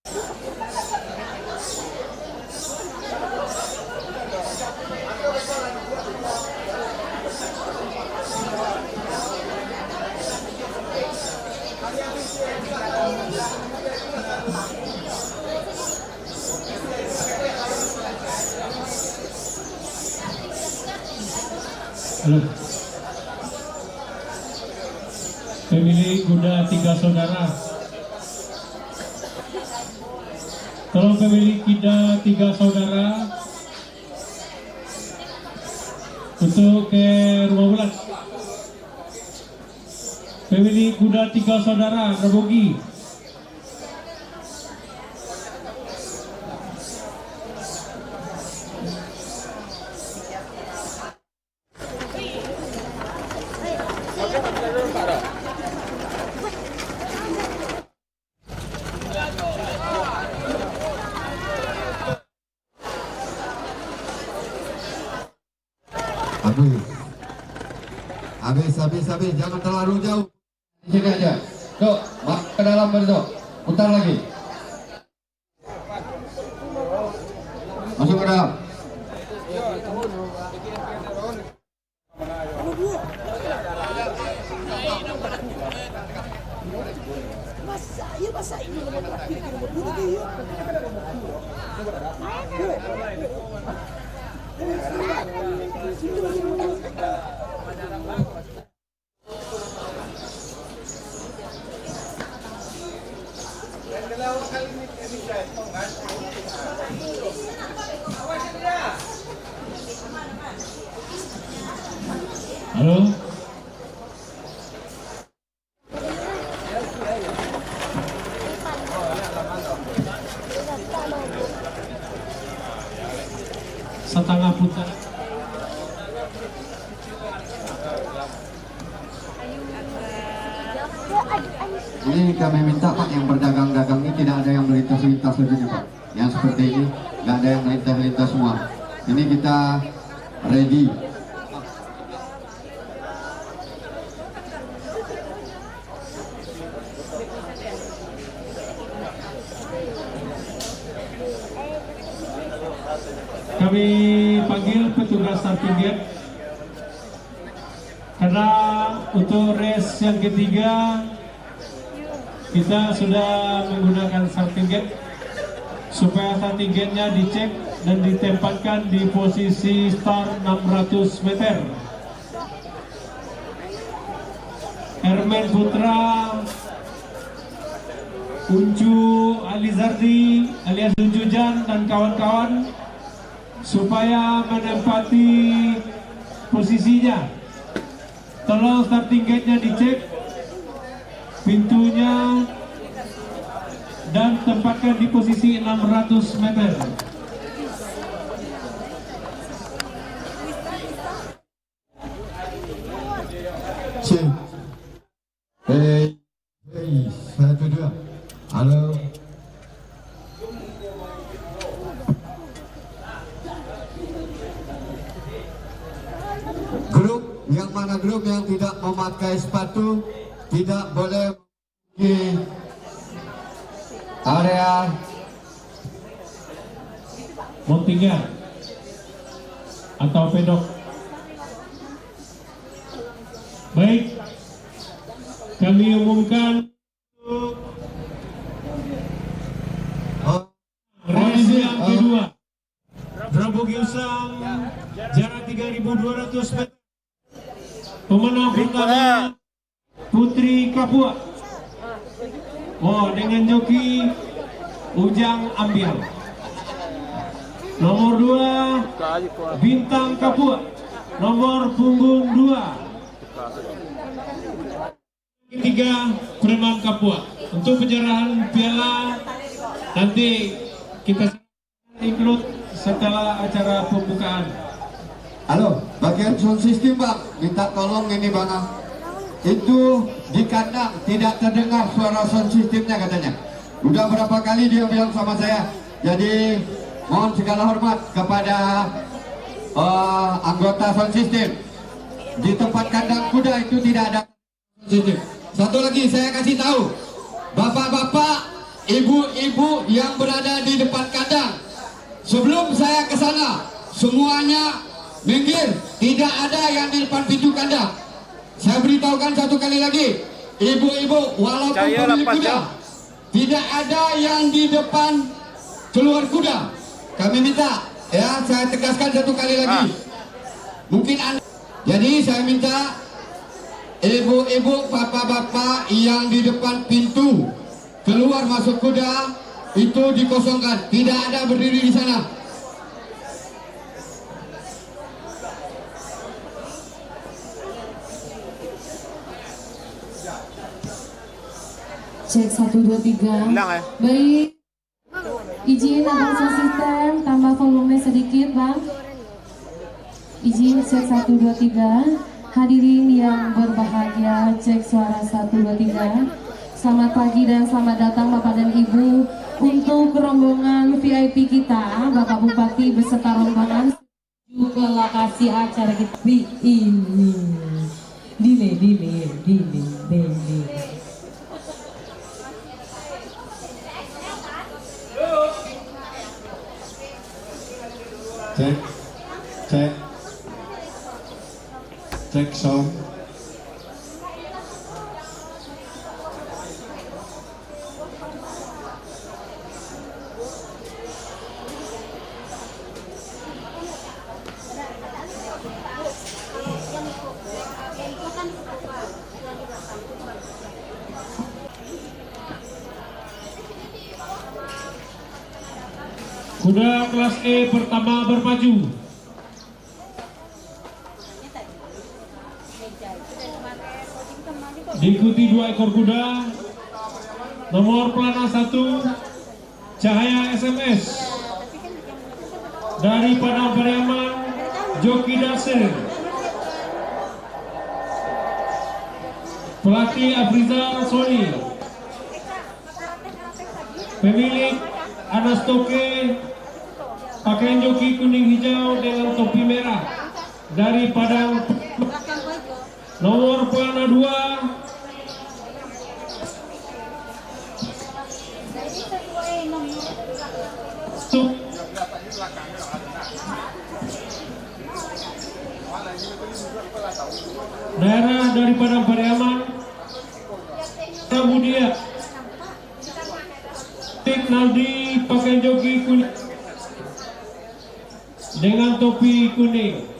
Halo. Pemilik kuda 3 saudara. Tolong pemilik kuda 3 saudara untuk ke rumah bulan. Pemilik kuda 3 saudara Rabogi. Habis, jangan terlalu jauh. Di sini aja. Dok, ke dalam Dok. Putar lagi. Masuk ke dalam. Masa ini nomor dia. Halo. Setengah putar. Ini kami minta Pak, yang berdagang-dagang ini tidak ada yang melintas-lintas saja Pak. Yang seperti ini nggak ada yang melintas-lintas semua. Ini kita ready. Kami panggil petugas starting gate karena untuk race yang ketiga kita sudah menggunakan starting gate supaya starting gate-nya dicek dan ditempatkan di posisi start 600 meter. Hermen Putra, Uncu Alizardi alias Uncujan dan kawan-kawan supaya menempati posisinya. Tolong starting gate-nya dicek, pintunya, dan tempatkan di posisi 600 meter. Hey, 1, 2. Halo. Yang mana grup yang tidak memakai sepatu tidak boleh di area Montiga atau pedok. Baik, kami umumkan race yang kedua. Rabogi Usang jarak 3.200 meter. Pemenang pertama Putri Kapua. Oh, dengan joki Ujang Ambiar. Nomor 2 Bintang Kapua. Nomor punggung 2. Ketiga Preman Kapua. Untuk penyerahan piala nanti kita include setelah acara pembukaan. Halo, bagian sound system Bang, minta tolong ini Bang. Itu di kandang tidak terdengar suara sound systemnya katanya. Udah berapa kali dia bilang sama saya. Jadi mohon segala hormat kepada anggota sound system. Di tempat kandang kuda itu tidak ada sound system. Satu lagi saya kasih tahu, bapak-bapak ibu-ibu yang berada di depan kandang. Sebelum saya ke sana, semuanya minggir. Tidak ada yang di depan pintu kandang. Saya beritahukan satu kali lagi, ibu-ibu walaupun pemilik kuda, tidak ada yang di depan keluar kuda. Kami minta, ya saya tegaskan satu kali lagi. Mungkin Anda, jadi saya minta ibu-ibu, bapak-bapak yang di depan pintu keluar masuk kuda itu dikosongkan, tidak ada berdiri di sana. Cek 1 2 3. Baik. Izin abang asisten tambah volume sedikit, Bang. Izin cek 1 2 3. Hadirin yang berbahagia, cek suara 1 2 3. Selamat pagi dan selamat datang Bapak dan Ibu untuk rombongan VIP kita, Bapak Bupati beserta rombongan menuju ke lokasi acara kita ini. Dile. Cek sound. Kuda kelas E pertama bermaju. Diikuti 2 ekor kuda. Nomor pelana 1 Cahaya SMS dari Padang Pariaman, Joki Dasir. Pelatih Afrizal Soni. Pemilik Anas Toke, pakaian joki kuning hijau dengan topi merah dari Padang. Nomor pelana 2 daerah dari Padang Pariaman, kemudian Naldi pakai joki kuning dengan topi kuning.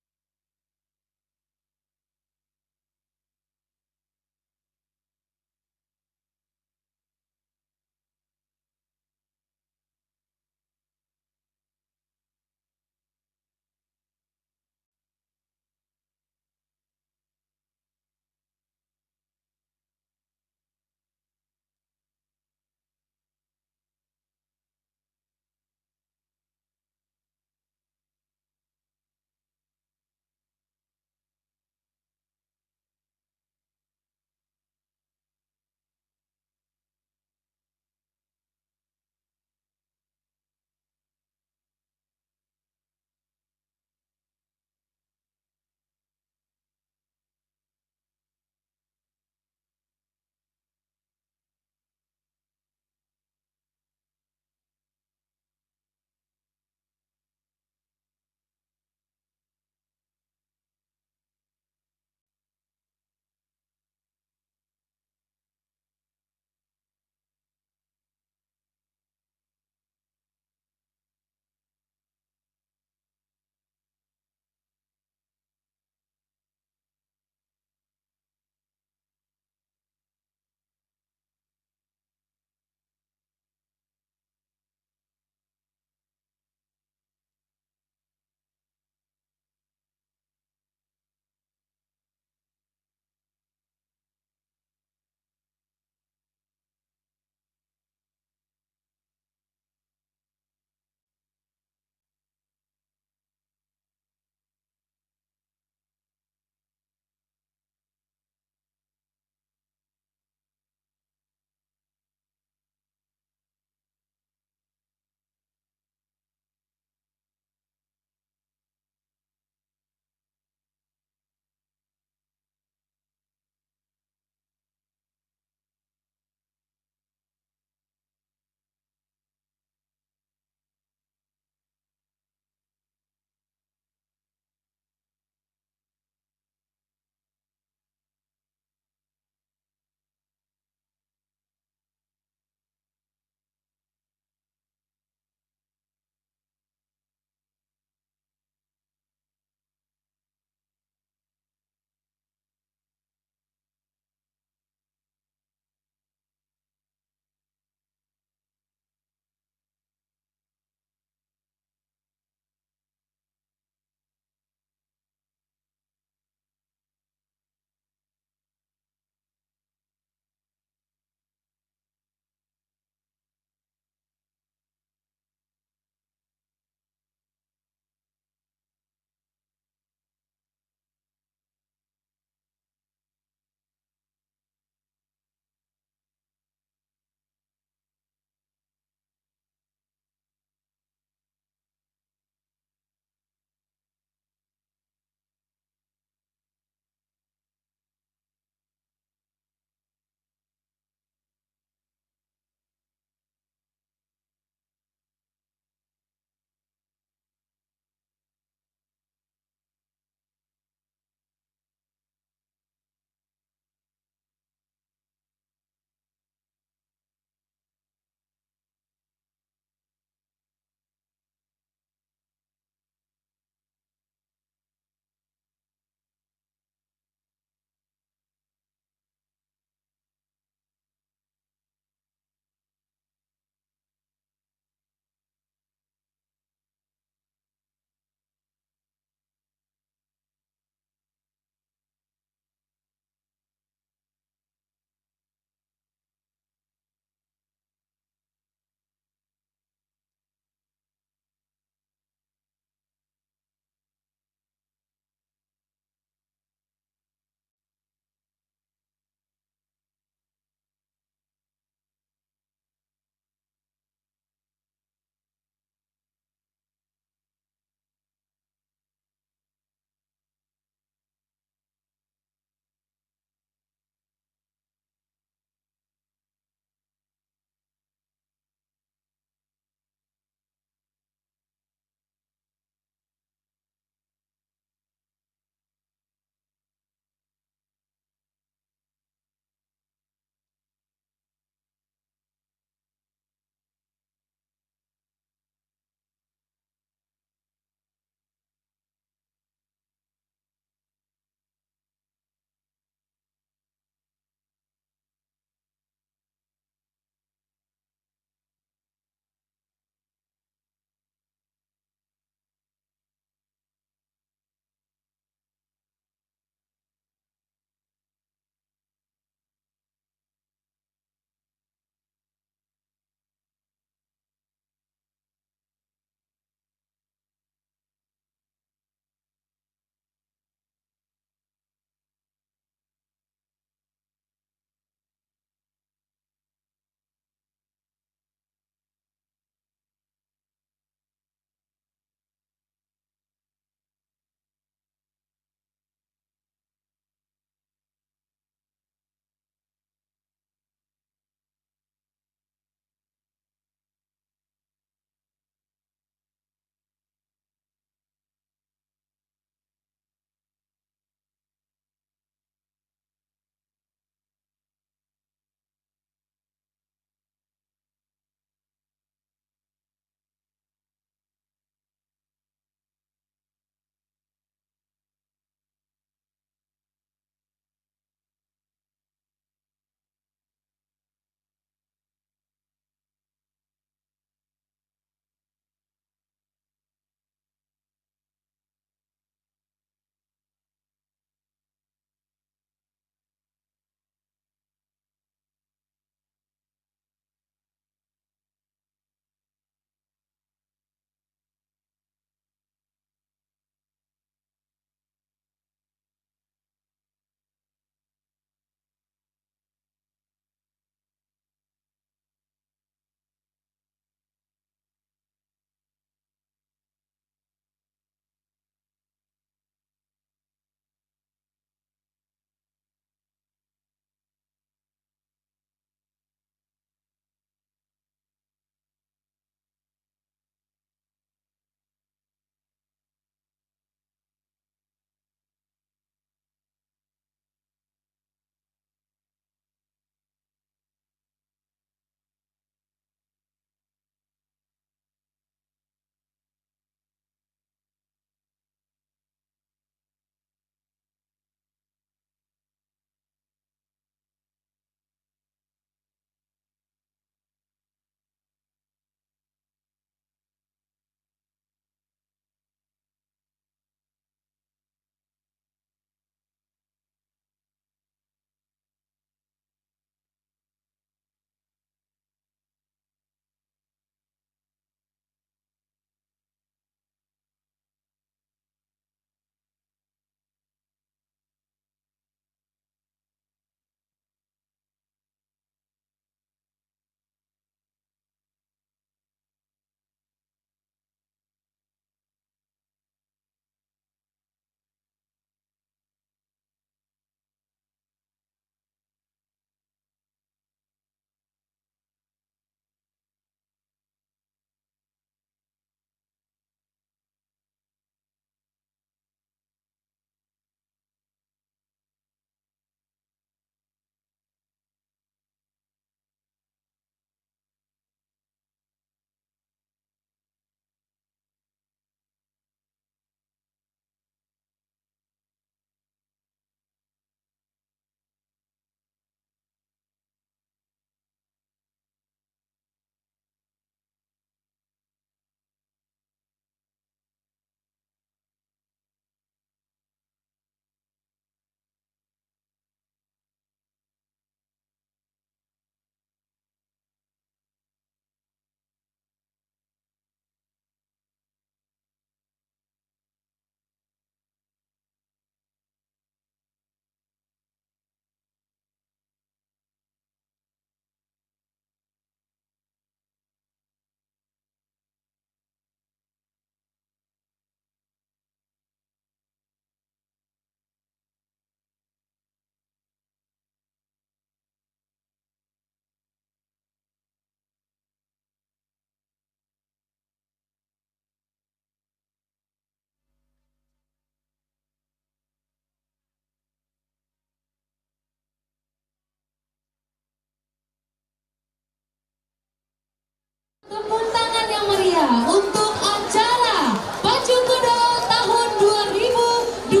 Tepuk tangan yang meriah untuk acara Pacu Kuda tahun 2026.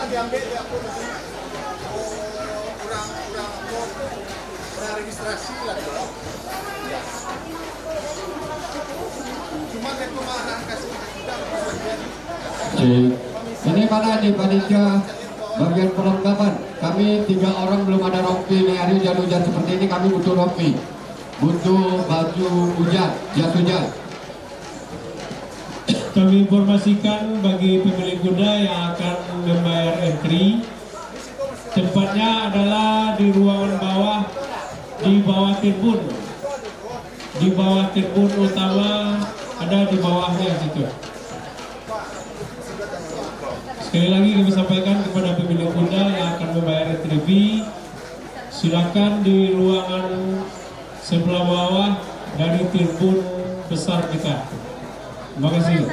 Diambil ya aku kurang registrasi lah. Cuma itu marah kasih Ini mana nih panitia bagian perlengkapan? Kami 3 orang belum ada rompi nih, hari hujan-hujan seperti ini kami butuh rompi, butuh baju hujan, jas hujan. Kami informasikan bagi pemilik kuda yang akan membayar entry, tempatnya adalah di ruangan bawah, di bawah tribun, di bawah tribun utama, ada di bawahnya situ. Sekali lagi kami sampaikan kepada pemilik kuda yang akan membayar entry fee, silakan di ruangan sebelah bawah dari tribun besar kita. Terima kasih.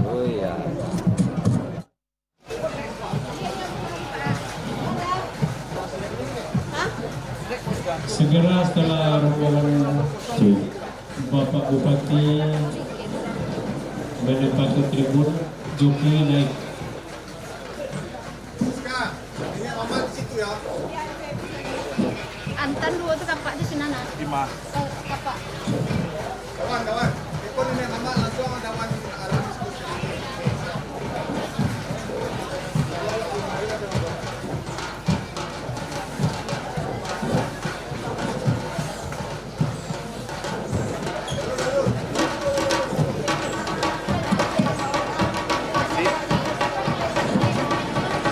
Oh iya. Segera setelah rombongan Bapak Bupati menempati tribun, joki naik. Sekarang, ini mama di situ ya. Antan dua tu kapak di sana nak. 5. Kapak. Kawan. Ikut ini mama langsung dawan arah diskusi.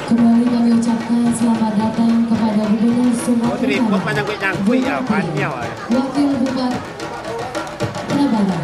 Kembali kami ucapkan selamat datang kepada Gubernur Sumatera Tripod Utara, macam kuih cangkui ya, panjang ya. Wakil Bupati Prabaran,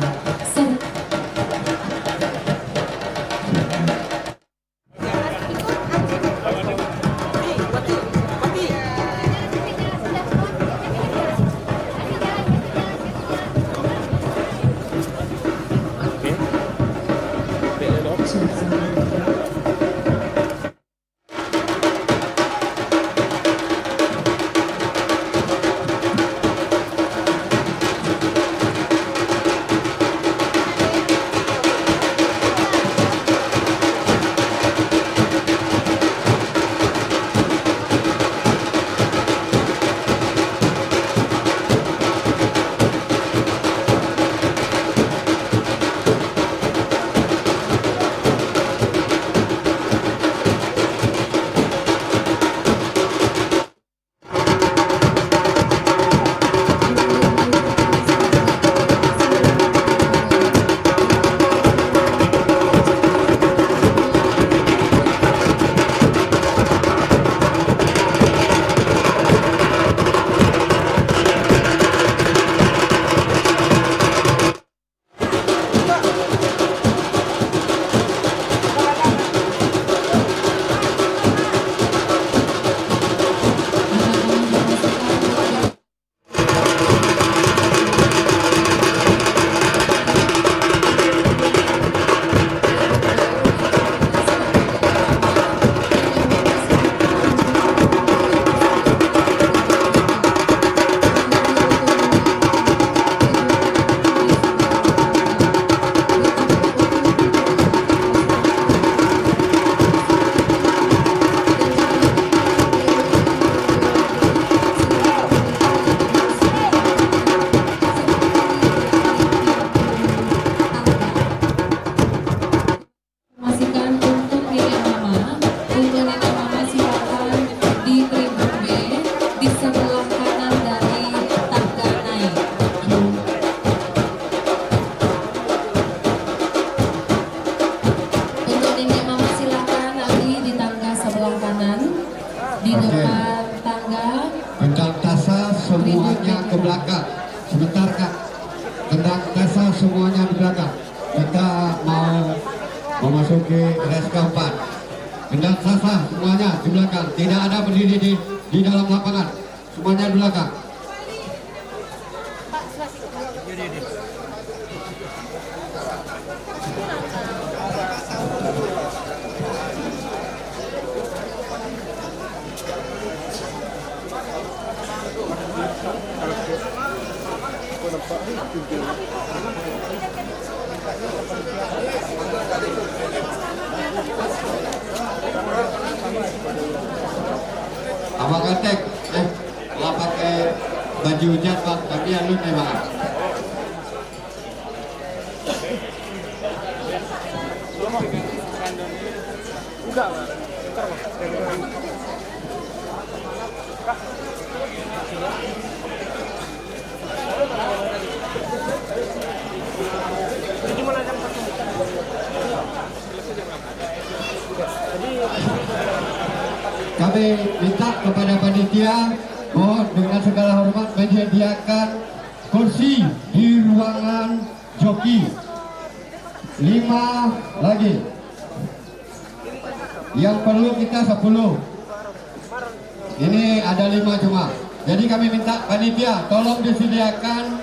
kanan di Oke. depan tangga. Kendang tasa semuanya ke belakang. Sebentar Kak. Kendang tasa semuanya di belakang. Kita mau memasuki race keempat. Kendang tasa semuanya di belakang. Tidak ada berdiri di dalam lapangan. Semuanya di belakang. Pak, sebelah situ. Abang Katek, nggak pakai baju hujan Bang, tapi alun memang. Kami minta kepada panitia mohon dengan segala hormat menyediakan kursi di ruangan joki 5 lagi. Yang perlu kita 10. Ini ada 5 cuma. Jadi kami minta panitia tolong disediakan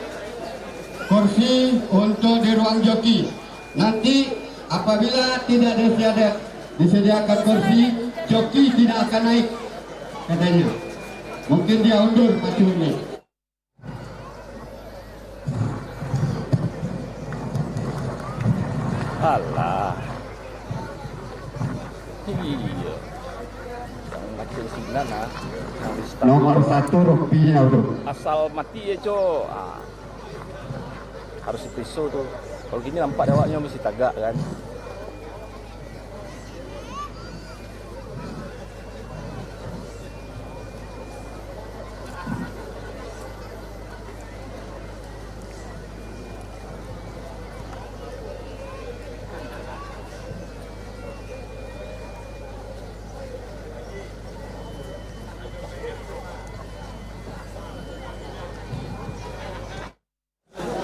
kursi untuk di ruang joki. Nanti apabila tidak disediakan kursi, joki tidak akan naik katanya. Mungkin dia undur mati ini. Alah. Iya. Yang macam sinan ah. Nomor 1 rupiah udah. Asal mati ya, Cok. Harus dipisau tuh. Kalau gini nampak dawaknya mesti tagak kan.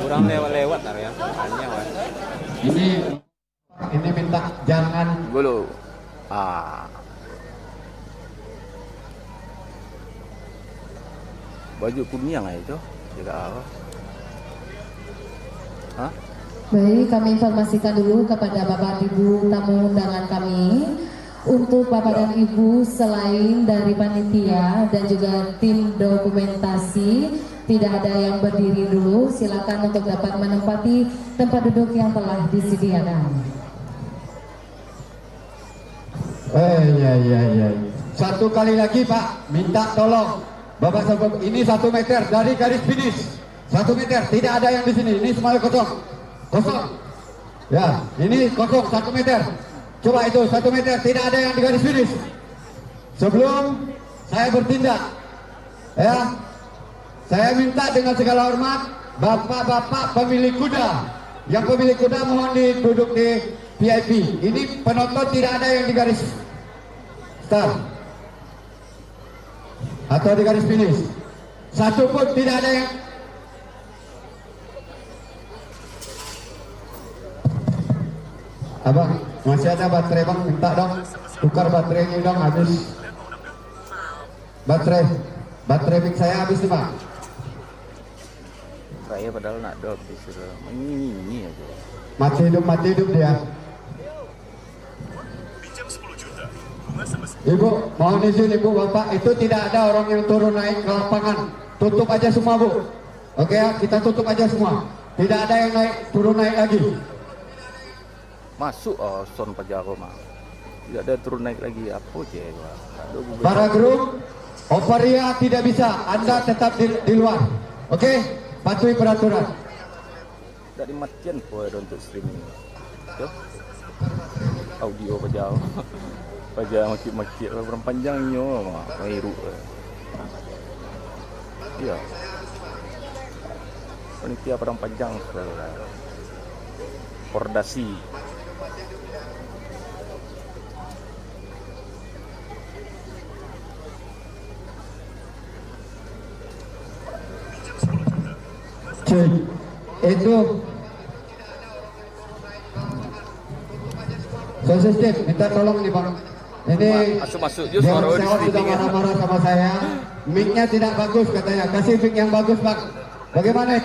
Kurang lewat-lewat lah ya. Hanya kan. Ini minta jangan Golo. Ah. Baju kuning itu. Tidak apa. Hah? Baik, kami informasikan dulu kepada Bapak Ibu tamu undangan kami. Untuk Bapak dan Ibu selain dari panitia dan juga tim dokumentasi, tidak ada yang berdiri dulu. Silakan untuk dapat menempati tempat duduk yang telah disediakan. ya. Satu kali lagi Pak, minta tolong Bapak Sobat, ini 1 meter dari garis finish. 1 meter, tidak ada yang di sini. Ini semuanya kosong. Kosong. Ya, ini kosong 1 meter. Coba itu 1 meter, tidak ada yang di garis finish. Sebelum saya bertindak, ya, saya minta dengan segala hormat, bapak-bapak pemilik kuda, yang pemilik kuda mohon duduk di VIP. Ini penonton tidak ada yang di garis start atau di garis finish. Satu pun tidak ada yang. Abang, masih ada baterai bang, minta dong, tukar baterainya dong, habis. Baterai mic saya habis nih bang. Saya padahal nak dog disuruh ini aja. Mati hidup dia. Ibu, mohon izin ibu bapak, itu tidak ada orang yang turun naik ke lapangan. Tutup aja semua bu. Oke ya, kita tutup aja semua. Tidak ada yang turun naik lagi. Masuk son Pajaro mah. Tidak ada turun naik lagi. Apa je? Para grup Oparia tidak bisa, Anda tetap di luar. Oke, patuhi peraturan. Dari matian pun untuk streaming. Yo. Audio Pajaro. Pajaro makit-makit orang panjangnya mah mairu. Iya. Panitia Padang Panjang Pordasi. Cek. Itu sound system, minta tolong nih Bang. Ini Masuk Dewan Sewa sudah marah-marah sama saya. Mic-nya tidak bagus katanya. Kasih mic yang bagus Bang. Bagaimana?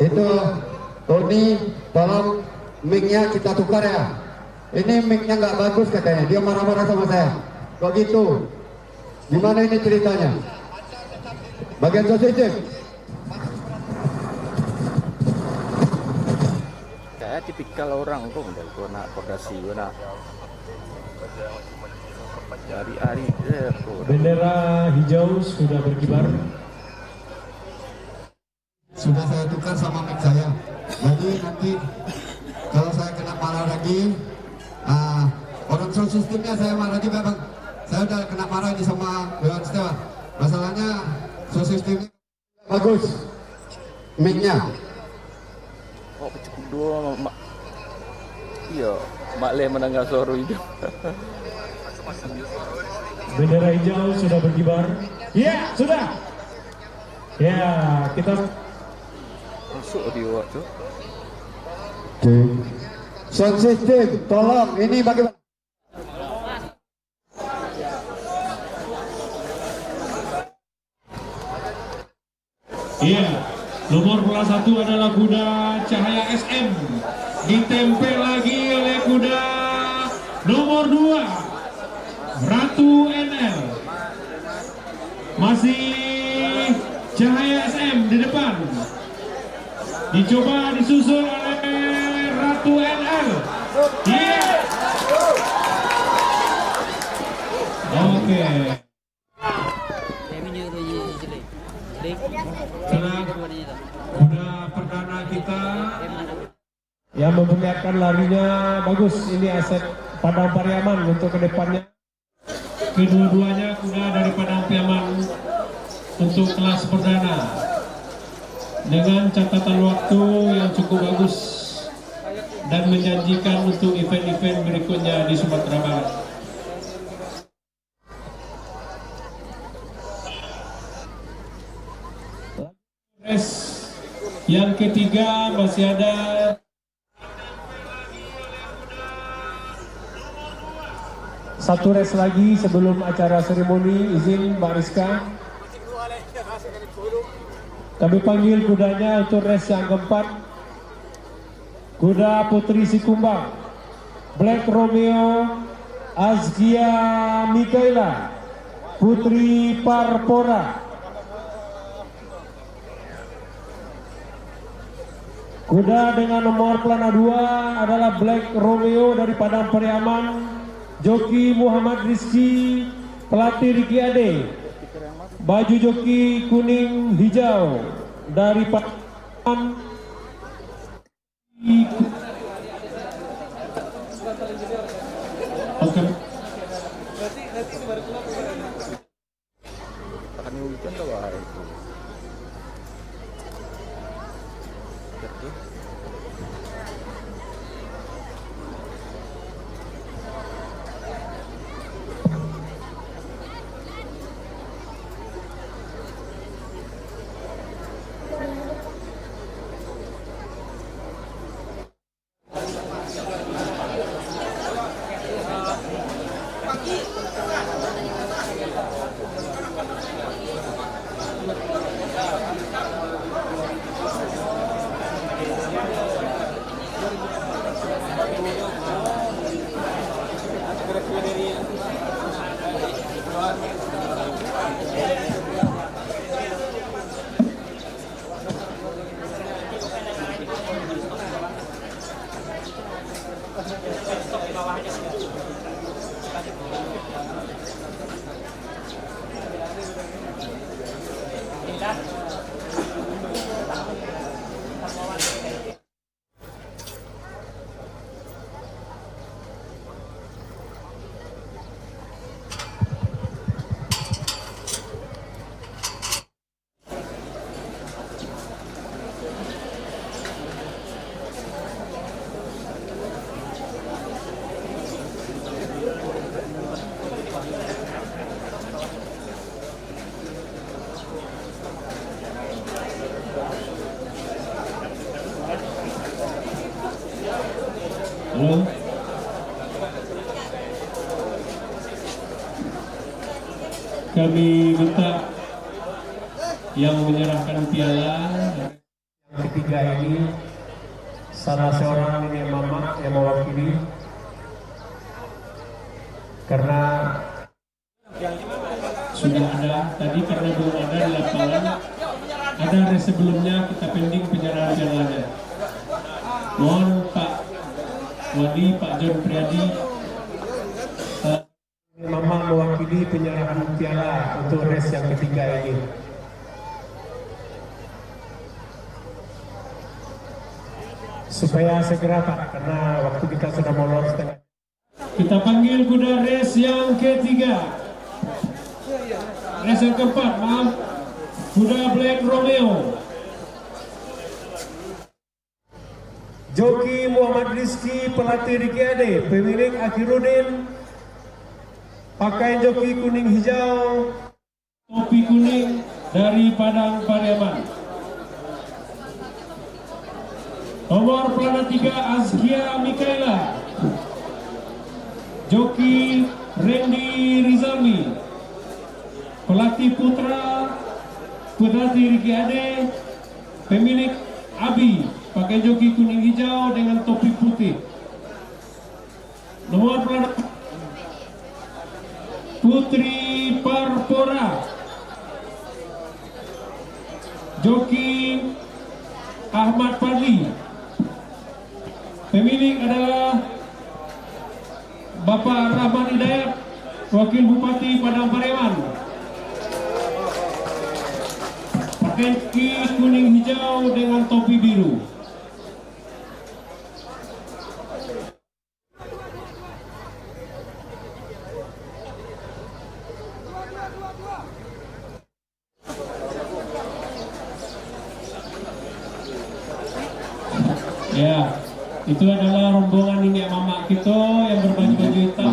Itu Tony, tolong mic-nya kita tukar ya. Ini mic-nya nggak bagus katanya. Dia marah-marah sama saya. Kok gitu? Gimana ini ceritanya? Bagian sound system. Kayak tipikal orang kok gua nak kodasi gua nak. Hari-hari Bendera hijau sudah berkibar. Sudah saya tukar sama mic saya. Jadi nanti kalau saya kena marah lagi, orang sound systemnya saya marah juga Bang. Saya udah kena marah ini sama Dewan Sewa. Masalahnya sound systemnya bagus, mic-nya. oh cukup dua mak. Iya, mak le mendengar suara itu. Bendera hijau sudah berkibar. Ya, sudah. Ya, kita Masuk di waktu. Sound system, tolong ini bagaimana? Iya, nomor bola 1 adalah kuda Cahaya SM. Ditempel lagi oleh kuda nomor 2 Ratu NL. Masih Cahaya SM di depan. Dicoba disusul oleh Ratu NL. Iya. Oke. Senang kuda perdana kita yang memperlihatkan larinya bagus. Ini aset Padang Pariaman untuk kedepannya. Kedua-duanya kuda dari Padang Pariaman untuk kelas perdana dengan catatan waktu yang cukup bagus dan menjanjikan untuk event-event berikutnya di Sumatera Barat. Yang ketiga masih ada satu race lagi sebelum acara seremoni. Izin Mbak Rizka, kami panggil kudanya untuk race yang keempat. Kuda Putri Sikumbang, Black Romeo Azkia Mikaela Putri Parpora. Kuda dengan nomor pelana 2 adalah Black Romeo dari Padang Pariaman, joki Muhammad Rizky, pelatih Riki Ade. Baju joki kuning hijau dari Padang. Oke. Akan hujan ke bawah itu. Halo. Kami minta yang menyerahkan piala yang ketiga ini salah seorang nenek mama yang mewakili, karena sudah ada tadi, karena belum ada di lapangan, ada hari sebelumnya kita pending penyerahan pialanya. Mohon Pak Wadi, Pak John Priadi, Mama mewakili penyerahan piala untuk race yang ketiga ini. Supaya segera Pak, karena waktu kita sudah molor setengah. Kita panggil kuda race yang ketiga. Race yang keempat, maaf. Kuda Black Romeo. Joki Muhammad Rizky, pelatih Riki Ade, pemilik Akhiruddin. Pakaian joki kuning hijau, topi kuning dari Padang Pariaman. Nomor pelana 3 Azkia Mikaela. Joki Randy Rizalmi. Pelatih putra Riki Ade, pemilik Abi, pakai joki kuning hijau dengan topi putih. Nomor pelana Putri Parpora. Joki Ahmad Fadli. Pemilik adalah Bapak Rahman Hidayat, Wakil Bupati Padang Pariaman. Pakaian kuning hijau dengan topi biru. Ya, itu adalah rombongan nenek mama kita yang berbaju-baju hitam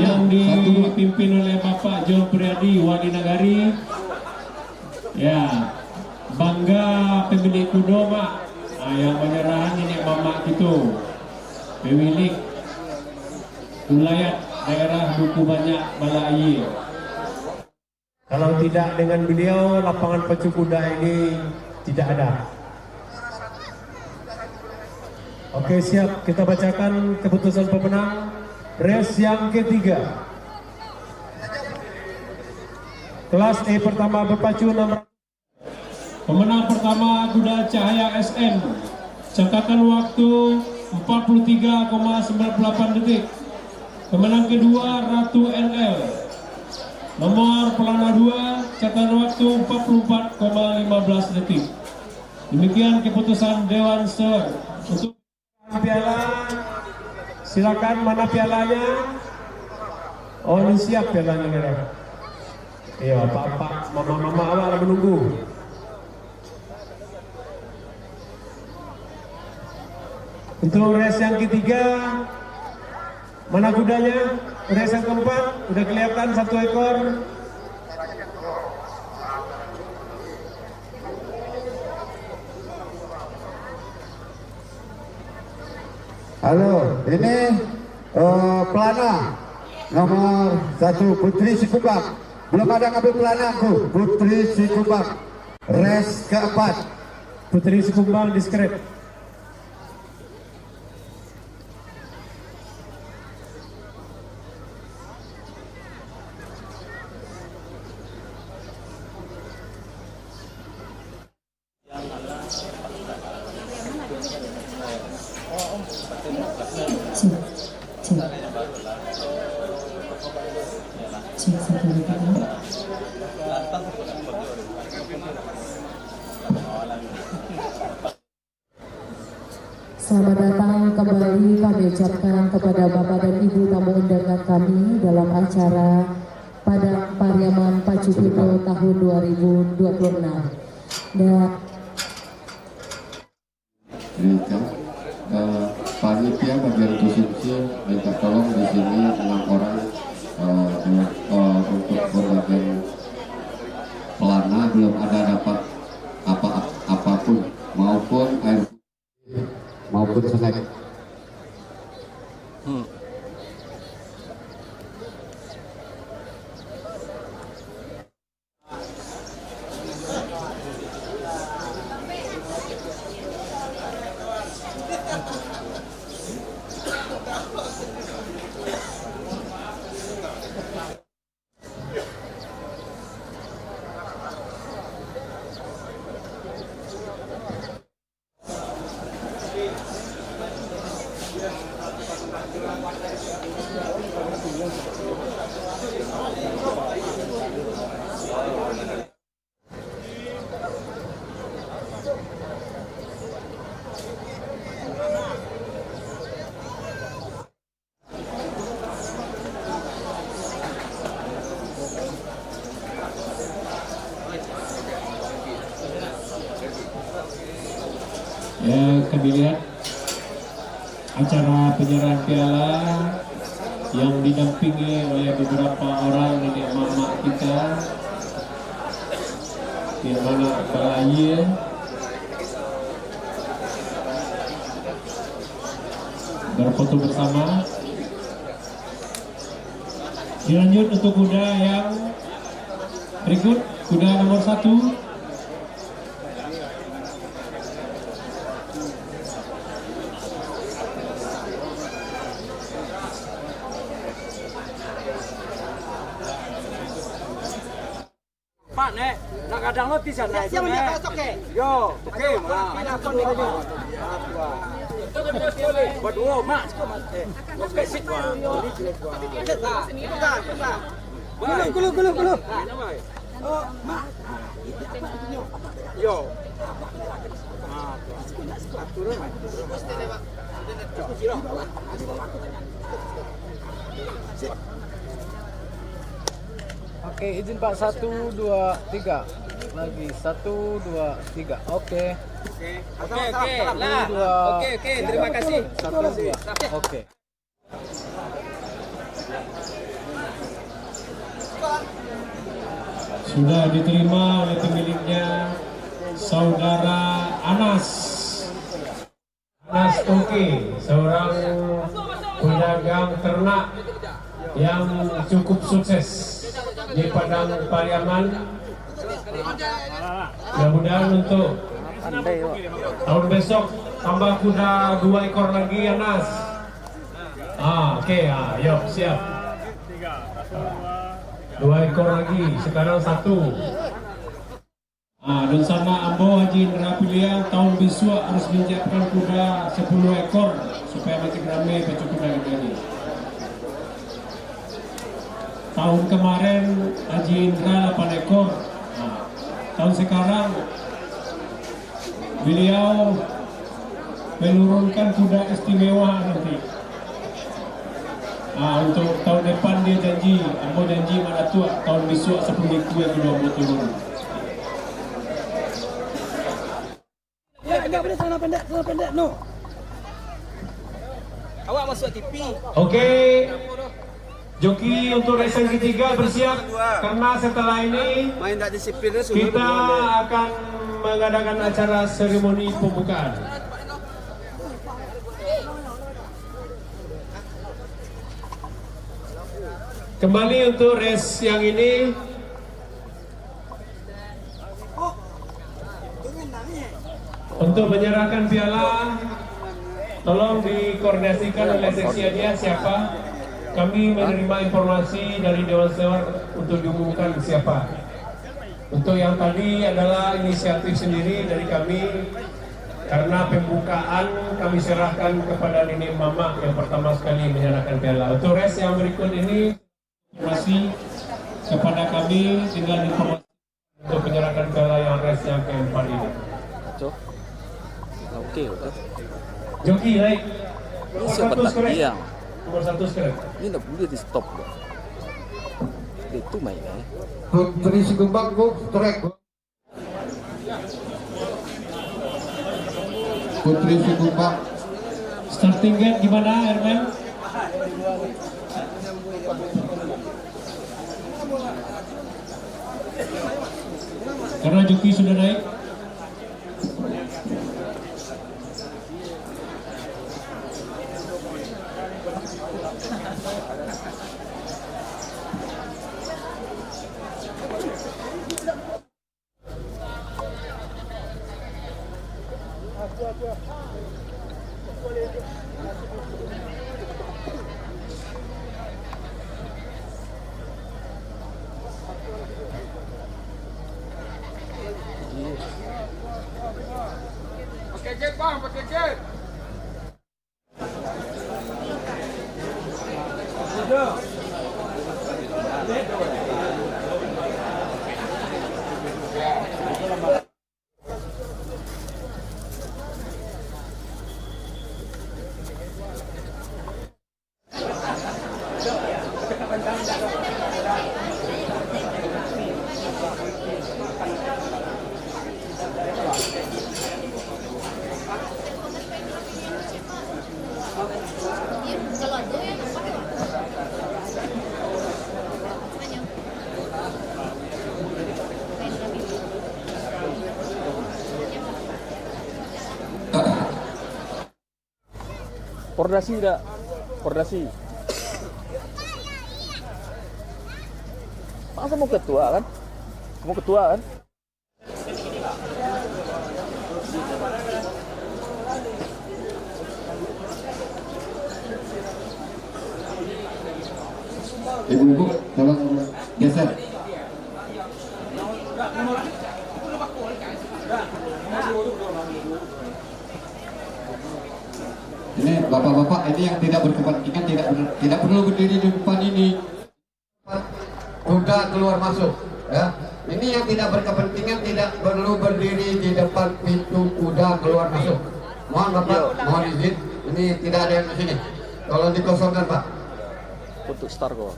yang dipimpin oleh Bapak John Priadi, Wali Nagari. Ya, bangga pemilik kuda Pak, yang menyerahan nenek mama kita, pemilik wilayah daerah Duku Banyak Balai. Kalau tidak dengan beliau, lapangan pacu kuda ini tidak ada. Oke, siap, kita bacakan keputusan pemenang race yang ketiga. Kelas E pertama berpacu 600. Pemenang pertama kuda Cahaya SM, catatan waktu 43,98 detik. Pemenang kedua Ratu NL. Nomor pelana 2, catatan waktu 44,15 detik. Demikian keputusan Dewan Sir. Untuk piala, silakan, mana pialanya? Oh, ini siap pialanya. Iya, Pak, mama awal menunggu. Untuk race yang ketiga, mana kudanya? Race yang keempat, udah kelihatan 1 ekor. Halo, ini pelana nomor 1 Putri Sikubang. Belum ada ngambil pelanaku, Putri Sikubang. Race keempat. Putri Sikubang diskret. Selamat datang kembali kami ucapkan kepada Bapak dan Ibu tamu undangan kami dalam acara Padang Pariaman Pacu Kuda tahun 2026. Dan panitia bagian konsumsi minta tolong di sini 6 orang untuk berbagai pelana belum ada dapat apapun maupun air maupun snack. Ya, kami lihat acara penyerahan piala yang didampingi oleh beberapa orang nenek mama kita, di mana Kalaya berfoto bersama. Dilanjut untuk kuda yang berikut, kuda nomor 1. Pak, Nek, nak kadang lo bisa naik. Siapa nak masuk ke? Yo, oke, mak. Masuk ni aja. Berdua, mak. Oke, sit. Gulu. Oh, mak. Yo. Turun, mak. Oke, izin Pak, 1, 2, 3. Lagi 1, 2, 3. Oke. Oke. Lah. Oke. Terima kasih. 1, 2. Oke. Sudah diterima oleh pemiliknya, Saudara Anas. Anas Oke, seorang pedagang ternak yang cukup sukses di Padang Pariaman. Mudah-mudahan untuk tahun besok tambah kuda 2 ekor lagi, Anas. Oke, yuk siap. 2 ekor lagi, sekarang 1. Dan sana Ambo Haji Indra Piliang tahun besok harus menyiapkan kuda 10 ekor supaya makin ramai pacu kuda ini. Tahun kemarin Haji Indra 8 ekor. Tahun sekarang beliau menurunkan kuda istimewa nanti. Untuk tahun depan dia janji, Ambo janji mana tua tahun besok 10 ekor yang kedua mau turun. Enggak boleh celana pendek, no. Awak masuk TV. Oke. Joki untuk race yang ketiga bersiap karena setelah ini Main tak disiplin kita akan mengadakan acara seremoni pembukaan. Kembali untuk race yang ini. Untuk menyerahkan piala, tolong dikoordinasikan oleh seksi hadiah siapa. Kami menerima informasi dari Dewan Sewa untuk diumumkan siapa. Untuk yang tadi adalah inisiatif sendiri dari kami, karena pembukaan kami serahkan kepada nenek mama yang pertama sekali menyerahkan piala. Untuk race yang berikut ini, informasi kepada kami tinggal informasi untuk menyerahkan piala yang race yang keempat ini. Oke. Joki naik. Ini siapa tak dia? Nomor 1 sekarang. Ini tak boleh di stop. Itu mainnya. Putri Sigumbang go track. Putri Sigumbang. Starting gate gimana, Herman? Karena Joki sudah naik. Pakai jet bang, pakai jet. Pordasi tidak? Pordasi. Masa mau ketua kan? Mau ketua kan? Ibu-ibu, tolong geser. Ini bapak-bapak ini yang tidak berkepentingan tidak perlu berdiri di depan ini. Kuda keluar masuk, ya. Ini yang tidak berkepentingan tidak perlu berdiri di depan pintu kuda keluar masuk. Mohon bapak, mohon izin. Ini tidak ada yang di sini. Tolong dikosongkan pak. Untuk start kok.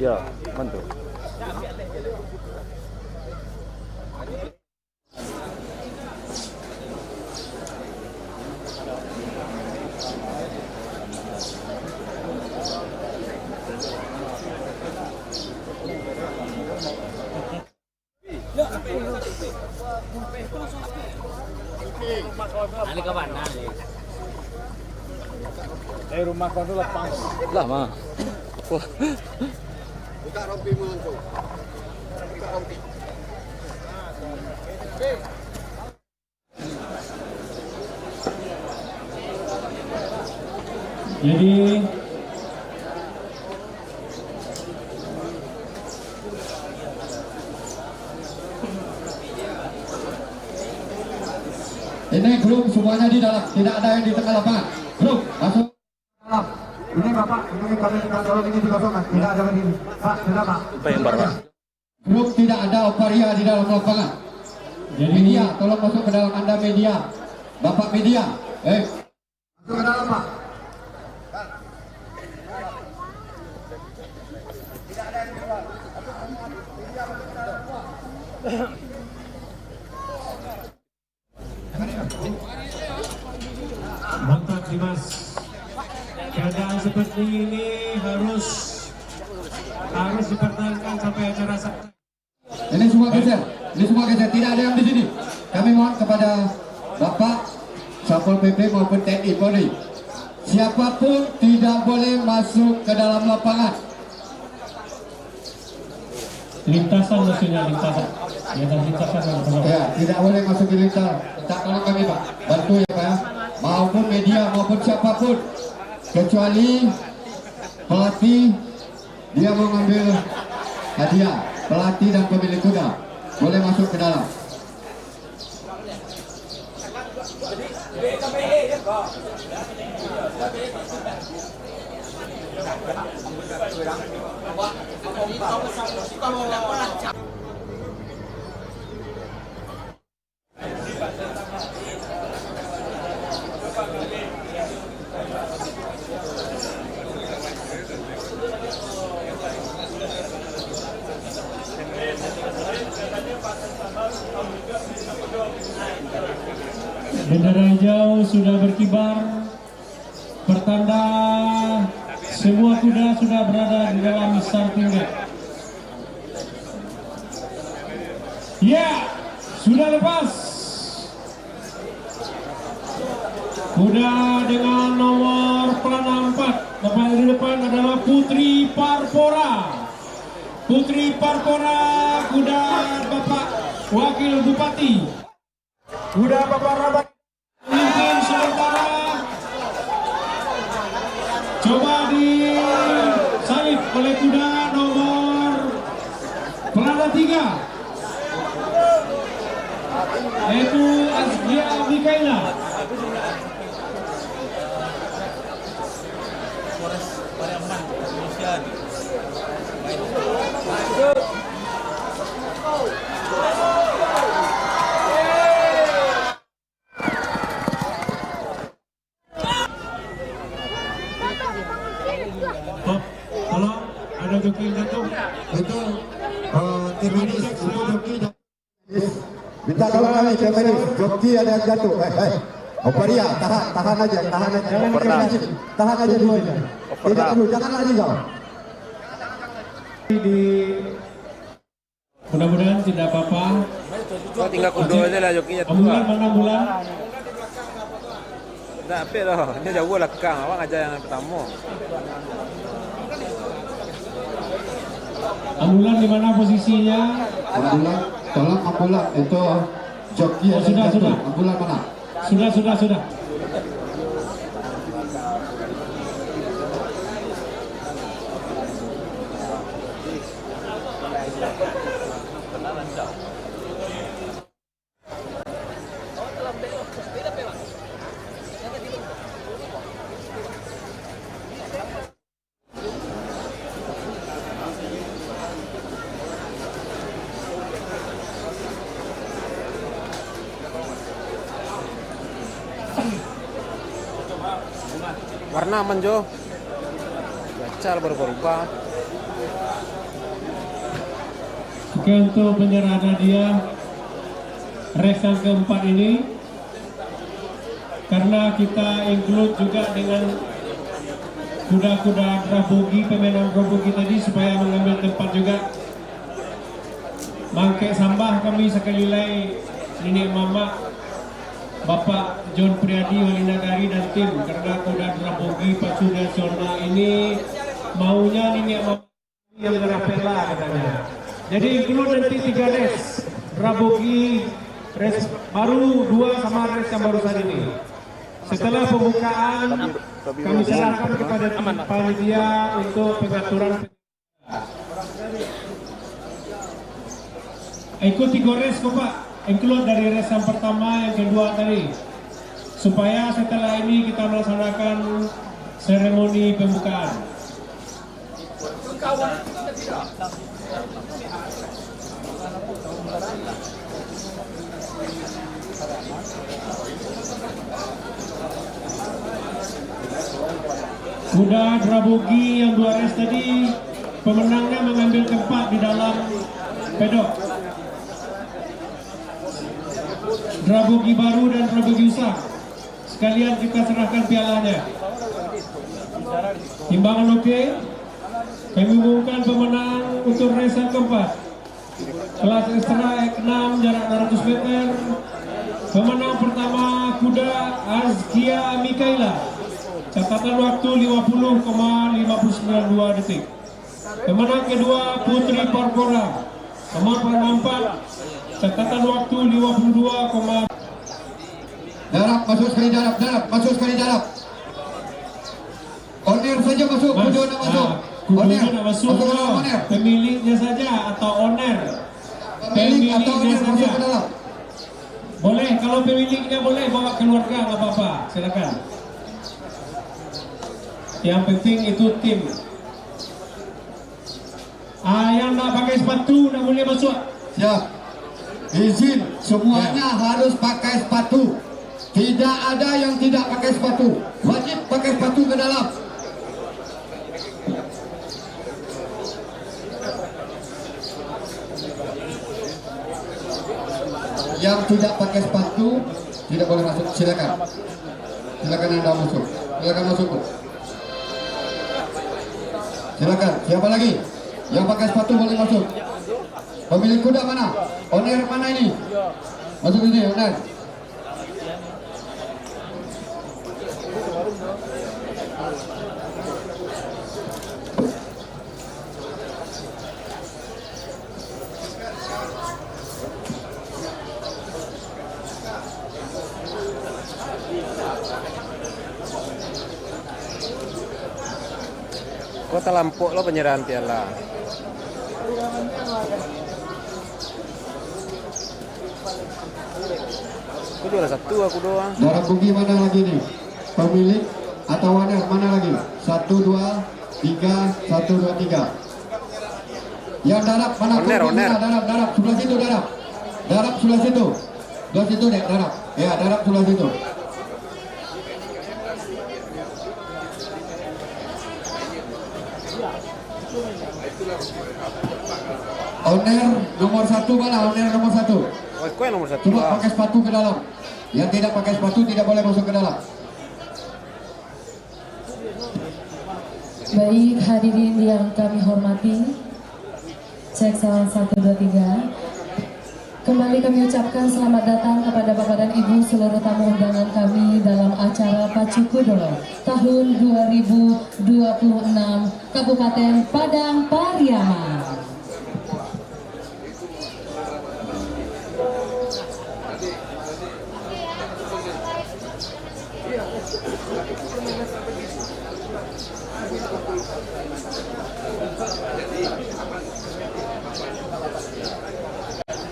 Ya, mantul. Ali kapan? Ali. Rumah kau tu lepas. Lama. Buka rompimu langsung. Buka rompi. Jadi ini grup semuanya di dalam, tidak ada yang di tengah lapangan. Grup masuk dalam. Ini bapak, ini kami minta tolong ini dikosongkan. Tidak ada lagi. Pak, sudah pak. Grup tidak ada oparia di dalam lapangan. Jadi Media, tolong masuk ke dalam Anda media. Bapak media, masuk ke dalam pak. mantap Dimas. Keadaan seperti ini harus dipertahankan sampai acara selesai. Ini semua geser, tidak ada yang di sini. Kami mohon kepada Bapak Satpol PP maupun TNI Polri, siapapun tidak boleh masuk ke dalam lapangan. Lintasan maksudnya lintasan. Ya, tidak boleh masuk di lintas. Minta tolong kami Pak, bantu ya Pak ya. Maupun media maupun siapapun, kecuali pelatih dia mau ngambil hadiah, pelatih dan pemilik kuda boleh masuk ke dalam. Bendera hijau sudah berkibar, pertanda semua kuda sudah berada di dalam starting gate. Ya, sudah lepas. Kuda dengan nomor pelana 4, tepat di depan adalah Putri Parpora. Putri Parpora, kuda Bapak Wakil Bupati. Kuda Bapak Rabat memimpin sementara. Coba disalip oleh kuda nomor pelana 3, yaitu Azgia Mikaela. Tolong, ada joki yang jatuh. Itu tim medis, itu joki. Minta tolong kami Kemeris, joki ada yang jatuh. Oparia, tahan aja. Tahan aja dulu. Tidak perlu, jangan lari kau. Mudah-mudahan tidak apa-apa. Tinggal kudo aja lah jokinya tua. Ambulan mana bulan? Tak apa dah. Ini jauh belakang. Awak aja yang pertama. Ambulan di mana posisinya? Ambulan, tolong ambulan itu joki Oh, ada yang jatuh. sudah. Ambulan mana? Sudah. Warna aman Jo. Gacal baru berubah. Oke, untuk penyerahan hadiah race yang keempat ini, karena kita include juga dengan kuda-kuda drabogi, pemenang drabogi tadi supaya mengambil tempat juga. Mangke sambah kami sekali lagi Nenek Mama Bapak John Priadi Wali Nagari dan tim, karena kuda drabogi pacu nasional ini maunya Nenek Mama yang merapela katanya. Jadi include nanti 3 race drabogi, race baru 2 sama race yang barusan ini. Setelah pembukaan kami serahkan kepada panitia untuk pengaturan. Ikut 3 race kok Pak, include dari race yang pertama, yang kedua tadi, supaya setelah ini kita melaksanakan seremoni pembukaan. Kuda drabogi yang 2 race tadi, pemenangnya mengambil tempat di dalam pedok. Drabogi baru dan drabogi usah, sekalian kita serahkan pialanya. Timbangan oke. Kami umumkan pemenang untuk race yang keempat, kelas ekstra X6 jarak 200 meter. Pemenang pertama kuda Azkia Mikaela, catatan waktu 50,592 detik. Pemenang kedua Putri Parkora, nomor 4, catatan waktu 52, Darab, masuk sekali darab. Owner saja masuk, kuda nak masuk. Kuda nak masuk, ke dalam owner. pemiliknya saja atau owner? Pemilik atau owner masuk saja. ke dalam. Boleh, kalau pemiliknya boleh bawa keluarga, nggak apa-apa, silakan. Yang penting itu tim. Yang nak pakai sepatu nak boleh masuk. Siap. Izin, semuanya harus pakai sepatu. Tidak ada yang tidak pakai sepatu. Wajib pakai sepatu ke dalam. Yang tidak pakai sepatu tidak boleh masuk. Silakan. Silakan Anda masuk. Silakan masuk. Silakan. Siapa lagi? Yang pakai sepatu boleh masuk. Pemilik kuda mana? Owner mana ini? Masuk sini, owner. Kota Lampuk lo penyerahan piala. Aku juara 1 aku doang. Darab bugi mana lagi nih? Pemilik atau owner mana lagi? 1, 2, 3, 1, 2, 3. Yang darab mana? Owner. Darab sebelah situ darab. Darab sebelah situ. Sebelah situ dek darab. Ya darab sebelah situ. Owner nomor 1 mana? Owner nomor 1. Kue nomor satu. Cuma pakai sepatu ke dalam. Yang tidak pakai sepatu tidak boleh masuk ke dalam. Baik hadirin yang kami hormati, cek salah 1, 2, 3. Kembali kami ucapkan selamat datang kepada Bapak dan Ibu seluruh tamu undangan kami dalam acara Pacu Kudo tahun 2026 Kabupaten Padang Pariaman.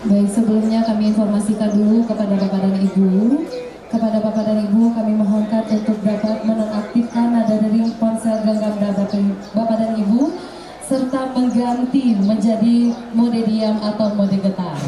Baik, sebelumnya kami informasikan dulu kepada Bapak dan Ibu. Kepada Bapak dan Ibu kami mohonkan untuk dapat menonaktifkan nada dering ponsel genggam Bapak dan Ibu serta mengganti menjadi mode diam atau mode getar.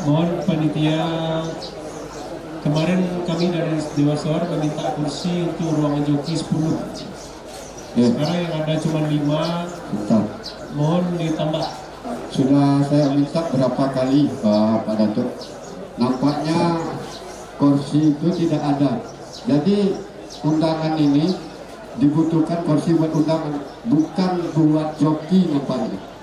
Mohon panitia, kemarin kami dari Dewa Sor meminta kursi untuk ruangan joki 10. Sekarang yang ada cuma 5. Bentar. Mohon ditambah. Sudah saya minta berapa kali Pak Datuk. Nampaknya kursi itu tidak ada. Jadi undangan ini dibutuhkan kursi buat undangan, bukan buat joki nampaknya.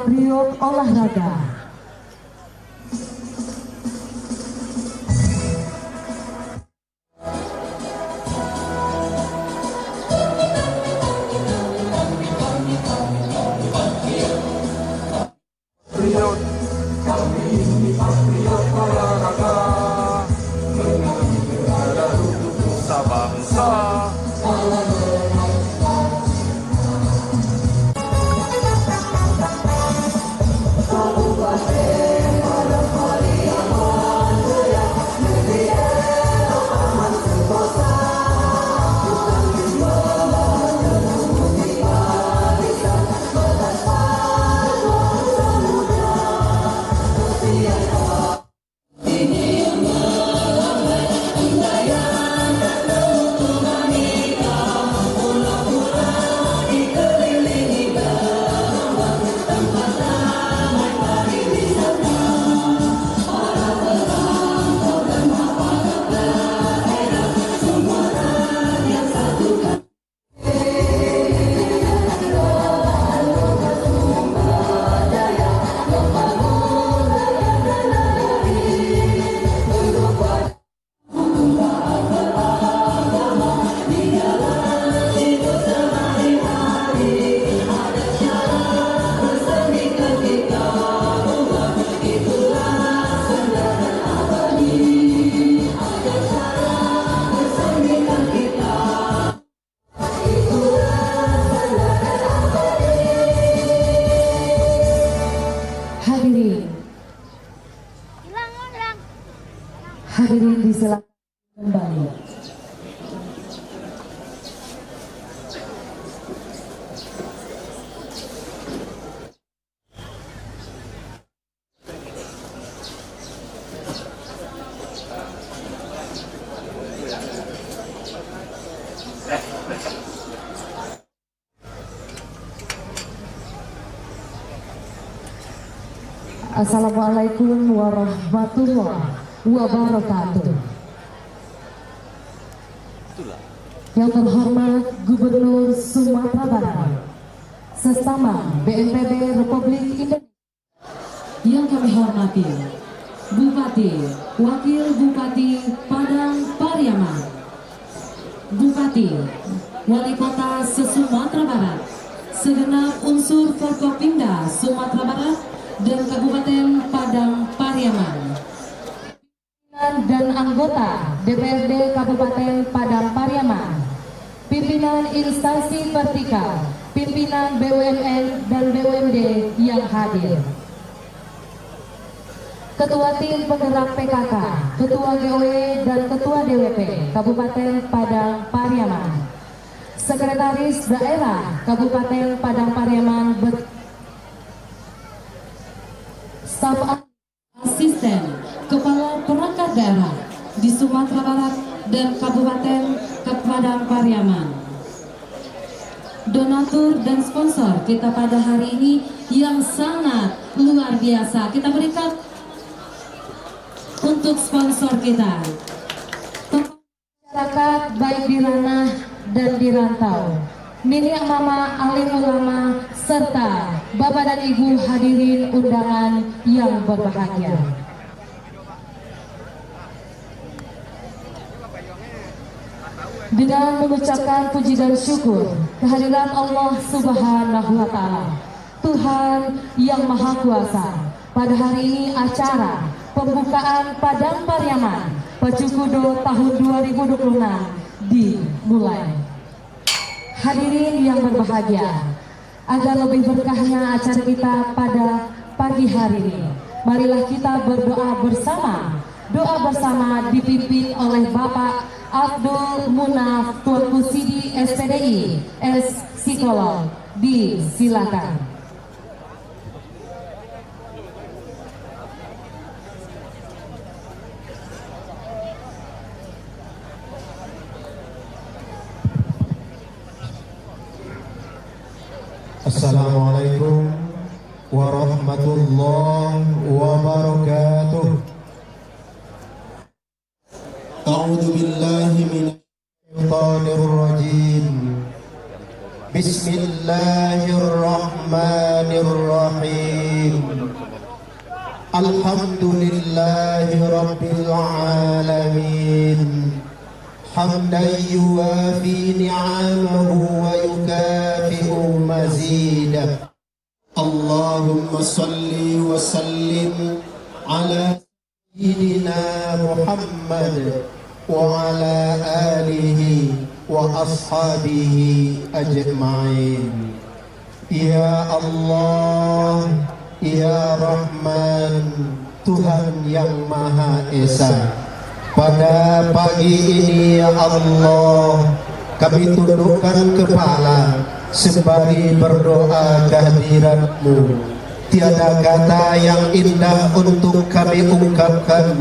period olahraga. Hadirin disilakan kembali. Assalamualaikum warahmatullahi wabarakatuh. Yang terhormat Gubernur Sumatera Barat, sesama BNPB Republik Indonesia. Yang kami hormati Bupati, Wakil Bupati Padang Pariaman, Bupati, Wali Kota se-Sumatera Barat, segenap unsur Forkopimda Sumatera Barat dan Kabupaten Padang Pariaman, dan anggota DPRD Kabupaten Padang Pariaman, pimpinan instansi vertikal, pimpinan BUMN dan BUMD yang hadir, Ketua Tim Penggerak PKK, Ketua GOE dan Ketua DWP Kabupaten Padang Pariaman, Sekretaris Daerah Kabupaten Padang Pariaman, staf asisten Kepala Perangkat Daerah di Sumatera Barat dan Kabupaten Padang Pariaman, donatur dan sponsor kita pada hari ini yang sangat luar biasa. Kita berikan untuk sponsor kita, masyarakat baik di ranah dan di rantau, Nini Mama, alim ulama, serta Bapak dan Ibu hadirin undangan yang berbahagia. Dengan mengucapkan puji dan syukur kehadiran Allah Subhanahu wa Ta'ala, Tuhan yang Maha Kuasa, pada hari ini acara pembukaan Padang Pariaman Pacukudo tahun 2026 dimulai. Hadirin yang berbahagia, agar lebih berkahnya acara kita pada pagi hari ini, marilah kita berdoa bersama. Doa bersama dipimpin oleh Bapak Abdul Munaf Tuanku Sidi SPDI S Psikolog. Disilakan. Assalamualaikum warahmatullahi wabarakatuh. A'udzu billahi minasyaitonir rajim. Bismillahirrahmanirrahim. Bismillahirrahmanirrahim. Alhamdulillahi Rabbil Alamin. Hamdan yuwafi ni'amahu wa yukafi'u mazidah. Allahumma salli wa sallim ala Sayyidina Muhammad wa ala alihi wa ashabihi ajma'in. Ya Allah, Ya Rahman, Tuhan yang Maha Esa, pada pagi ini ya Allah, kami tundukkan kepala sembari berdoa kehadirat-Mu. Tiada kata yang indah untuk kami ungkapkan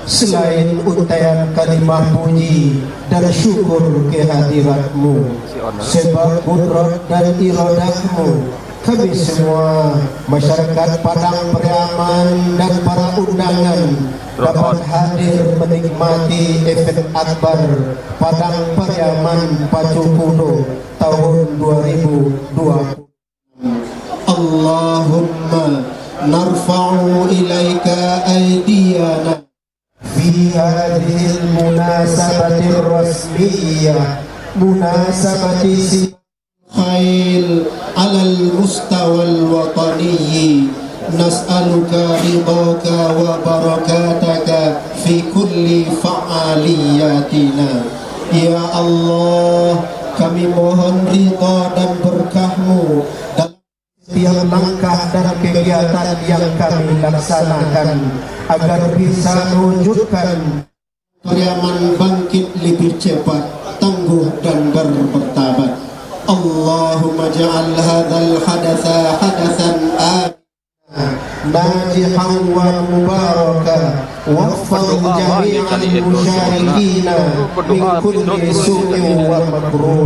selain untaian kalimah puji dan syukur kehadirat-Mu. Sebab kudrat dan iradah-Mu, kami semua masyarakat Padang Pariaman dan para undangan dapat hadir menikmati event akbar Padang Pariaman Pacu Kuno tahun 2020. Allahumma narfa'u ilaika aydiyana fi hadhil munasabatir rasmiyyah, munasabati khail alal mustawal watani. Nas'aluka ridhaka wa barakataka fi kulli fa'aliyatina. Ya Allah, kami mohon ridha dan berkah-Mu dalam setiap langkah dan kegiatan yang kami laksanakan, agar bisa mewujudkan Pariaman bangkit lebih cepat, tangguh dan bermartabat. Allahumma ja'al hadzal hadatsa hadatsan najihan wa mubaraka, waffaq jami'al musyarakina min kulli su'in wa makruh.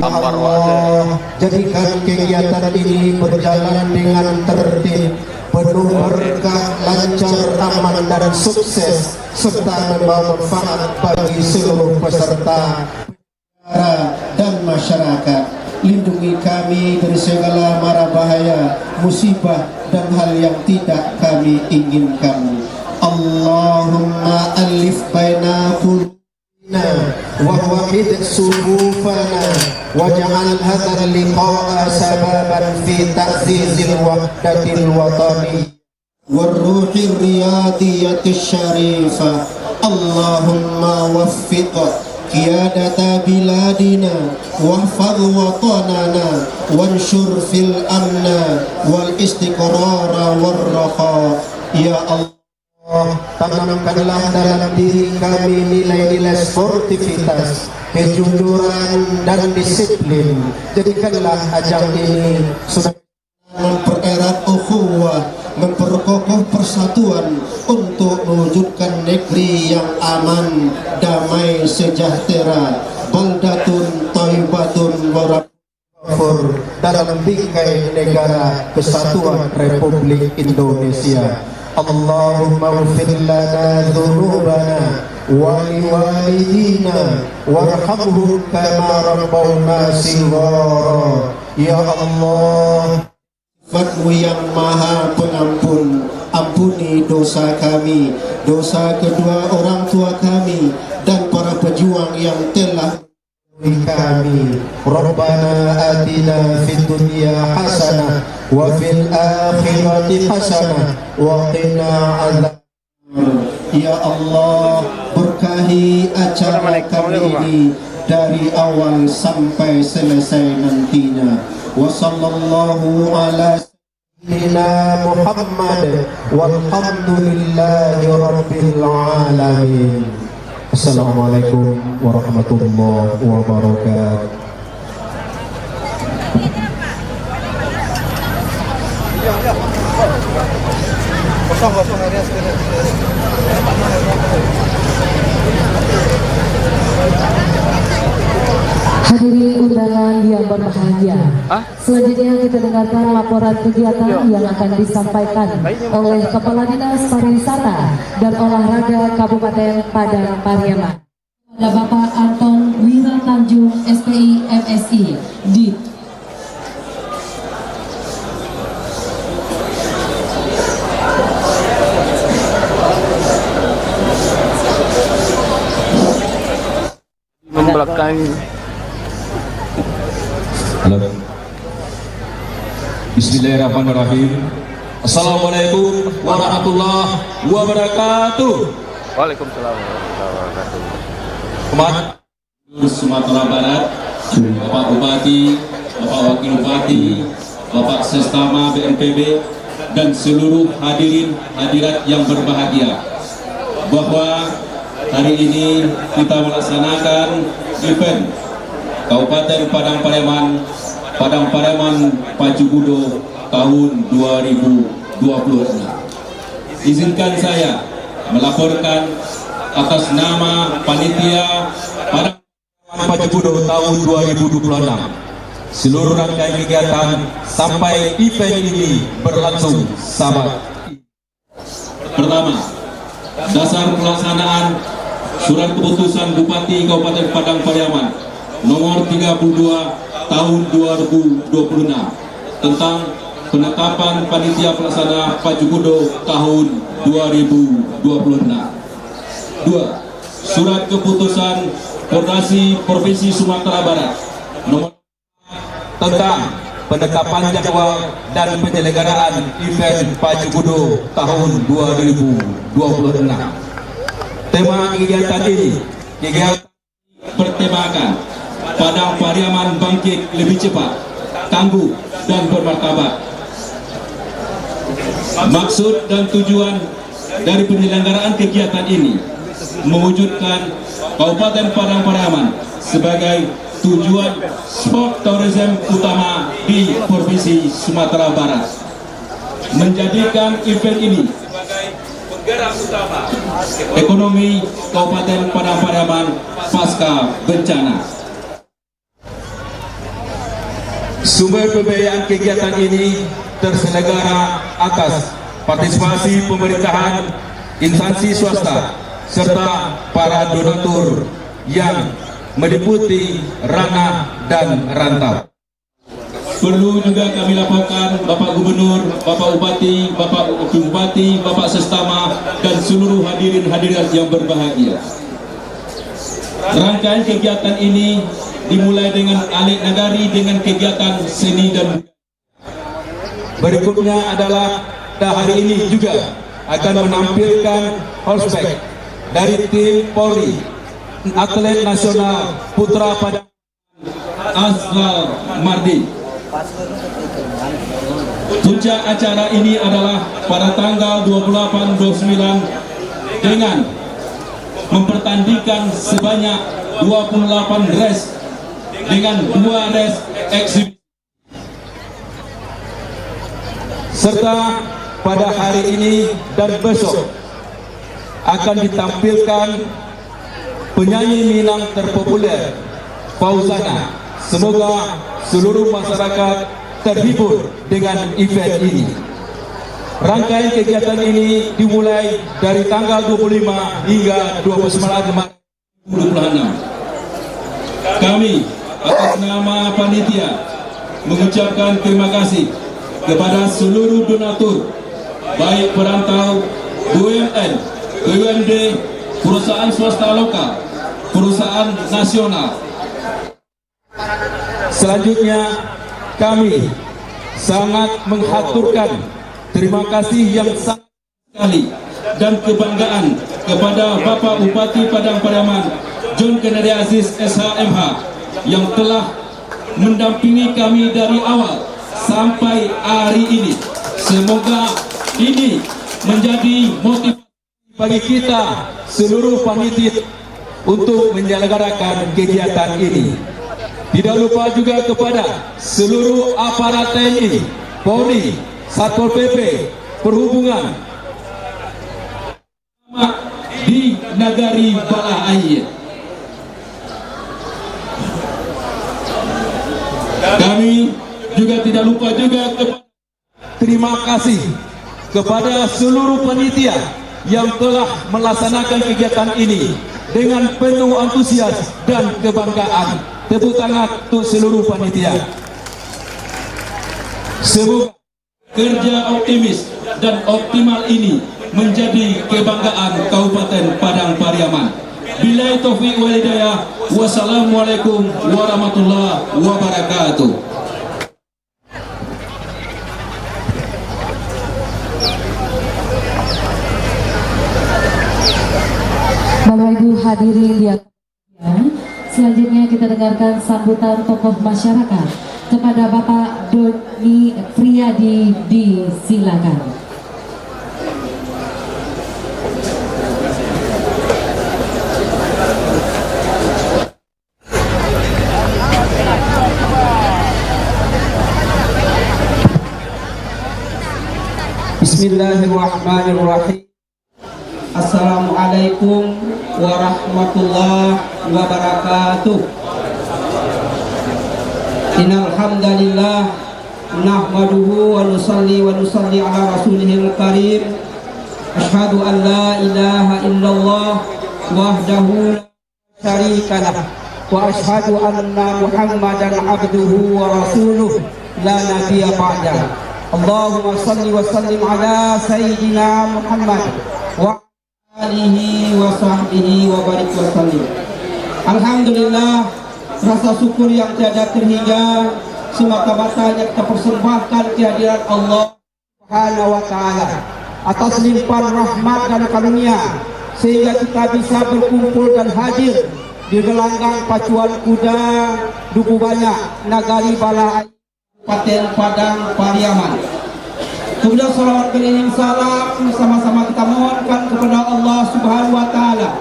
Allah, jadikan kegiatan ini berjalan dengan tertib, penuh berkah, lancar, aman dan sukses, serta membawa manfaat bagi seluruh peserta dan masyarakat. Lindungi kami dari segala mara bahaya, musibah dan hal yang tidak kami inginkan. Allahumma alif baina qulubina wa wahid sufufana waj'al hadzal liqa'a sababan fi ta'zizil wahdatil watani warruhir riyadiyatis syarifah. Allahumma waffiq qiyadata biladina wahfaz watanana wanshur fil amna wal istiqrara warraha. Ya Allah, tanamkanlah dalam diri kami nilai-nilai sportivitas, kejujuran dan disiplin. Jadikanlah ajang ini sudah mempererat ukhuwah, memperkokoh persatuan untuk mewujudkan negeri yang aman, damai, sejahtera, baldatun thayyibatun warahmur dalam bingkai negara kesatuan Republik Indonesia. Allahumma ighfir lana dzunubana wa liwalidina warhamhum kama rabbawna shighara. Ya Allah, Sifat-Mu yang Maha Pengampun, ampuni dosa kami, dosa kedua orang tua kami, dan para pejuang yang telah kami. Rabbana atina fid dunya hasanah wa fil akhirati hasanah wa qina adzabannar. Ya Allah, berkahi acara kami ini dari awal sampai selesai nantinya. Wa sallallahu ala sayyidina Muhammad walhamdulillahi rabbil alamin. Assalamualaikum warahmatullahi wabarakatuh. Kosong area sekitar. Hadirin undangan yang berbahagia, selanjutnya kita dengarkan laporan kegiatan yang akan disampaikan oleh Kepala Dinas Pariwisata dan Olahraga Kabupaten Padang Pariaman. Bapak Anton Wira Tanjung, SPI MSI, di kegiatan ini. Halo. Bismillahirrahmanirrahim. Assalamualaikum warahmatullahi wabarakatuh. Waalaikumsalam warahmatullahi wabarakatuh. Umat Sumatera Barat, Bapak Bupati, Bapak Wakil Bupati, Bapak Sestama BNPB, dan seluruh hadirin hadirat yang berbahagia, bahwa hari ini kita melaksanakan event Kabupaten Padang Pariaman Pacu Budo tahun 2026. Izinkan saya melaporkan atas nama panitia Padang Pacu Budo tahun 2026. Seluruh rangkaian kegiatan sampai event ini berlangsung sahabat. Pertama, dasar pelaksanaan Surat Keputusan Bupati Kabupaten Padang Pariaman nomor 32 tahun 2026 tentang penetapan panitia pelaksana Pacu Budo tahun 2026. 2. Surat Keputusan Koordinasi Provinsi Sumatera Barat nomor tentang penetapan jadwal dan penyelenggaraan event Pacu Budo tahun 2026. Tema kegiatan ini bertemakan Padang Pariaman bangkit lebih cepat, tangguh, dan bermartabat. Maksud dan tujuan dari penyelenggaraan kegiatan ini mewujudkan Kabupaten Padang Pariaman sebagai tujuan sport tourism utama di Provinsi Sumatera Barat, menjadikan event ini sebagai penggerak utama ekonomi Kabupaten Padang Pariaman pasca bencana. Sumber pembiayaan kegiatan ini terselenggara atas partisipasi pemerintahan, instansi swasta, serta para donatur yang meliputi ranah dan rantau. Perlu juga kami laporkan Bapak Gubernur, Bapak Bupati, Bapak Wakil Bupati, Bapak Sestama, dan seluruh hadirin hadirat yang berbahagia. Rangkaian kegiatan ini dimulai dengan Alik Nagari dengan kegiatan seni dan budaya. Berikutnya adalah pada hari ini juga akan menampilkan horseback dari tim Polri, atlet nasional putra Padang Asral Mardi. Puncak acara ini adalah pada tanggal 28-29 dengan mempertandingkan sebanyak 28 race dengan 2 race eksibisi. Serta pada hari ini dan besok akan ditampilkan penyanyi Minang terpopuler Fauzana. Semoga seluruh masyarakat terhibur dengan event ini. Rangkaian kegiatan ini dimulai dari tanggal 25 hingga 29 Maret 2026. Kami atas nama panitia mengucapkan terima kasih kepada seluruh donatur, baik perantau, BUMN, BUMD, perusahaan swasta lokal, perusahaan nasional. Selanjutnya, kami sangat menghaturkan terima kasih yang sangat sekali dan kebanggaan kepada Bapak Bupati Padang Pariaman John Kennedy Aziz SHMH yang telah mendampingi kami dari awal sampai hari ini. Semoga ini menjadi motivasi bagi kita seluruh panitia untuk menyelenggarakan kegiatan ini. Tidak lupa juga kepada seluruh aparat TNI, Polri, Satpol PP, Perhubungan di Nagari Bala Air. Kami juga tidak lupa juga terima kasih kepada seluruh panitia yang telah melaksanakan kegiatan ini dengan penuh antusias dan kebanggaan. Tepuk tangan untuk seluruh panitia. Semoga kerja optimis dan optimal ini menjadi kebanggaan Kabupaten Padang Pariaman. Billahi taufiq wal hidayah. Wassalamualaikum warahmatullahi wabarakatuh. Bapak Ibu hadirin yang selanjutnya kita dengarkan sambutan tokoh masyarakat kepada Bapak Doni Priyadi, disilakan. Bismillahirrahmanirrahim. Assalamualaikum warahmatullahi wabarakatuh. Innal hamdalillah nahmaduhu wa nusalli ala rasulihil karim. Asyhadu an la ilaha illallah wahdahu la syarika lah wa asyhadu anna Muhammadan abduhu wa rasuluh la nabiyya ba'dah. Allahumma salli wa sallim ala sayyidina Muhammad wa alihi wa sahbihi wa barik wa sallim. Alhamdulillah, rasa syukur yang tiada terhingga semata-matanya kita persembahkan kehadiran Allah Subhanahu wa taala atas limpahan rahmat dan karunia sehingga kita bisa berkumpul dan hadir di gelanggang pacuan kuda Duku Banyak, Nagari Balai, Kabupaten Padang Pariaman. Kemudian salawat keliling salam sama-sama kita mohonkan kepada Allah Subhanahu wa taala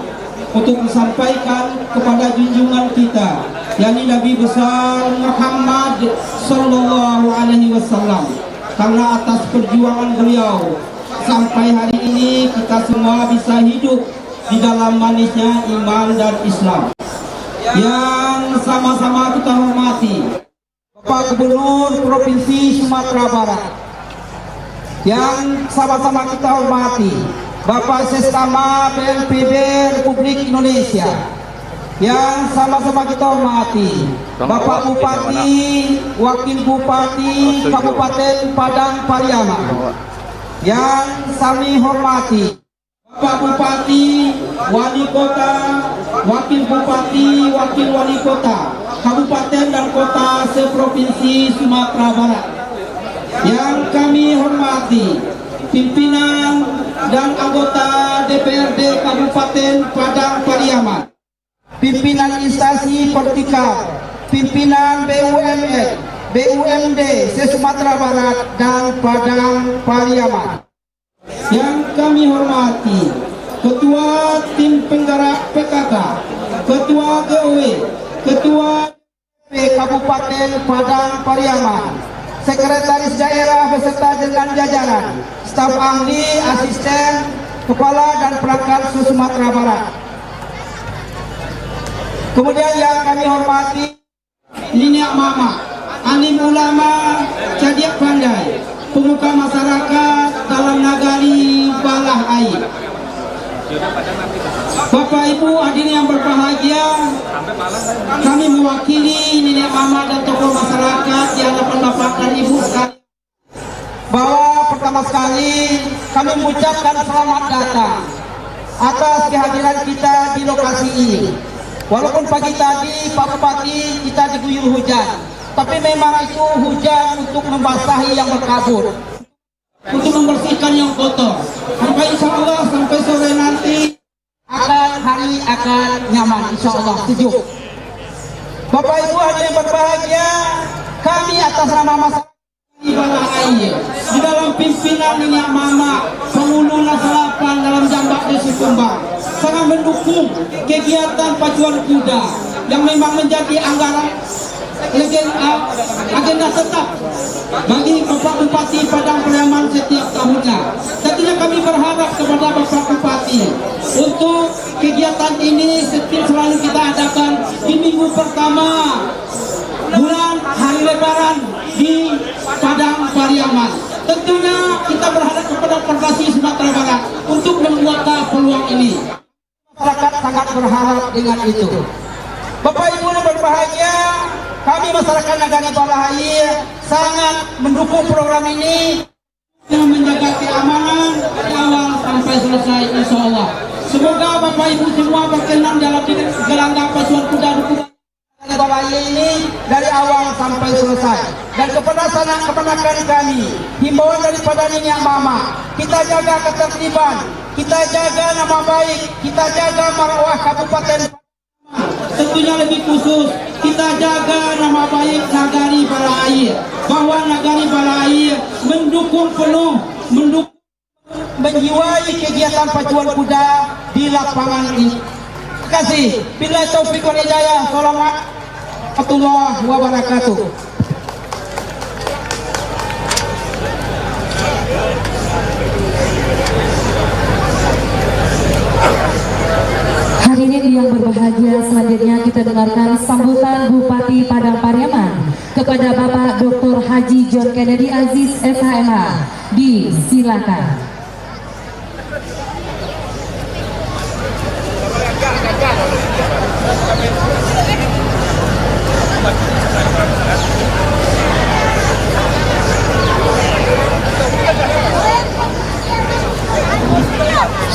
untuk disampaikan kepada junjungan kita, yakni Nabi besar Muhammad sallallahu alaihi wasallam. Karena atas perjuangan beliau sampai hari ini kita semua bisa hidup di dalam manisnya iman dan Islam. Yang sama-sama kita hormati Bapak Gubernur Provinsi Sumatera Barat, yang sama-sama kita hormati Bapak Sestama BNPB Republik Indonesia, yang sama-sama kita hormati Bapak Bupati, Wakil Bupati Kabupaten Padang Pariaman, yang kami hormati Bapak Bupati, Wali Kota, Wakil Bupati, Wakil Wali Kota Kabupaten dan Kota seprovinsi Sumatera Barat, yang kami hormati pimpinan dan anggota DPRD Kabupaten Padang Pariaman, pimpinan instansi Pertikap, pimpinan BUMN, BUMD se-Sumatera Barat dan Padang Pariaman, yang kami hormati Ketua Tim Penggerak PKK, Ketua GOW, Ketua Kabupaten Padang Pariaman, Sekretaris Daerah beserta dengan jajaran, staf ahli, asisten, kepala dan perangkat Sumatera Barat. Kemudian yang kami hormati Niniak Mama, alim ulama, cadiak pandai, pemuka masyarakat dalam nagari Balah Air. Bapak Ibu hadirin yang berbahagia, kami mewakili Niniak Mama dan tokoh masyarakat di hadapan Bapak dan Ibu sekalian, bahwa pertama sekali kami mengucapkan selamat datang atas kehadiran kita di lokasi ini. Walaupun pagi tadi Pak Bupati kita diguyur hujan, tapi memang itu hujan untuk membasahi yang berkabut, untuk membersihkan yang kotor. Maka insya Allah sampai sore nanti hari akan nyaman, insya Allah sejuk. Bapak Ibu hadirin berbahagia, kami atas nama masyarakat di Balah Air, di dalam pimpinan Niniak Mama, penghulu Nasalapan dalam Jambak Desa Kumbang, sangat mendukung kegiatan pacuan kuda yang memang menjadi anggaran agenda tetap bagi Bapak Bupati Padang Pariaman setiap tahunnya. Tentunya kami berharap kepada Bapak Bupati untuk kegiatan ini selalu kita adakan di minggu pertama bulan hari Lebaran di Padang Pariaman. Tentunya kita berharap kepada Provinsi Sumatera Barat untuk membuka peluang ini. Masyarakat sangat berharap dengan itu. Bapak Ibu yang berbahagia, kami masyarakat Nagari Balah Air sangat mendukung program ini yang menjaga keamanan dari awal sampai selesai, insya Allah. Semoga Bapak Ibu semua berkenan dalam gelanggang pacuan kuda duku Balai ini dari awal sampai selesai. Dan kepada sanak keponakan kami, himbauan daripada Nenek Mama, kita jaga ketertiban, kita jaga nama baik, kita jaga marwah Kabupaten. Tentunya lebih khusus, kita jaga nama baik Nagari Balai, bahwa Nagari Balai mendukung penuh, menjiwai kegiatan pacuan kuda di lapangan ini. Terima kasih. Bila taufiq wal hidayah. Assalamualaikum warahmatullahi wabarakatuh. Hadirin yang berbahagia, selanjutnya kita dengarkan sambutan Bupati Padang Pariaman kepada Bapak Dr. Haji John Kennedy Aziz SHMH. Disilakan.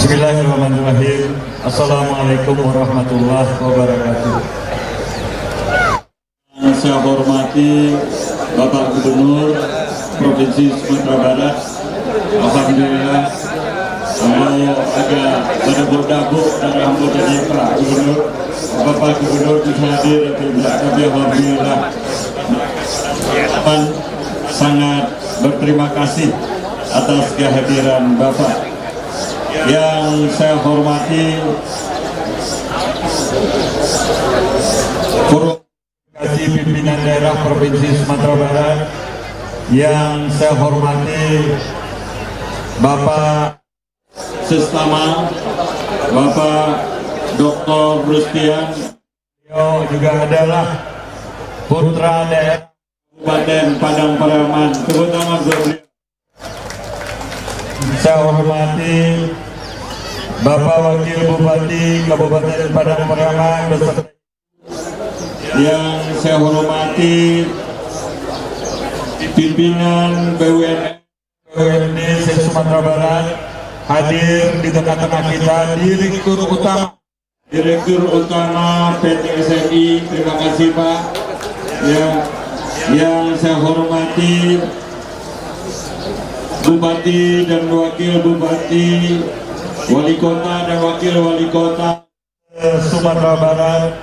Bismillahirrahmanirrahim. Assalamualaikum warahmatullahi wabarakatuh. Saya hormati Bapak Gubernur Provinsi Sumatera Barat. Alhamdulillah, kalau agak berdabuk dari anggotanya Pak Gubernur, Bapak Gubernur bisa hadir, tapi alhamdulillah sangat berterima kasih atas kehadiran Bapak. Yang saya hormati Kasih Pimpinan Daerah Provinsi Sumatera Barat, yang saya hormati Bapak Sestama, Bapak Dr. Rustian, beliau juga adalah putra daerah Kabupaten Padang Pariaman. Tepuk tangan buat beliau. Saya hormati Bapak Wakil Bupati Kabupaten Padang Pariaman beserta yang saya hormati pimpinan BUMD Sumatera Barat, hadir di tengah-tengah kita Direktur Utama PT SMI, terima kasih Pak. Yang saya hormati Bupati dan Wakil Bupati, Wali Kota dan Wakil Wali Kota Sumatera Barat,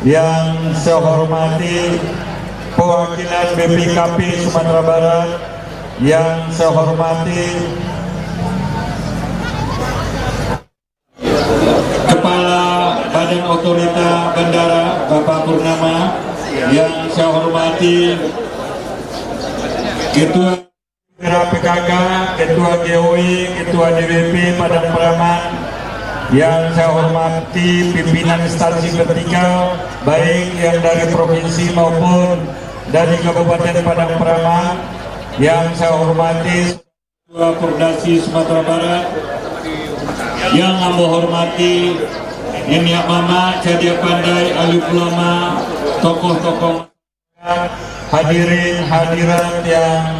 yang saya hormati perwakilan BPKP Sumatera Barat, yang saya hormati Kepala Badan Otorita Bandara Bapak Purnama, yang saya hormati Ketua PKK, Ketua GOI, Ketua DWP Padang Pariaman, yang saya hormati pimpinan instansi vertikal baik yang dari provinsi maupun dari Kabupaten Padang Pariaman, yang saya hormati Ketua Pordasi Sumatera Barat, yang amba hormati Nenek Mama, Cadia Pandai, Alif Ulama, tokoh-tokoh, hadirin hadirat yang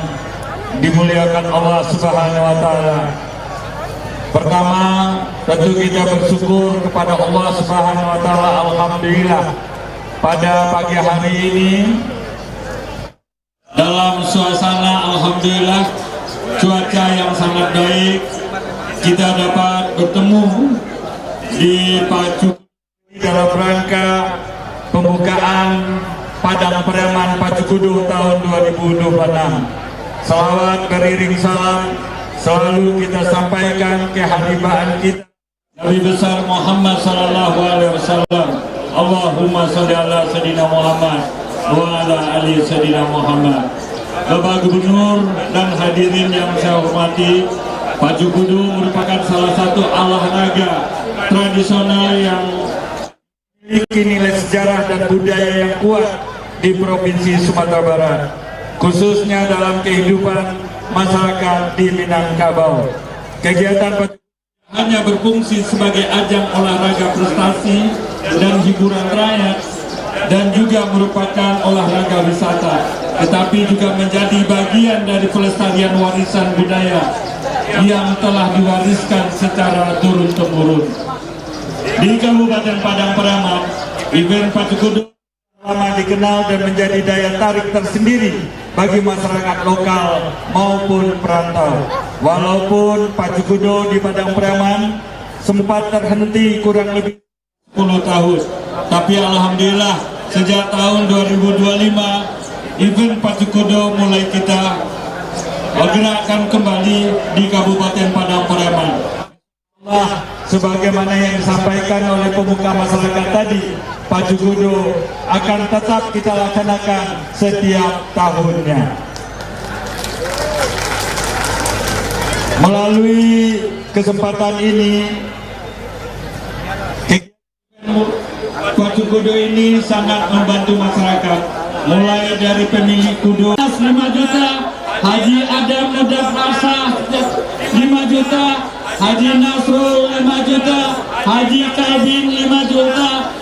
dimuliakan Allah Subhanahu wa Ta'ala. Pertama, tentu kita bersyukur kepada Allah Subhanahu wa Ta'ala. Alhamdulillah, pada pagi hari ini dalam suasana alhamdulillah cuaca yang sangat baik, kita dapat bertemu di Pacu dalam rangka pembukaan Padang Pariaman Pacu Kudu tahun 2026. Salawat beriring salam selalu kita sampaikan keharibaan kita Nabi besar Muhammad sallallahu alaihi wasallam. Allahumma sholli ala sayyidina Muhammad wa ala ali sayyidina Muhammad. Bapak Gubernur dan hadirin yang saya hormati, Pacu Kudu merupakan salah satu olahraga tradisional yang memiliki nilai sejarah dan budaya yang kuat di Provinsi Sumatera Barat, khususnya dalam kehidupan masyarakat di Minangkabau. Kegiatan hanya berfungsi sebagai ajang olahraga prestasi dan hiburan rakyat, dan juga merupakan olahraga wisata, tetapi juga menjadi bagian dari pelestarian warisan budaya yang telah diwariskan secara turun-temurun. Di Kabupaten Padang Peraman, event Pacu Kudo lama dikenal dan menjadi daya tarik tersendiri bagi masyarakat lokal maupun perantau. Walaupun Pacu Kudo di Padang Peraman sempat terhenti kurang lebih 10 tahun, tapi alhamdulillah sejak tahun 2025 event Pacu Kudo mulai kita gerakkan kembali di Kabupaten Padang Peraman. Allah, sebagaimana yang disampaikan oleh pemuka masyarakat tadi, Pacu Kudo akan tetap kita laksanakan setiap tahunnya. Melalui kesempatan ini, Pacu Kudo ini sangat membantu masyarakat, mulai dari pemilik kudo 5 juta, Haji Adam Mudaf Asah 5 juta, Haji Nasrul 5 juta, Haji Kalbin 5 juta,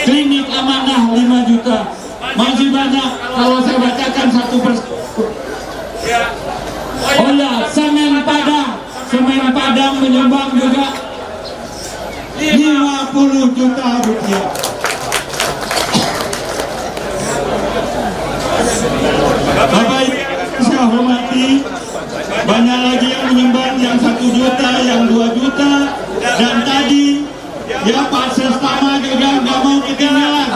Klinik Amanah 5 juta. Masih banyak kalau saya bacakan satu persatu. Oh ya, Semen Padang menyumbang juga 50 juta rupiah. Bapak Ibu saya hormati, banyak lagi yang menyumbang, yang 1 juta, yang 2 juta, dan tadi ya Pak Sestama juga nggak mau ketinggalan,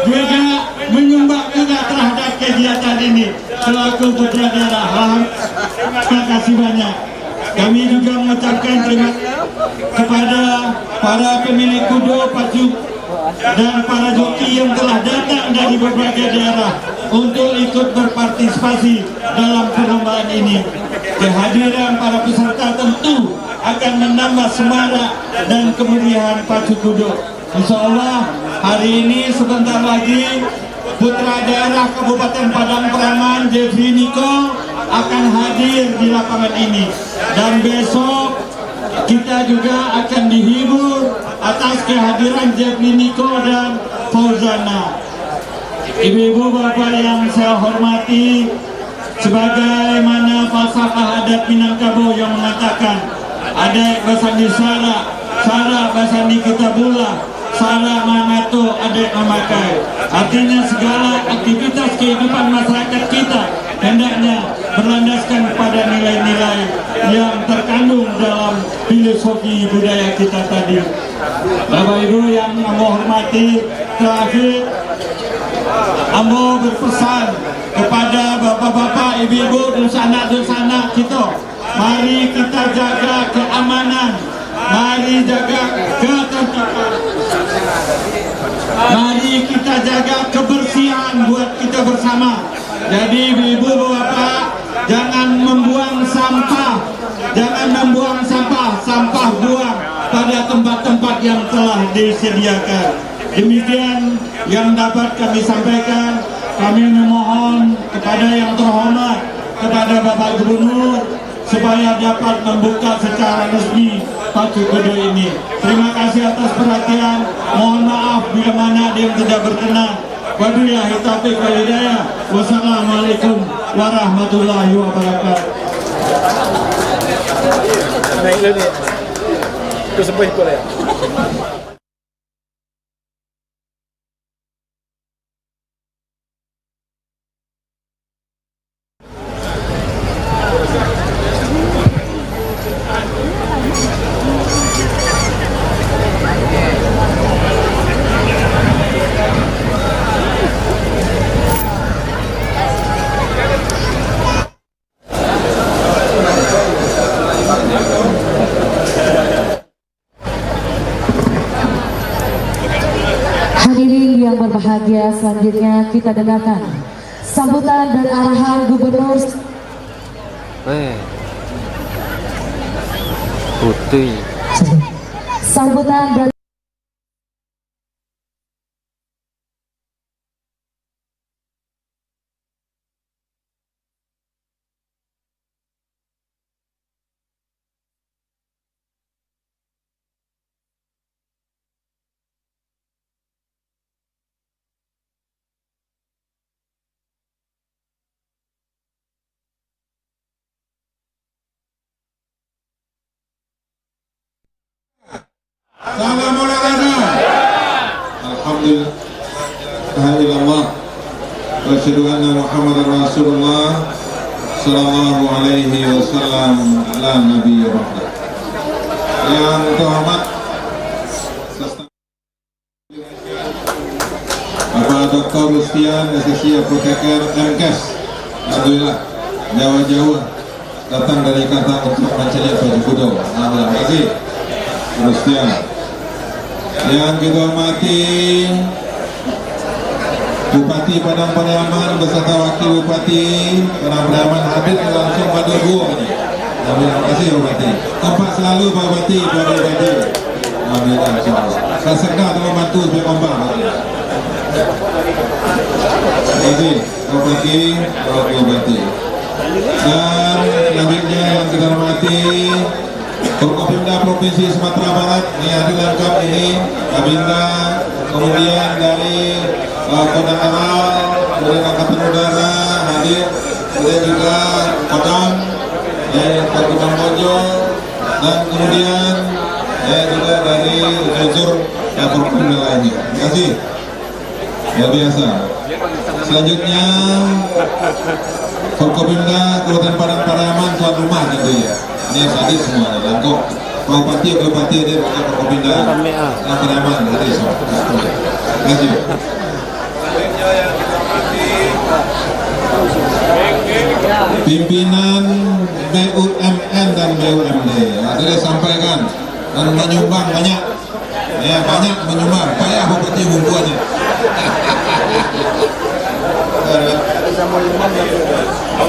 juga menyumbang juga terhadap kegiatan ini selaku putra daerah. Terima kasih banyak. Kami juga mengucapkan terima kasih kepada para pemilik kudo Pacu dan para joki yang telah datang dari berbagai daerah untuk ikut berpartisipasi dalam perlombaan ini. Kehadiran para peserta tentu akan menambah semarak dan kemeriahan Pacu Kudo. Insya Allah hari ini sebentar lagi putra daerah Kabupaten Padang Peraman Jeffrey Niko akan hadir di lapangan ini, dan besok kita juga akan dihibur atas kehadiran Jeffrey Niko dan Fauzana. Ibu-ibu bapak yang saya hormati, sebagaimana falsafah adat Minangkabau yang mengatakan adek basandi sara, sara basandi kitabullah, sara mamato adek mamakai. Artinya segala aktivitas kehidupan masyarakat kita hendaknya berlandaskan pada nilai-nilai yang terkandung dalam filosofi budaya kita tadi. Bapak Ibu yang Ambo hormati, terakhir Ambo berpesan kepada bapak-bapak, ibu-ibu, dulsanak-dulsanak kita, mari kita jaga keamanan, mari jaga ketertiban, mari kita jaga kebersihan buat kita bersama. Jadi ibu-ibu bapak, jangan membuang sampah, jangan membuang sampah buang pada tempat-tempat yang telah disediakan. Demikian yang dapat kami sampaikan. Kami memohon kepada yang terhormat, kepada Bapak Gubernur, supaya dapat membuka secara resmi Pacu Kudo ini. Terima kasih atas perhatian. Mohon maaf bila mana ada yang tidak berkenan. Wabillahi taufiq wal hidayah. Wassalamualaikum warahmatullahi wabarakatuh. Naik lagi. Terus sampai boleh. Hadirin yang berbahagia, selanjutnya kita dengarkan sambutan dan arahan Gubernur Putih. sambutan dan Salam olahraga. Alhamdulillah. Alhamdulillah. Wa asyhadu anna Muhammadar Rasulullah sallallahu alaihi wasallam ala nabiyyi Muhammad. Yang terhormat Bapak Dr. Rustian, SSI Apoteker MKes. Alhamdulillah, jauh-jauh datang dari Jakarta untuk mencari baju kudo. Alhamdulillah, terima kasih Rustian. Yang kita hormati Bupati Padang Pariaman beserta Wakil Bupati Padang Pariaman hadir langsung pada gua ini. Alhamdulillah, terima kasih Bupati. Kompak selalu Pak Bupati, Pak Bupati. Alhamdulillah, insyaallah. Saya sedang tolong bantu supaya kompak. Terima kasih Bupati, Wakil Bupati. Dan selanjutnya yang kita hormati Forkopimda Provinsi Sumatera Barat, ini hadir lengkap ini Kabinda, kemudian dari Kodam Aral, kemudian Angkatan Udara hadir, kemudian juga Kodam, Kodam Bojo, dan kemudian juga dari unsur Forkopimda lainnya. Terima kasih. Luar biasa. Selanjutnya Forkopimda Kabupaten Padang Pariaman tuan rumah tentunya. Ini yang hadir semua, lengkap. Pak Bupati hadir, Forkopimda Padang Pariaman hadir semua. Terima kasih. Pimpinan BUMN dan BUMD sudah sampaikan dan menyumbang banyak, ya banyak menyumbang. Payah Bupati bumbuannya.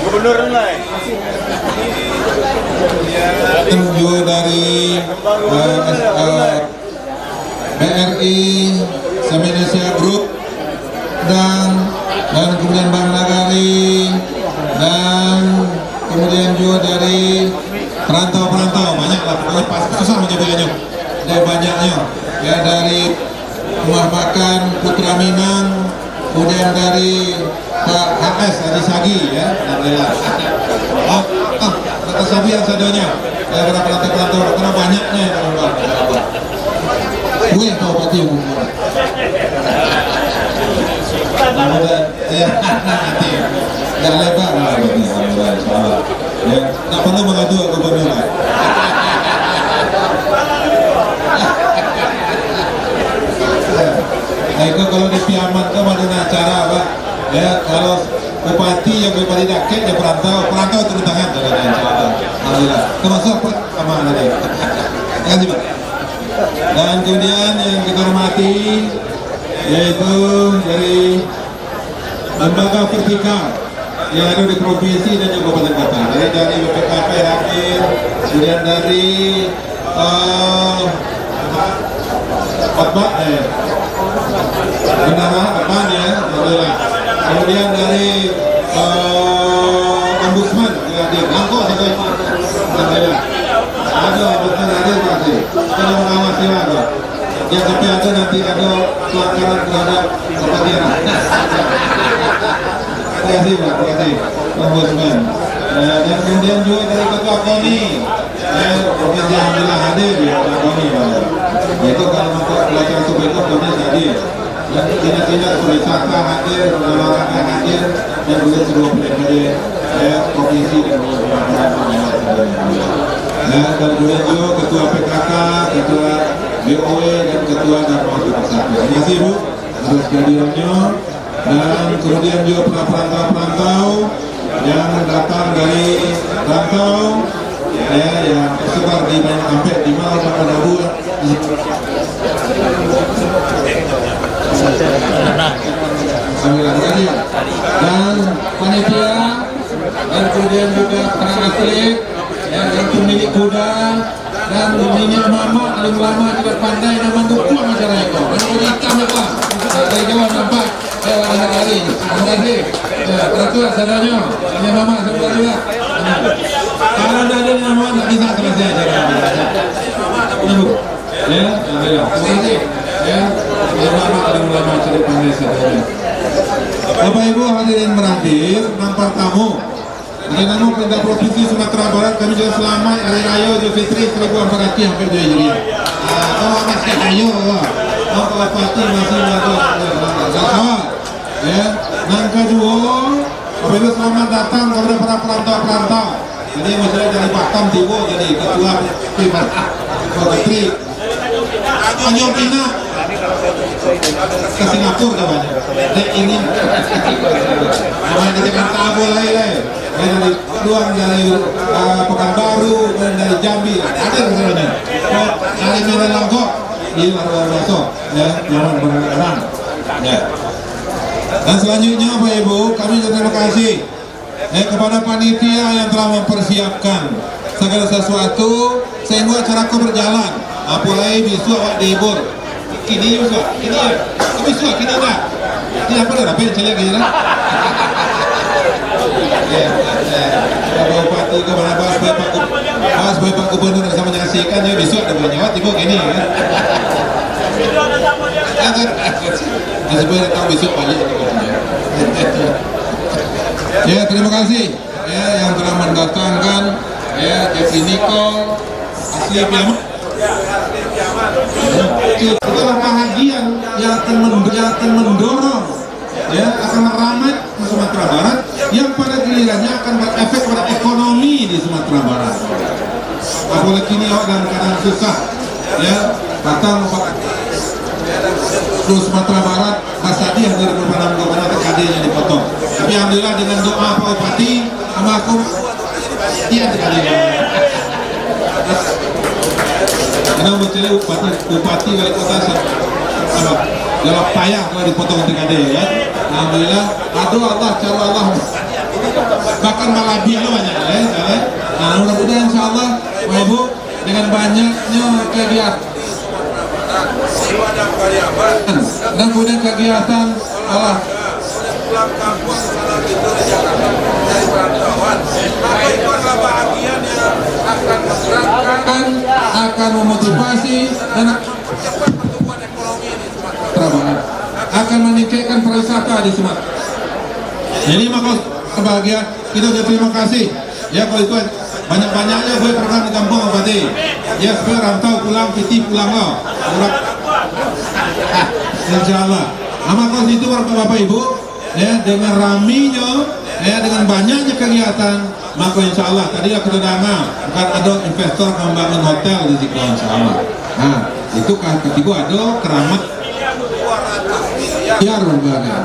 Gubernur lah. Juga dari BRI Seminesia Group dan kemudian Bank Nagari dan kemudian juga dari perantau-perantau banyak lah, pokoknya pas susah menyebutnya dari banyaknya ya, dari Rumah Makan Putra Minang, kemudian dari Pak HS Adi Sagi ya, alhamdulillah. Kata Sabi yang sadonya dari perantau-perantau karena banyaknya gue Pak Bupati umum. Gak lebar lah ini, alhamdulillah. Ya, tak perlu mengadu ke gubernur. Nah itu kalau di Piaman itu ada acara Pak. Ya kalau bupati yang bupati daket ya perantau turun tangan kalau ada acara. Alhamdulillah. Termasuk Pak sama tadi. Terima kasih Pak. Dan kemudian yang kita hormati yaitu dari lembaga vertikal yang ada di provinsi dan juga kabupaten kota. Jadi dari BPKP hadir, kemudian dari Bendara Apan ya, alhamdulillah. Kemudian dari Ombudsman juga hadir. Langkau satu itu, alhamdulillah. Ada Ombudsman hadir pasti. Kita mengawasi lagi. Jangan sampai ada nanti ada pelanggaran terhadap kepentingan. Terima kasih Pak, terima kasih Ombudsman. Dan kemudian juga dari Ketua KONI, Provinsi alhamdulillah hadir ya Ketua KONI Pak. Yaitu kalau untuk pelajaran subjektif KONI hadir. Dan dinas-dinas pariwisata hadir, olahraga hadir, dan juga seluruh PDPD provinsi dan dan kemudian juga Ketua PKK, Ketua BOE dan Ketua Darma Bersatu. Terima kasih Bu atas kehadirannya. Dan kemudian juga para perantau-perantau yang datang dari rantau ya, yang tersebar di banyak sampai di mana Pak Dabu. Dan panitia dan kemudian juga para atlet yang pemilik kuda dan pemilik mama paling lama juga pandai dan mendukung masyarakat itu. Dan ikan apa? Dari jauh nampak. Ada kali. Terima kasih. Teratur sadanya. Ini mama sebentar juga. Kalau tidak ada nama tak bisa selesai acara. Ibu. Ya, alhamdulillah. Terima kasih. Ya, mama paling lama cari pandai sadanya. Bapak Ibu hadirin berakhir, nampak tamu dengan nama Perintah Provinsi Sumatera Barat, kami juga selamat Hari Raya Idul Fitri 1400 hampir 2 Hijriah. Oh masih ayo, oh kalau pasti masih ada. Ya, yang kedua, apabila selamat datang kepada para perantau-perantau. Jadi misalnya dari Batam Tibo jadi ketua Menteri Tanjung Pinang ke Singapura namanya. Dan ini namanya dari Jakarta boleh dari Luang, dari Pekanbaru, dari Jambi ada misalnya. Dari Medan Lombok di luar biasa ya, jangan berlarang ya. Dan selanjutnya Bapak Ibu, kami terima kasih kepada panitia yang telah mempersiapkan segala sesuatu sehingga acaraku berjalan. Apalagi besok awak dihibur. Kini besok, kini ya, besok kini dah. Ini apa dah? Apa yang celak gini dah? Bapak Bupati ke mana bahas Pak Gubernur bisa menyaksikan ya besok ada banyak tiba gini ya. Masih boleh tahu besok balik. Ya terima kasih ya yang telah mendatangkan ya Jeffrey Nicole asli Piamat. Itulah bahagian yang akan mendorong ya akan meramai Sumatera Barat yang pada gilirannya akan berefek pada ekonomi di Sumatera Barat. Apalagi ini awak dalam keadaan susah ya datang terus Sumatera Barat Basadi yang dari beberapa gubernur TKD-nya dipotong. Tapi alhamdulillah dengan doa Pak Bupati sama aku dia sekali. Karena mencari Bupati wali kota dalam payah kalau dipotong TKD ya. Alhamdulillah aduh Allah cara Allah bahkan malah biar banyak ya. Nah mudah-mudahan insyaallah Bapak Ibu dengan banyaknya kegiatan dan kemudian kegiatan pulang kampung salah itu di Jakarta dari perantauan, maka itu adalah bahagian yang akan menggerakkan, akan memotivasi dan mempercepat pertumbuhan ekonomi di Sumatera Barat, akan meningkatkan pariwisata di Sumatera. Jadi maka bahagia kita udah terima kasih ya kalau itu banyak-banyaknya gue program di kampung Bupati ya supaya rantau pulang piti pulang lo insyaallah. Nama kos itu Bapak Ibu ya dengan raminya ya dengan banyaknya kegiatan maka insyaallah tadi aku dengar akan ada investor membangun hotel di situ insyaallah. Nah itu kan ketiga ada keramat biar lembaga.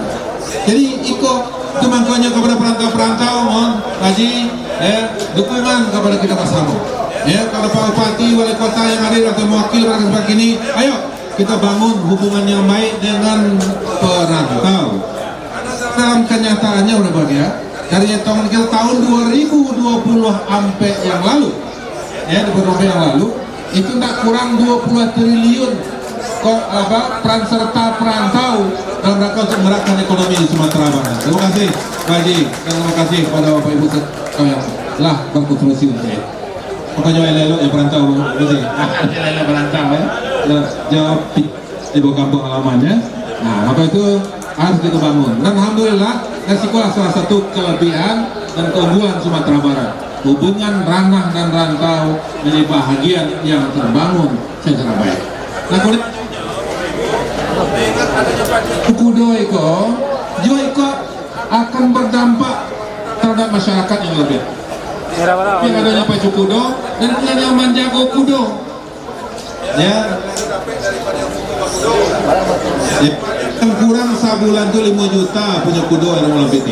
Jadi ikut itu makanya kepada perantau-perantau mohon haji ya dukungan kepada kita bersama ya kalau Pak Bupati wali kota yang hadir atau mewakili rakyat seperti ini ayo kita bangun hubungan yang baik dengan perantau. Dalam kenyataannya udah bahagia dari tahun 2020 sampai yang lalu ya di beberapa yang lalu itu tak kurang 20 triliun kok peran serta perantau dalam rangka untuk merakkan ekonomi di Sumatera Barat. Terima kasih Pak Haji dan terima kasih kepada Bapak Ibu yang telah berkontribusi untuk saya. Pokoknya elok ya perantau bersih. Elok perantau ya. Jawab di bawah kampung halamannya. Nah maka itu harus kita bangun. Dan alhamdulillah resikolah salah satu kelebihan dan keunggulan Sumatera Barat. Hubungan ranah dan rantau menjadi bahagian yang terbangun secara baik. Nah kemudian Kudo Joiko akan berdampak terhadap masyarakat yang lebih. Yang adanya Pak Kudo dan yang menjaga Kudo. Ya. Yang kurang sebulan tuh 5 juta punya Kudo yang mulai PT.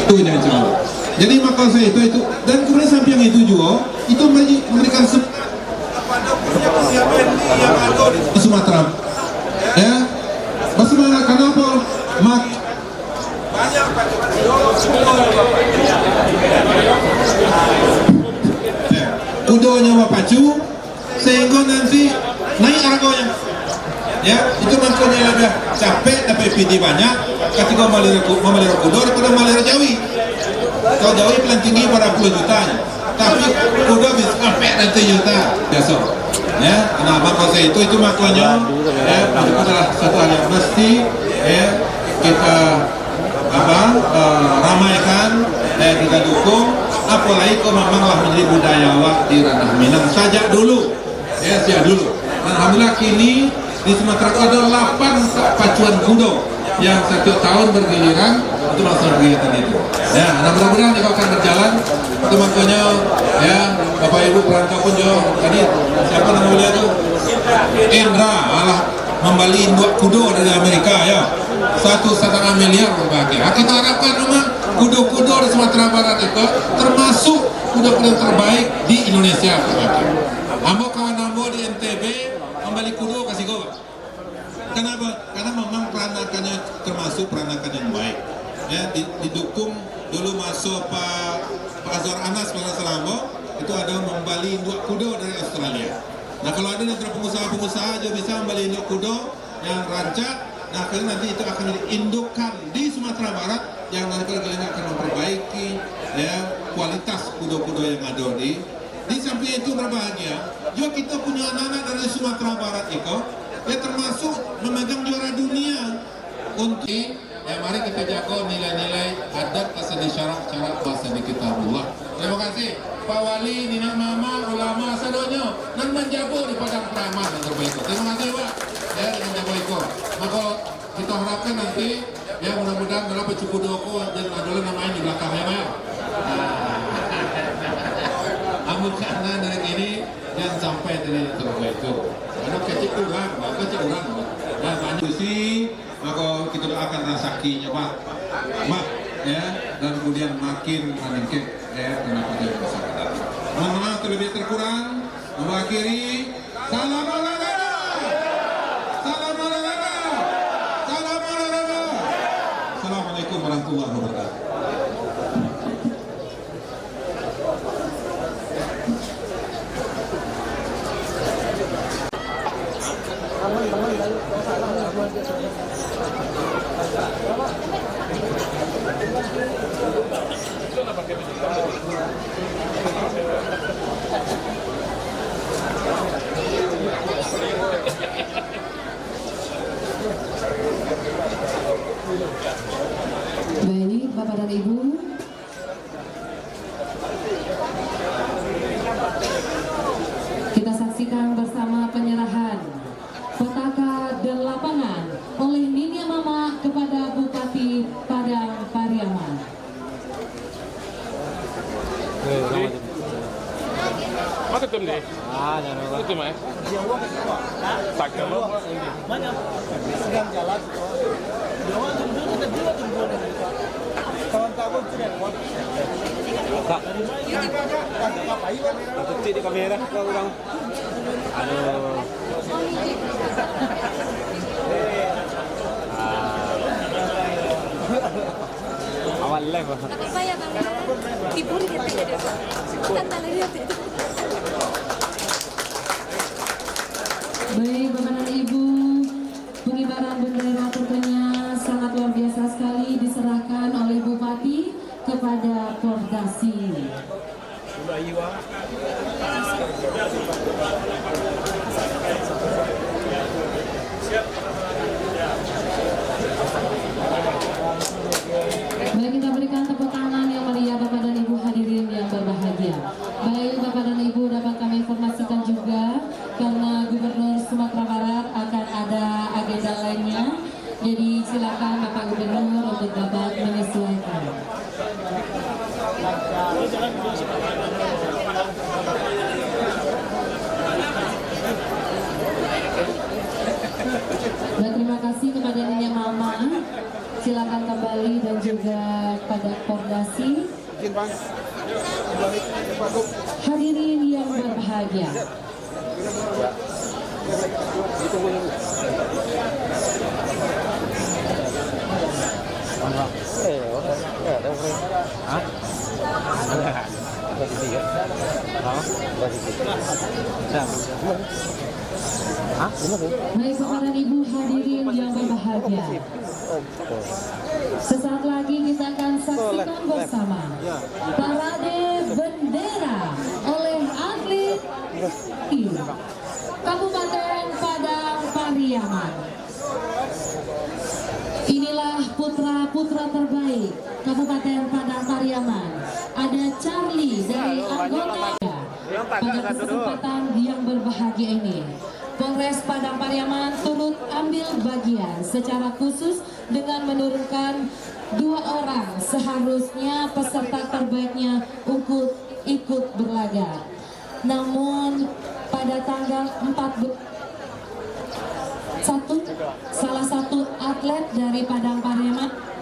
Itu yang salah. Jadi maka saya itu dan kemudian sampai yang itu juga itu memberikan kepada punya yang ada di Sumatera ya bagaimana kenapa banyak kudonya Wapacu sehingga nanti naik harganya ya itu makanya lebih capek tapi PD banyak ketika memelihara kudo daripada memelihara Jawi. Kalau Jawi paling tinggi pada 10 juta tapi kuda bisa sampai nanti juta biasa ya. Nah maka itu makanya ya itu adalah satu hal yang mesti ya kita ramaikan, kita dukung. Apalagi kau memanglah menjadi budayawan di ranah Minang sejak dulu, sejak dulu. Alhamdulillah kini di Sumatera ada 8 pacuan kudo yang setiap tahun bergiliran untuk melaksanakan kegiatan itu. Ya, nah mudah-mudahan itu akan berjalan. Itu makanya ya Bapak Ibu perantau pun juga tadi siapa namanya itu Indra malah membeli 2 kudo dari Amerika ya. 1,5 miliar berbagai. Kita harapkan rumah kudo-kudo di Sumatera Barat itu termasuk kudo-kudo terbaik di Indonesia. Ambo kawan ambo di NTB membeli kudo kasih go. Kenapa? Karena memang peranakannya termasuk peranakan yang baik. Ya, didukung dulu masuk Pak Azwar Anas pada Selangor itu ada membeli 2 kudo dari Australia. Nah kalau ada dari pengusaha-pengusaha juga bisa membeli 2 kudo yang rancak. Nah akhirnya nanti itu akan diindukkan di Sumatera Barat yang nanti akan memperbaiki ya kualitas kudo-kudo yang ada di samping itu berbahagia. Juga kita punya anak-anak dari Sumatera Barat itu ya termasuk memegang juara dunia untuk ya mari kita jaga nilai-nilai adat asal syarat-syarat bahasa di kitabullah. Terima kasih Pak Wali, Nina Mama, ulama sadonya dan menjago di padang peraman yang terbaik. Terima kasih Pak ya dengan jago itu. Maka kita harapkan nanti ya mudah-mudahan dalam pecuku doko dan adalah namanya di belakangnya ya. Amun karena dari ini jangan sampai dari terbaik itu. Karena kecil kurang, dan banyak sih, maka kita doakan rezekinya Pak, ya, dan kemudian makin meningkat ya pendapatan masyarakat. Mohon maaf terlebih terkurang, mengakhiri salam olahraga, salam olahraga, salam olahraga. Assalamualaikum warahmatullahi wabarakatuh. Baik, Bapak dan Ibu, kita saksikan bersama penyerahan petaka dan lapangan oleh Nini Mama kepada Bupati Padang Pariaman. Ketum deh. Jangan ketum ya. Tak kalau mana? Sedang jalan. Kawan-kawan sudah kuat. Tak. Apa ini? Kecil di kamera kau orang. Aduh. Awal live. Apa ya bang? Tibur gitu. Tanda lihat itu. Baik Bapak dan Ibu, pengibaran bendera tentunya sangat luar biasa sekali diserahkan oleh Bupati kepada Pordasi. Baik, kita berikan tepuk tangan yang meriah Bapak dan Ibu hadirin yang berbahagia. Baik Bapak dan Ibu, dapat kami informasikan juga karena Gubernur Sumatera Barat akan ada agenda lainnya. Jadi silakan Bapak Gubernur untuk dapat menyesuaikan. Dan terima kasih kepada Nyonya Mama. Silakan kembali dan juga pada Pordasi. Hadirin yang berbahagia. Baik Bapak dan Ibu hadirin yang berbahagia, sesaat lagi kita akan saksikan bersama parade bendera oleh atlet Kabupaten Padang Pariaman. Inilah putra terbaik Kabupaten Padang Pariaman. Ada Charlie dari anggota. Pada kesempatan yang berbahagia ini, Polres Padang Pariaman turut ambil bagian secara khusus dengan menurunkan 2 orang, seharusnya peserta terbaiknya ikut berlaga. Namun pada tanggal 4 salah satu atlet dari Padang Pariaman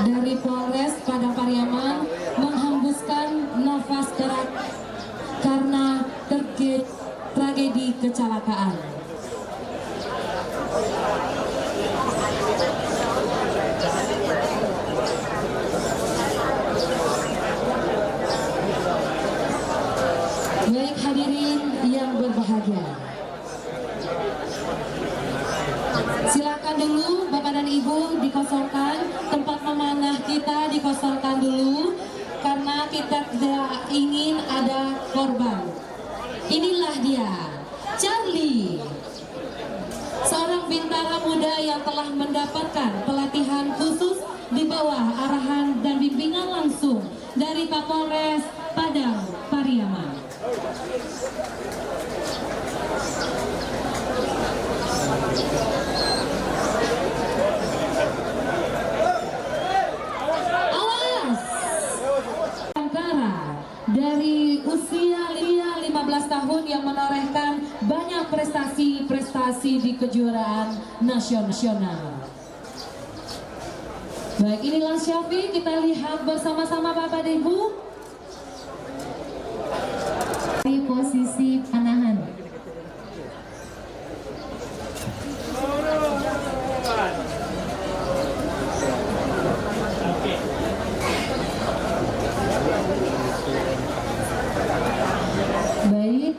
dari Polres Padang Pariaman menghembuskan nafas berat karena tragedi kecelakaan. Baik hadirin yang berbahagia, silakan dulu Bapak dan Ibu dikosongkan, tempat memanah kita dikosongkan dulu karena kita tidak ingin ada korban. Inilah dia, Charlie, seorang bintara muda yang telah mendapatkan pelatihan khusus di bawah arahan dan bimbingan langsung dari Kapolres Padang Pariaman. Awas! Angkara dari usia 15 tahun yang menorehkan banyak prestasi di kejuaraan nasional. Baik, inilah Syafiq, kita lihat bersama-sama Bapak dan Ibu. Di posisi panahan. Baik,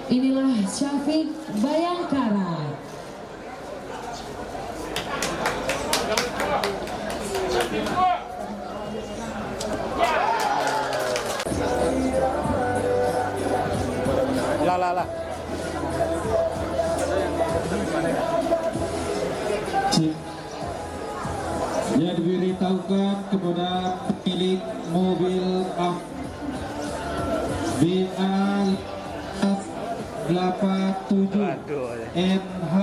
inilah Syafiq Bayangkara. Lah. Yang diberitahukan kepada pemilik mobil BA 87 NH,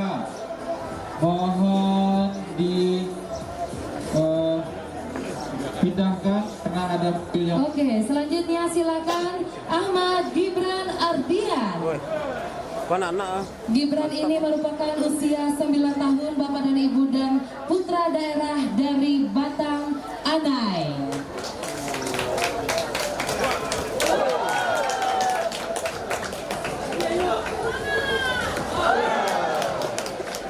mohon dipindahkan karena ada mobil yang... Oke, selanjutnya silakan Ahmad Gibran Ardian. Gibran ini merupakan usia 9 tahun, Bapak dan Ibu, dan putra daerah dari Batang Anai.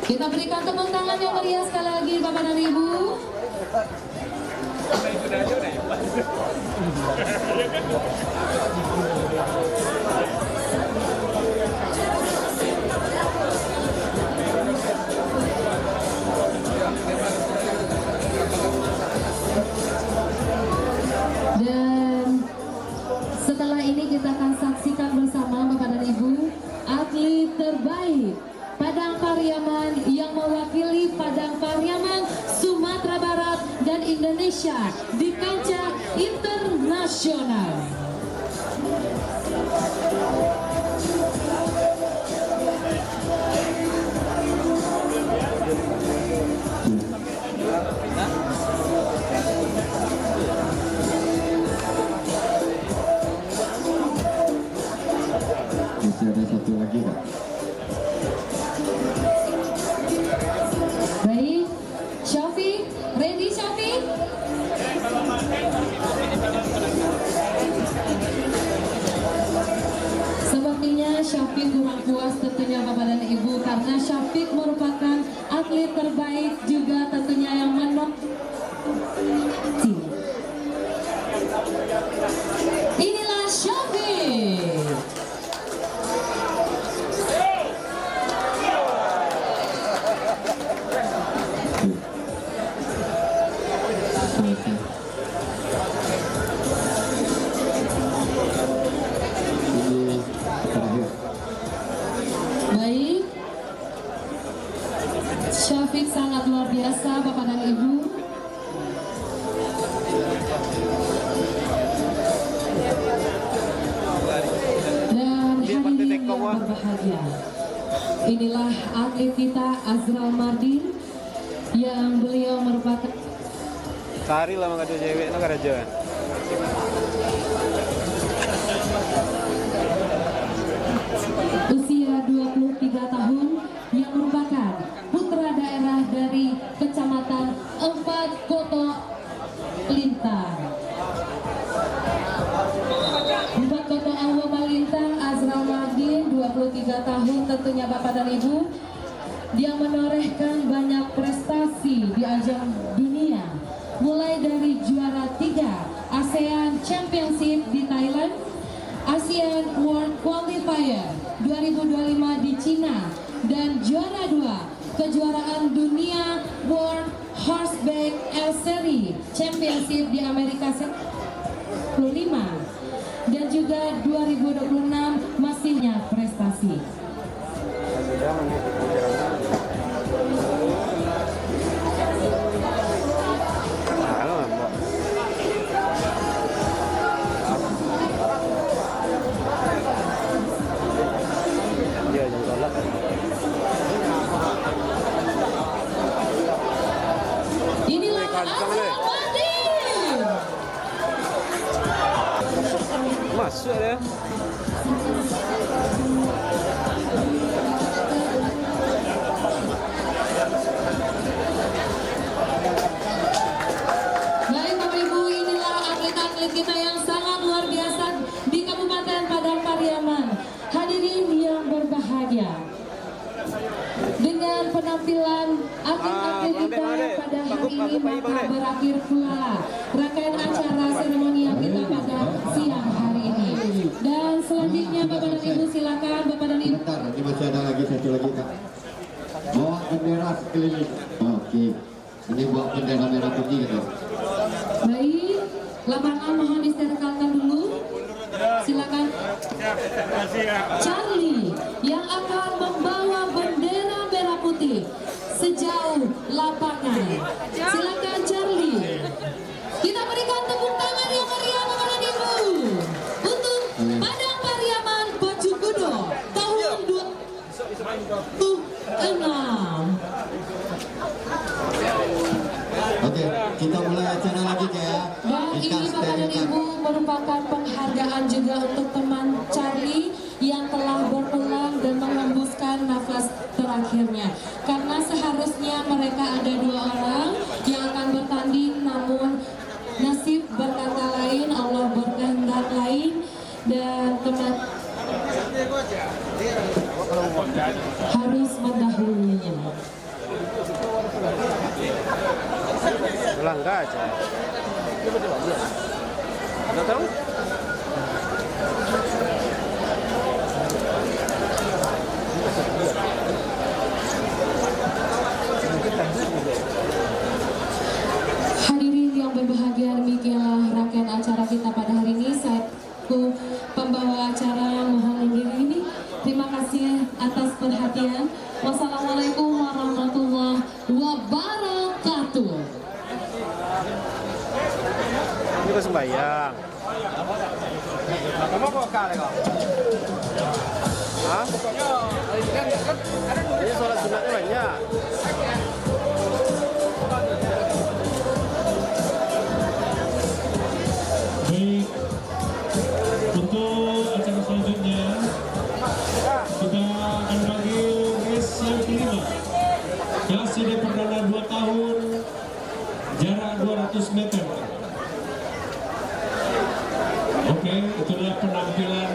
Kita berikan tepuk tangan yang meriah sekali lagi Bapak dan Ibu. Dan setelah ini kita akan saksikan bersama Bapak dan Ibu atlet terbaik Padang Pariaman yang mewakili Padang Pariaman, Sumatera Barat dan Indonesia di kancah internasional. Masih ada satu lagi Pak. Baik, Syafiq, ready Syafiq? Sepertinya Syafiq kurang puas tentunya Bapak dan Ibu, karena Syafiq merupakan atlet terbaik juga tentunya yang menang. Inilah Syafiq. Baik, Syafiq sangat luar biasa Bapak dan Ibu. berbahagia. Inilah atlet kita Azral Mardin yang beliau merupakan Sari lah mga cewek na karajan. usia 23 tahun yang merupakan putra daerah dari Kecamatan Empat Koto Lintang. Empat Koto Awama Lintang, Azral Mardin 23 tahun, tentunya Bapak dan Ibu. Dia menorehkan banyak prestasi di ajang dunia, mulai dari juara 3 ASEAN Championship di Thailand, ASEAN World Qualifier 2025 di Cina, dan juara 2 kejuaraan dunia World Horseback L Series Championship di Amerika Serikat 25, dan juga 2026 masihnya prestasi. Inilah Azral Mardin. Masuk dia. Baik Bapak Ibu, inilah atlet-atlet kita yang sangat luar biasa di Kabupaten Padang Pariaman. Hadirin yang berbahagia, dengan penampilan atlet-atlet kita pada hari ini maka berakhir pula rangkaian acara seremoni yang kita pada siang hari ini. Dan selanjutnya Bapak dan Ibu silakan Bapak dan Ibu. Bentar, ini masih ada lagi satu lagi Kak. Bawa bendera sekeliling. Oke. Ini bawa bendera merah putih gitu. Baik, lapangan mohon disterilkan dulu. Silakan Charlie yang akan membawa bendera merah putih sejauh lapangan. Silakan Charlie. Kita berikan tepuk tangan yang meriah Bapak dan Ibu untuk Padang Pariaman Baju Kudo tahun 2006. Oke, kita mulai acara lagi ya. Dan ini Bapak dan Ibu merupakan penghargaan juga untuk teman Charlie yang telah berpulang dan mengembuskan nafas terakhirnya. Karena seharusnya mereka ada 2 orang yang akan bertanding, namun nasib berkata lain, Allah berkehendak lain, dan teman harus mendahulunya. Langka aja. Nggak tahu? Hadirin yang berbahagia, demikianlah rangkaian acara kita pada hari ini. Satu pembawa acara mohon undur diri. Terima kasih atas perhatian. Wassalamualaikum warahmatullahi wabarakatuh. Ini kok sembayang. Kamu kok kalah kok? Hah? Ini sholat sunatnya banyak. Baik, untuk acara selanjutnya kita akan panggil race yang kelima, kelas CD perdana 2 tahun, jarak 200 meter. Oke, itulah penampilan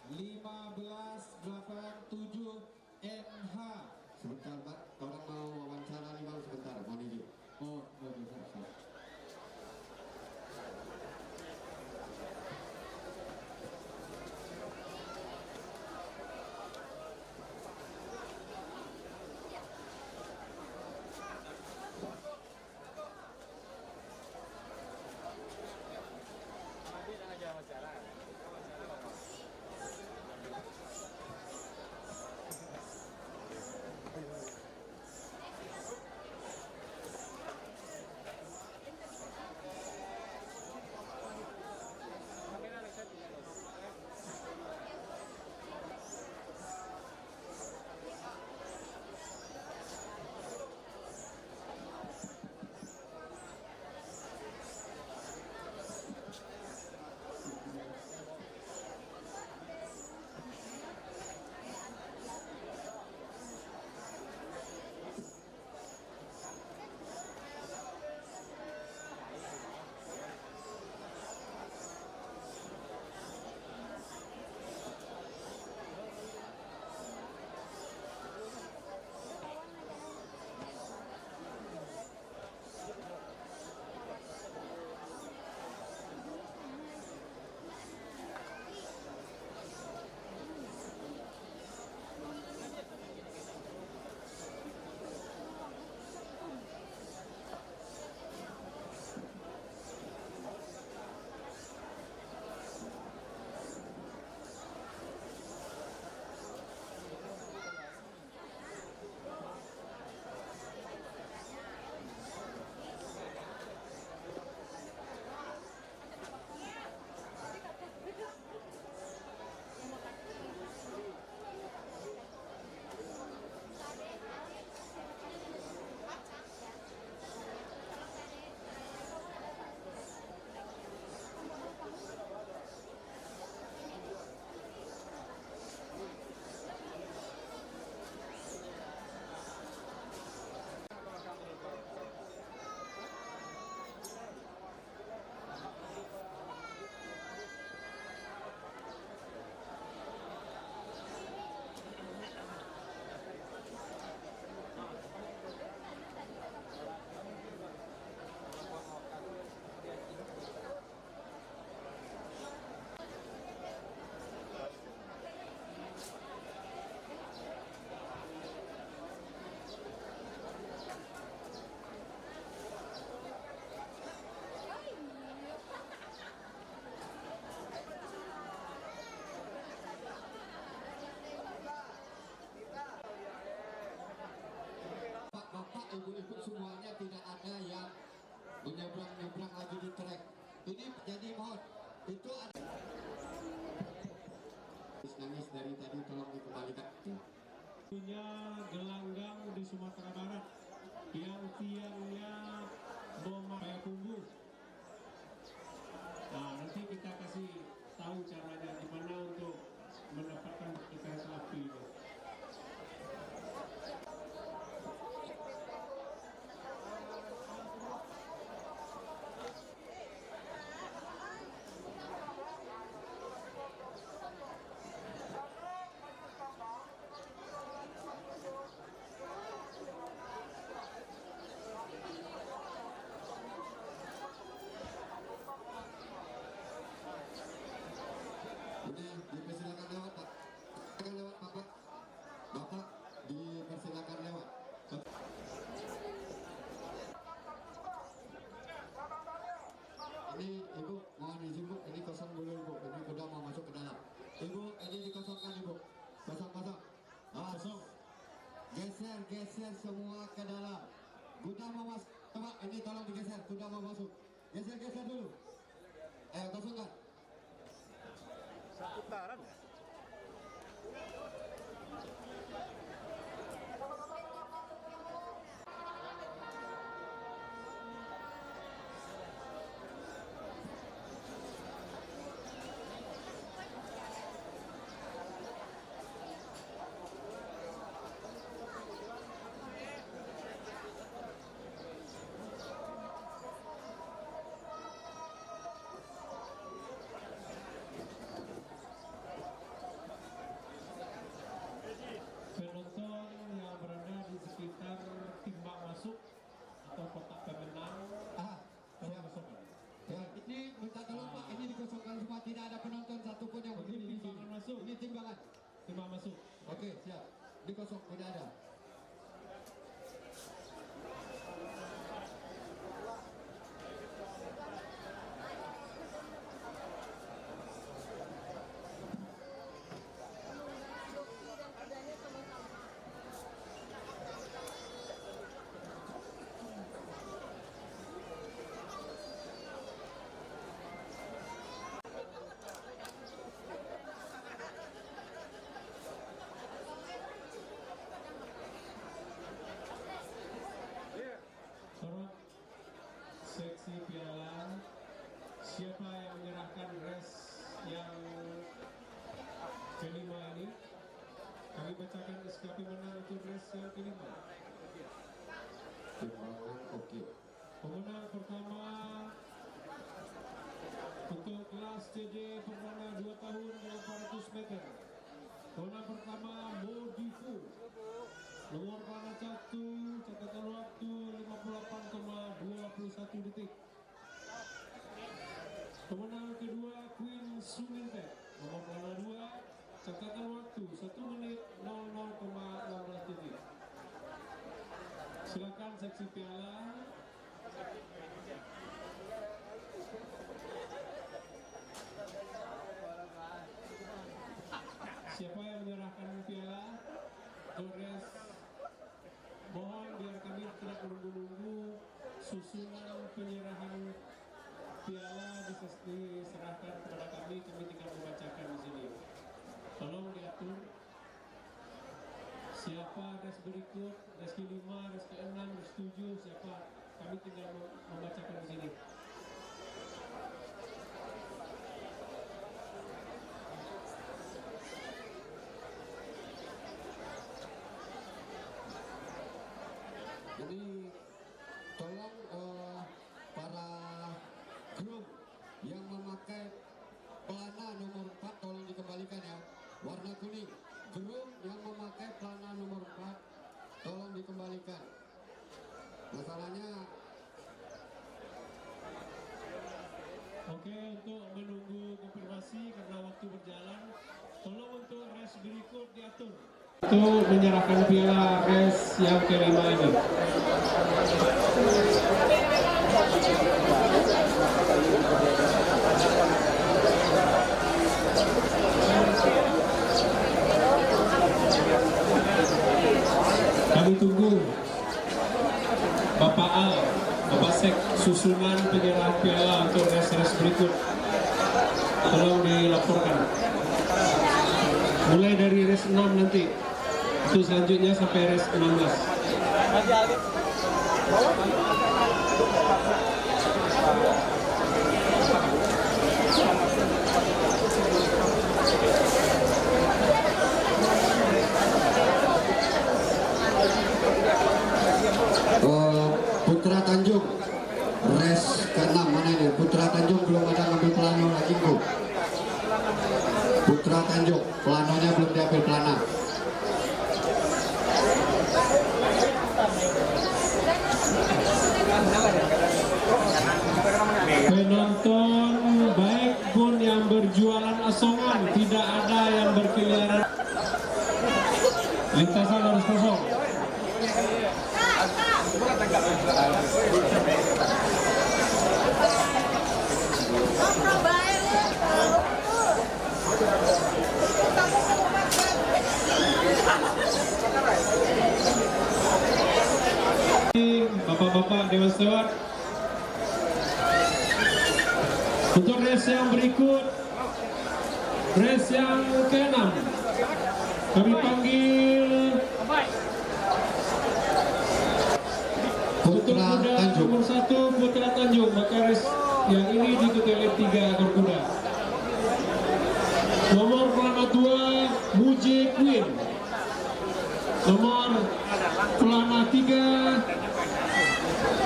1587 NH. Sebentar Pak, orang mau wawancara nih Bang, sebentar, mohon izin. Oh, boleh, siap. Ibu-ibu semuanya tidak ada yang menyeberang lagi di trek. Ini jadi mohon itu ada nangis dari tadi, tolong dikembalikan. Punya gelanggang di Sumatera Barat yang tiangnya bom Payakumbuh. Nah, nanti kita kasih tahu caranya gimana untuk mendapatkan kereta api itu. Udah, dipersilakan lewat Pak. Silakan lewat Bapak. Bapak dipersilakan lewat. Ini Ibu mohon izin Bu, ini kosong dulu Ibu. Ini kuda mau masuk ke dalam. Ibu, ini dikosongkan Ibu. Kosong. Kosong. Geser semua ke dalam. Kuda mau masuk. Coba ini tolong digeser. Kuda mau masuk. Geser dulu. Kosongkan. Putaran ya? dikosong, tidak ada. Sorot seksi piala, siapa yang menyerahkan res yang kelima ini? Kami bacakan SKP menang untuk res yang kelima. Oke. Pemenang pertama untuk kelas CJ perdana 2 tahun 400 meter. Pemenang pertama Modifu. Nomor pelana 1, catatan waktu 58,21 detik. Pemenang kedua Queen Sumintek. Nomor pelana 2, catatan waktu 1 menit 00,16 detik. Silakan seksi piala. Siapa yang menyerahkan piala? Torres. Mohon biar kami tidak menunggu susunan penyerahan piala diserahkan kepada kami tinggal membacakan di sini. Tolong diatur siapa res berikut, res ke-5, res ke-6, res 7, siapa, kami tinggal membacakan di sini. Jadi tolong para grup yang memakai pelana nomor 4 tolong dikembalikan ya, warna kuning. Grup yang memakai pelana nomor 4 tolong dikembalikan. Masalahnya Oke, untuk menunggu konfirmasi karena waktu berjalan, tolong untuk res berikut diatur. Untuk menyerahkan piala res yang kelima ini. Kami tunggu Bapak Al, Bapak Sek, susunan penyerahan piala untuk res-res berikut. Tolong dilaporkan. Mulai dari res 6 nanti. Itu selanjutnya sampai res 16. Putra Tanjung res ke-6 mana ini? Putra Tanjung belum ada ngambil pelana lagi Bu. Putra Tanjung pelananya belum diambil pelana. Penonton baik pun yang berjualan asongan, tidak ada yang berkeliaran. Lintasan harus kosong. Bapak-bapak Dewan Steward, untuk res yang berikut, res yang ke-6, kami panggil Putra Tanjung. Nomor 1 Putra Tanjung, maka res yang ini diikuti oleh 3 ekor kuda. Nomor pelana 2 Muje Queen. Nomor pelana 3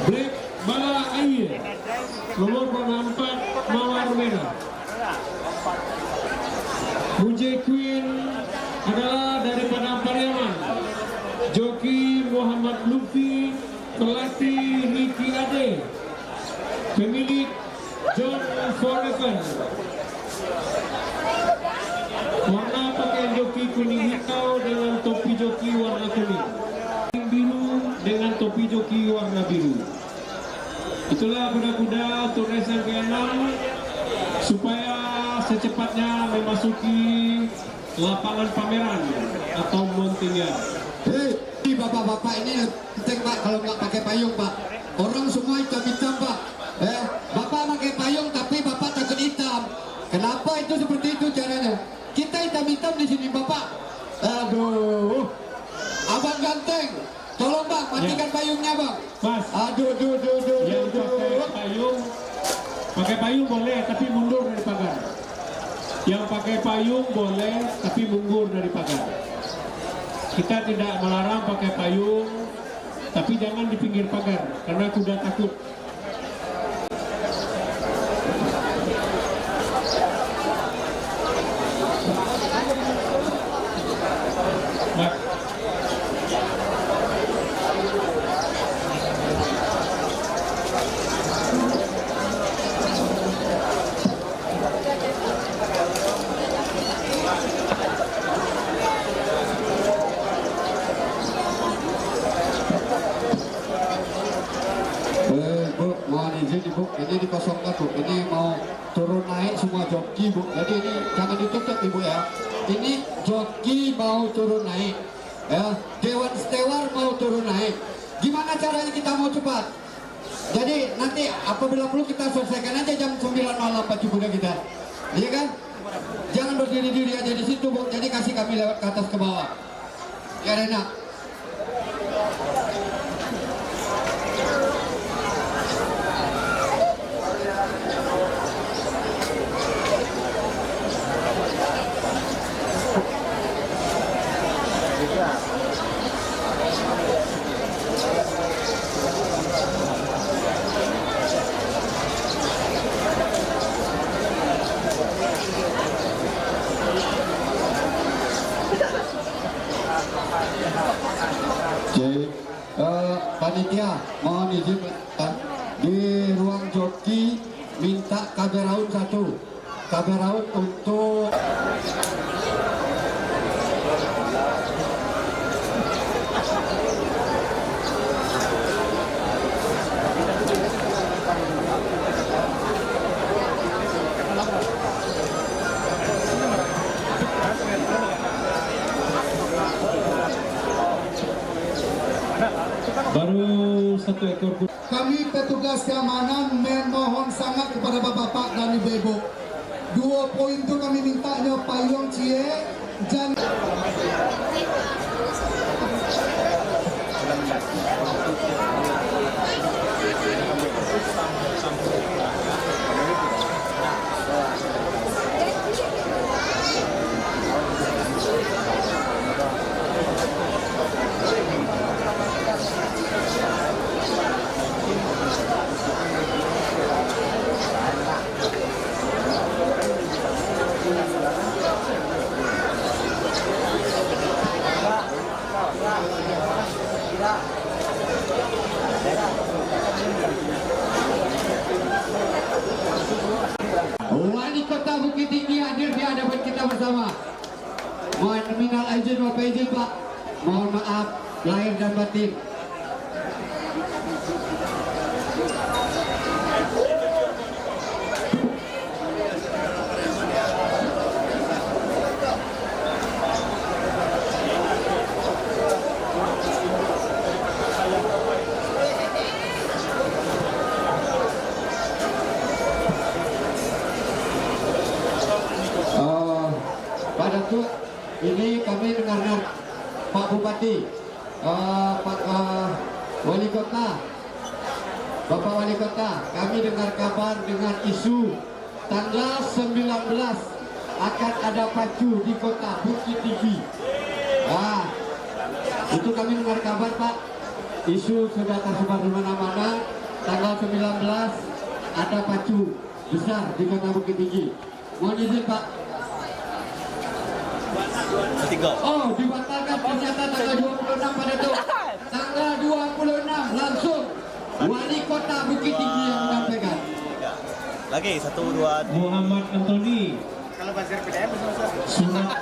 Black Bala Air. Nomor pelana 4 Mawar Merah. Muje Queen adalah daripada Pariaman. Joki Muhammad Lufi, pelatih Ricky Ade, pemilik John Forever. Warna pakaian joki kuning hijau dengan topi joki joki warna kuning, biru dengan topi joki warna biru. Itulah kuda-kuda untuk race yang ke-6 supaya secepatnya memasuki lapangan pameran atau mountingan. Hei, bapak-bapak ini penting Pak kalau nggak pakai payung Pak. Orang semua hitam-hitam Pak. Bapak pakai payung tapi bapak takut hitam. Kenapa itu seperti itu caranya? Kita hitam-hitam di sini Bapak. Aduh, abang ganteng. Tolong Bang, matikan payungnya Bang. Mas, aduh, yang pakai payung boleh tapi mundur dari pagar. Yang pakai payung boleh tapi mundur dari pagar. Kita tidak melarang pakai payung, tapi jangan di pinggir pagar karena kuda takut. Baik. Bu, mohon izin Bu, ini dikosongkan Bu, ini mau turun naik semua joki Bu, jadi ini jangan ditutup Ibu ya. Ini joki mau turun naik, ya. Dewan Stewar mau turun naik. Gimana caranya kita mau cepat? Jadi nanti apabila perlu kita selesaikan aja jam 9.08 kuda kita, iya kan? Jangan berdiri-diri aja di situ Bu, jadi kasih kami lewat ke atas ke bawah. Ya enak. Jadi, panitia mohon izin di ruang joki minta kaberaun 1, kaberaun untuk Baru 1 ekor kuda. Kami petugas keamanan memohon sangat kepada bapak-bapak dan ibu-ibu. 2 poin itu kami mintanya payung cie dan Wali Kota Bukit Tinggi hadir di hadapan kita bersama. Mohon minal aizin wal faizin Pak. Mohon maaf lahir dan batin. Pak Datuk, ini kami dengar Pak Bupati, Pak Wali Kota, Bapak Wali Kota, kami dengar kabar dengan isu tanggal 19 akan ada pacu di Kota Bukit Tinggi. Itu kami dengar kabar Pak, isu sudah tersebar di mana-mana. Tanggal 19 ada pacu besar di Kota Bukit Tinggi. Mohon izin Pak. Oh, dibatalkan ternyata tanggal 26 pada itu. Tanggal 26 langsung Wali Kota Bukit Tinggi yang menyampaikan. Lagi 1, 2, 3. Muhammad Antoni. kalau bazar PDM Surat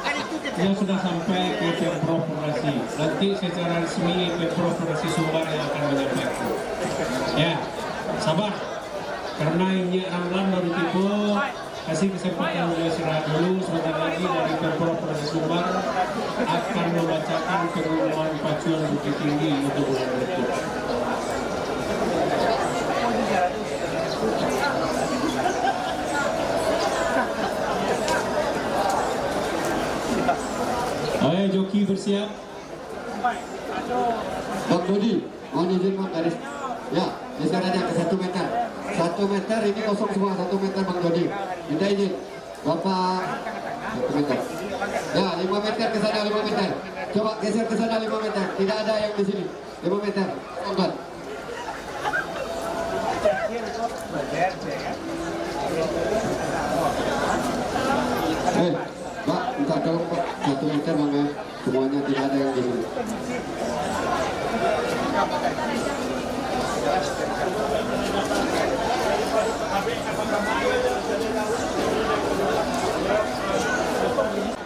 yang sudah sampai ke Pemprov Provinsi. Nanti secara resmi Pemprov Provinsi Sumbar yang akan menyampaikan. Ya, sabar. Karena ini Ramlan baru tipe, kasih kesempatan beliau istirahat dulu. Sebentar lagi dari Pemprov Provinsi Sumbar akan membacakan pengumuman pacuan Bukit Tinggi untuk bulan berikut. Ayo joki bersiap. Bang Dodi, mohon izin Bang garis. Ya, geser aja ke 1 meter. 1 meter ini kosong semua, 1 meter Bang Dodi. Minta izin. Bapak 1 meter. Ya, 5 meter ke sana 5 meter. Coba geser ke sana 5 meter. Tidak ada yang di sini. 5 meter. Angkat. Pak, minta tolong Pak, 1 meter Bang ya. Semuanya tidak ada yang di sini.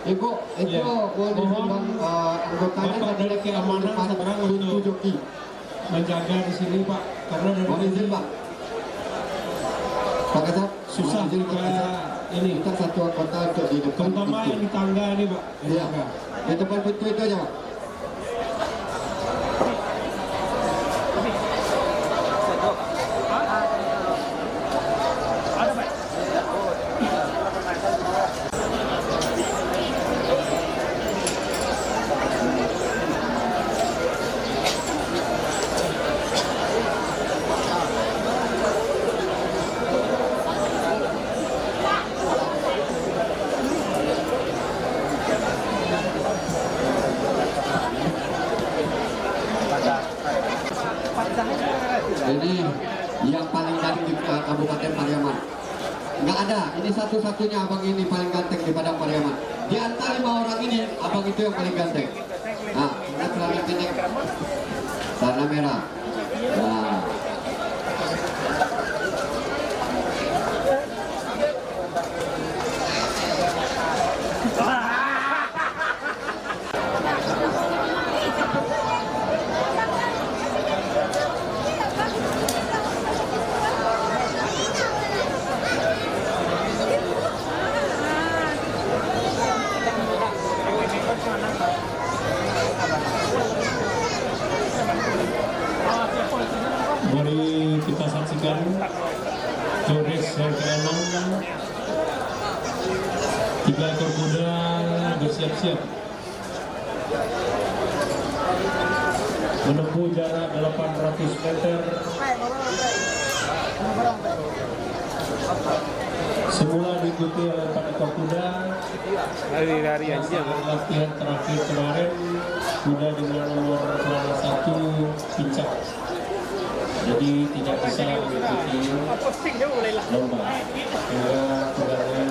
Ibu, itu boleh Bang anggotanya Bapak dari keamanan sekarang untuk joki menjaga di sini Pak, karena mohon izin Pak. Pak Kasat, susah mohon izin, Pak juga Kasat. ini. Kita satu anggota untuk di depan Terutama pintu. yang di tangga ini Pak. Iya, di depan pintu itu aja Pak. Ini yang paling ganteng di Kabupaten Pariaman. Nggak ada, ini satu-satunya abang ini paling ganteng di Padang Pariaman. Di antara 5 orang ini, abang itu yang paling ganteng. Nah, ini celana pendek, warna merah. Nah. Mari kita saksikan Jores yang ke-6, 3 ekor kuda bersiap-siap menempuh jarak 800 meter. Semula diikuti oleh 4 ekor kuda. Lari-lari aja. Latihan terakhir kemarin kuda dengan nomor 1 pincak, jadi tidak bisa mengikuti lomba sehingga kudanya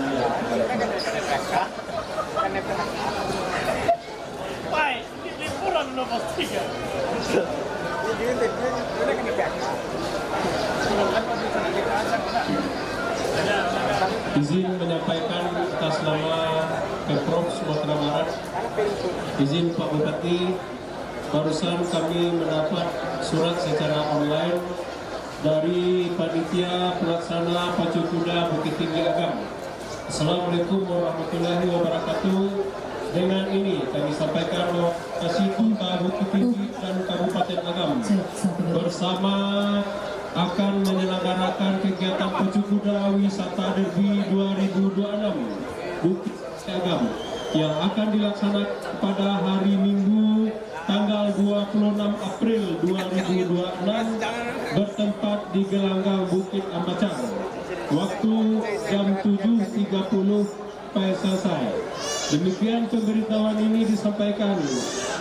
izin menyampaikan atas nama Pemprov Sumatera Barat. Izin Pak Bupati, barusan kami mendapat surat secara online dari Panitia Pelaksana Pacu Kuda Bukit Tinggi Agam. Assalamualaikum warahmatullahi wabarakatuh. Dengan ini kami sampaikan bahwa Kasibuka Bukit Tinggi dan Kabupaten Agam bersama akan menyelenggarakan kegiatan Pacu Kuda Wisata Derby 2026 Bukit Tinggi Agam yang akan dilaksanakan pada hari Minggu tanggal 26 April 2026 bertempat di Gelanggang Bukit Ambacar. Waktu jam 7.30 sampai selesai. Demikian pemberitahuan ini disampaikan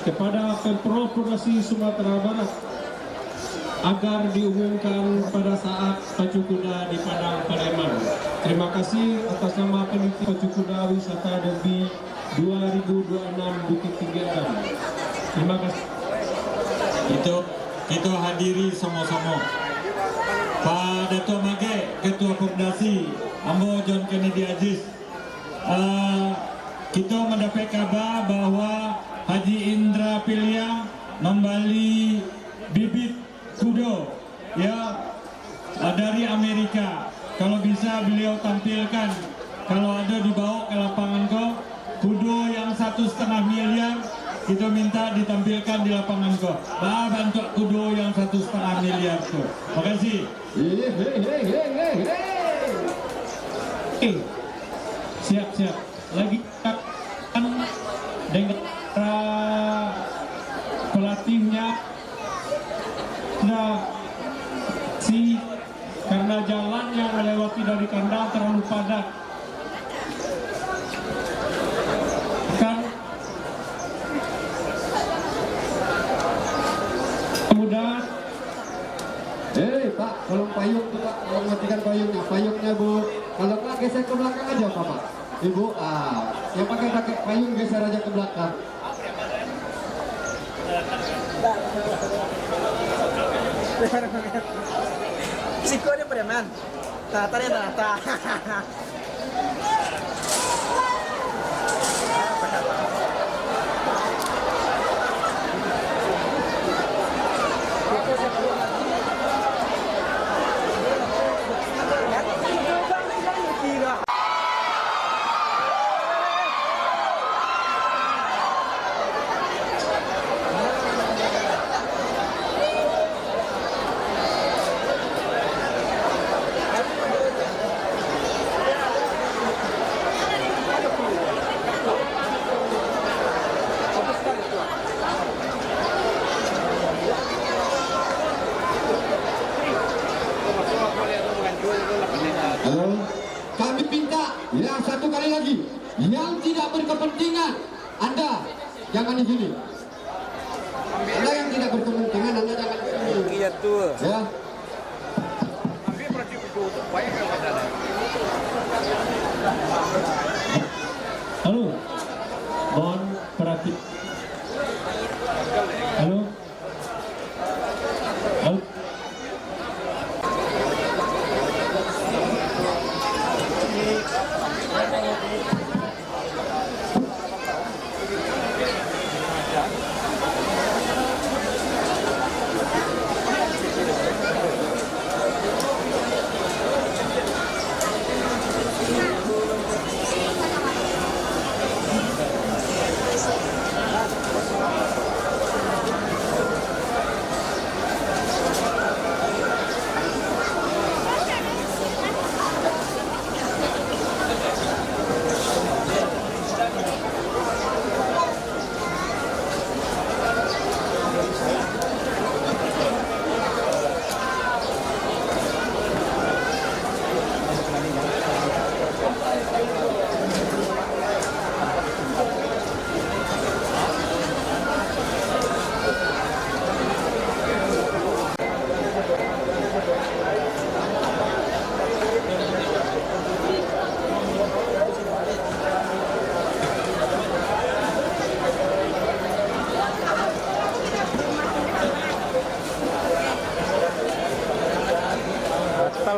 kepada Pemprov Provinsi Sumatera Barat agar diumumkan pada saat Pacu Kuda di Padang Pariaman. Terima kasih atas nama Panitia Pacu Kuda Wisata Derby 2026 Bukit Tinggi Agam. Terima kasih. Itu kita hadiri sama-sama. Pak Dato' Mage, Ketua Koordinasi, Ambo John Kennedy Aziz. kita mendapat kabar bahwa Haji Indra Piliang membeli bibit kuda ya dari Amerika. Kalau bisa beliau tampilkan, kalau ada dibawa ke lapangan kau kuda yang 1,5 miliar, kita minta ditampilkan di lapangan kau. Bantu kuda yang 1,5 miliar tuh. Makasih. Siap. Lagi kan dengan pelatihnya karena jalan yang melewati dari kandang terlalu padat. Kan kemudian Pak, tolong payung tuh Pak, tolong matikan payungnya Bu. Kalau nggak geser ke belakang aja Pak. Ibu, yang pakai payung geser aja ke belakang. Siko dia preman. Tata dia tata. Halo, kami minta yang satu kali lagi, yang tidak berkepentingan, Anda jangan di sini. Anda yang tidak berkepentingan, Anda jangan di sini. Iya tuh. Ya. Halo, mohon perhatian. Halo.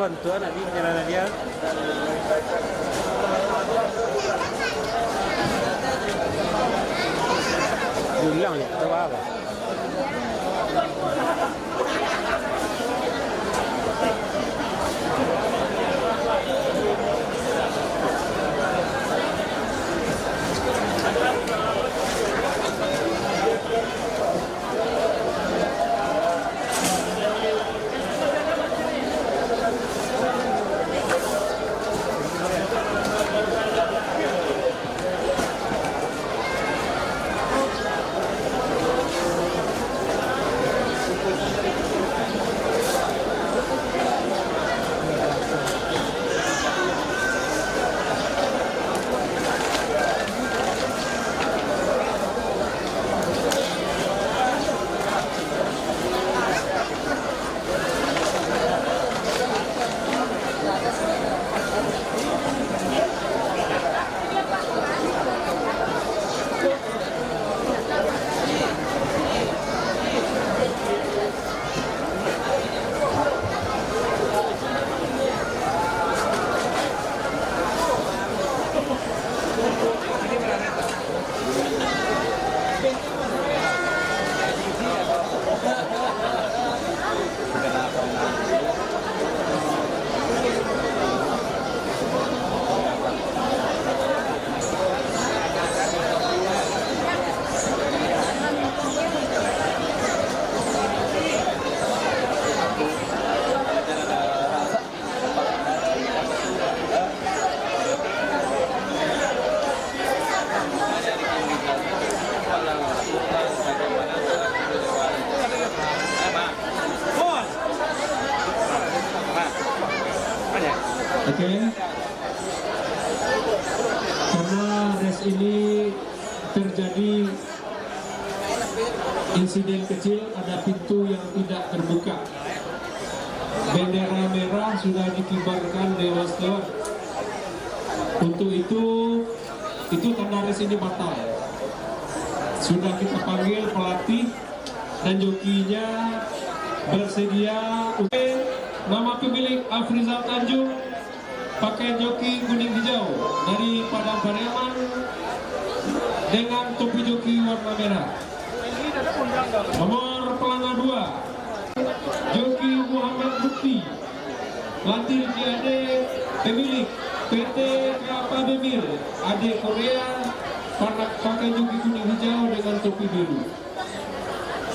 Bantuan nanti jalan dia. Diulang ya, coba apa? terjadi insiden kecil, ada pintu yang tidak terbuka. Bendera merah sudah dikibarkan dewas-dewas. Untuk itu tanda race ini batal. Sudah kita panggil pelatih dan jokinya bersedia. Nama pemilik Afrizal Tanjung, pakai joki kuning hijau dari Padang Pariaman dengan topi joki warna merah. Nomor pelanggan 2 joki Muhammad Bukti, pelatih JAD pemilik PT Kelapa Bemir AD Korea, pakai joki kuning hijau dengan topi biru.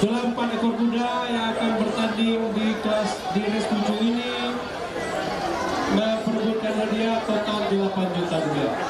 Telah 4 ekor kuda yang akan bertanding di kelas di race 7 ini memperebutkan hadiah total 8 juta rupiah.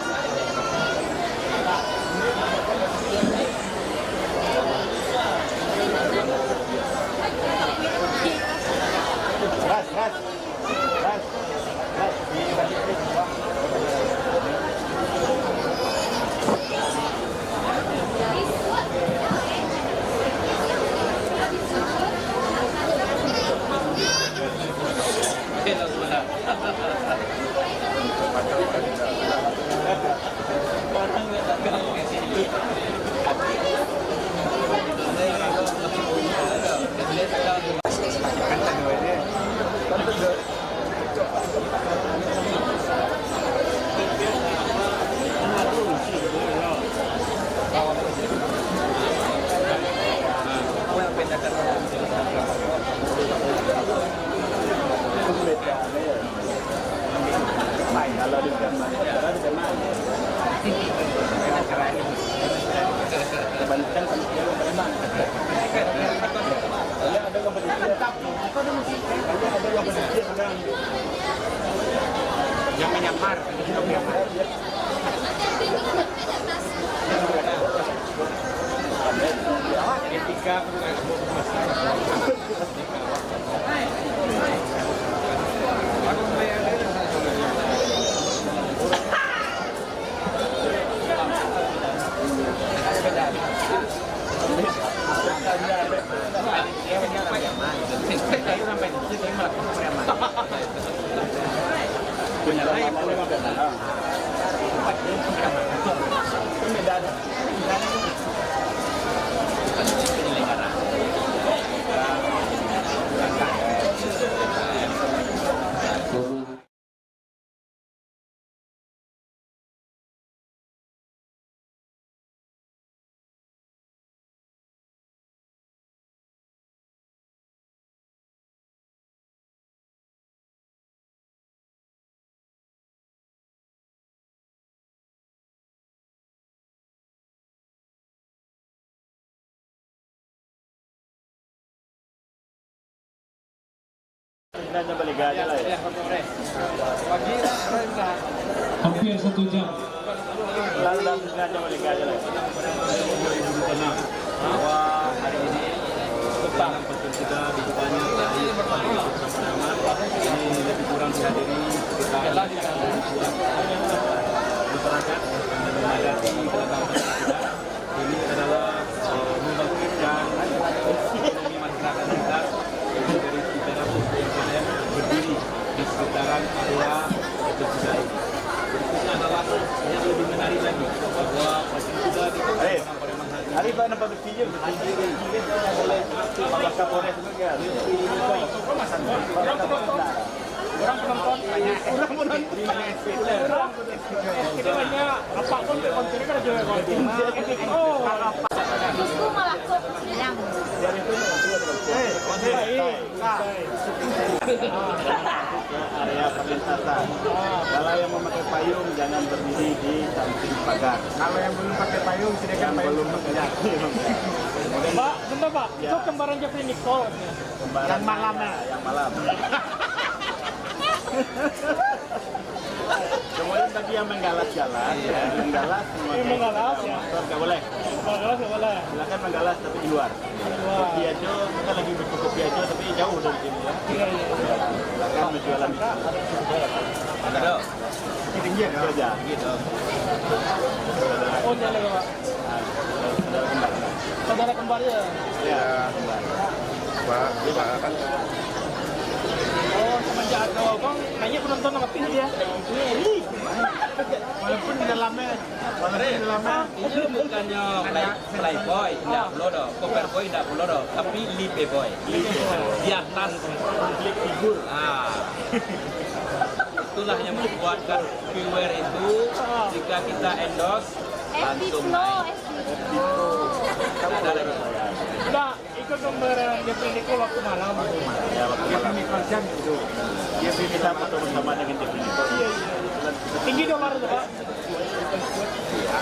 Yang menyamar, etika hampir 1 jam. Bahwa hari ini petang sudah dibukanya dari ini lebih kurang dihadiri sekitar masyarakat dan menghadapi belakang ini adalah membangkitkan ekonomi masyarakat kita dari 300 UMKM berdiri di sekitaran area Jogja ini. Berikutnya adalah yang lebih menarik lagi bahwa pasien sudah di hari ba nampak berpikir oleh Pak Kapolres juga orang penonton banyak banyak apa pun kontennya kan juga Justru malah kok hilang. area perlintasan. Kalau yang memakai payung jangan berdiri di samping pagar. Kalau yang belum pakai payung silakan payung belum pakai. Pak, bentar Pak, itu kembaran Jeffrey Nicole. Yang malamnya, yang malam. Kemudian bagi yang menggalas jalan, menggalas ya. Nggak boleh. Silakan menggalas tapi di luar. Kopi aja, kita lagi bikin kopi aja tapi jauh dari sini ya. Silakan berjualan. Ada dong. Tinggi aja. Gitu. Oh, jalan Pak. kembarnya. Ya, Pak kan. Oh, semenjak ada abang, banyak penonton sama tim dia. Walaupun di dalamnya, ini bukannya playboy, tidak blodo, cover boy tidak blodo, tapi lipe boy, di atas konflik figur. Itulah yang membuatkan viewer itu jika kita endorse langsung naik. Ada lagi. udah ikut nomor DP Niko waktu malam. Ya, waktu malam itu. Dia bisa foto bersama dengan DP Niko. Iya. Tinggi dolar itu, Pak.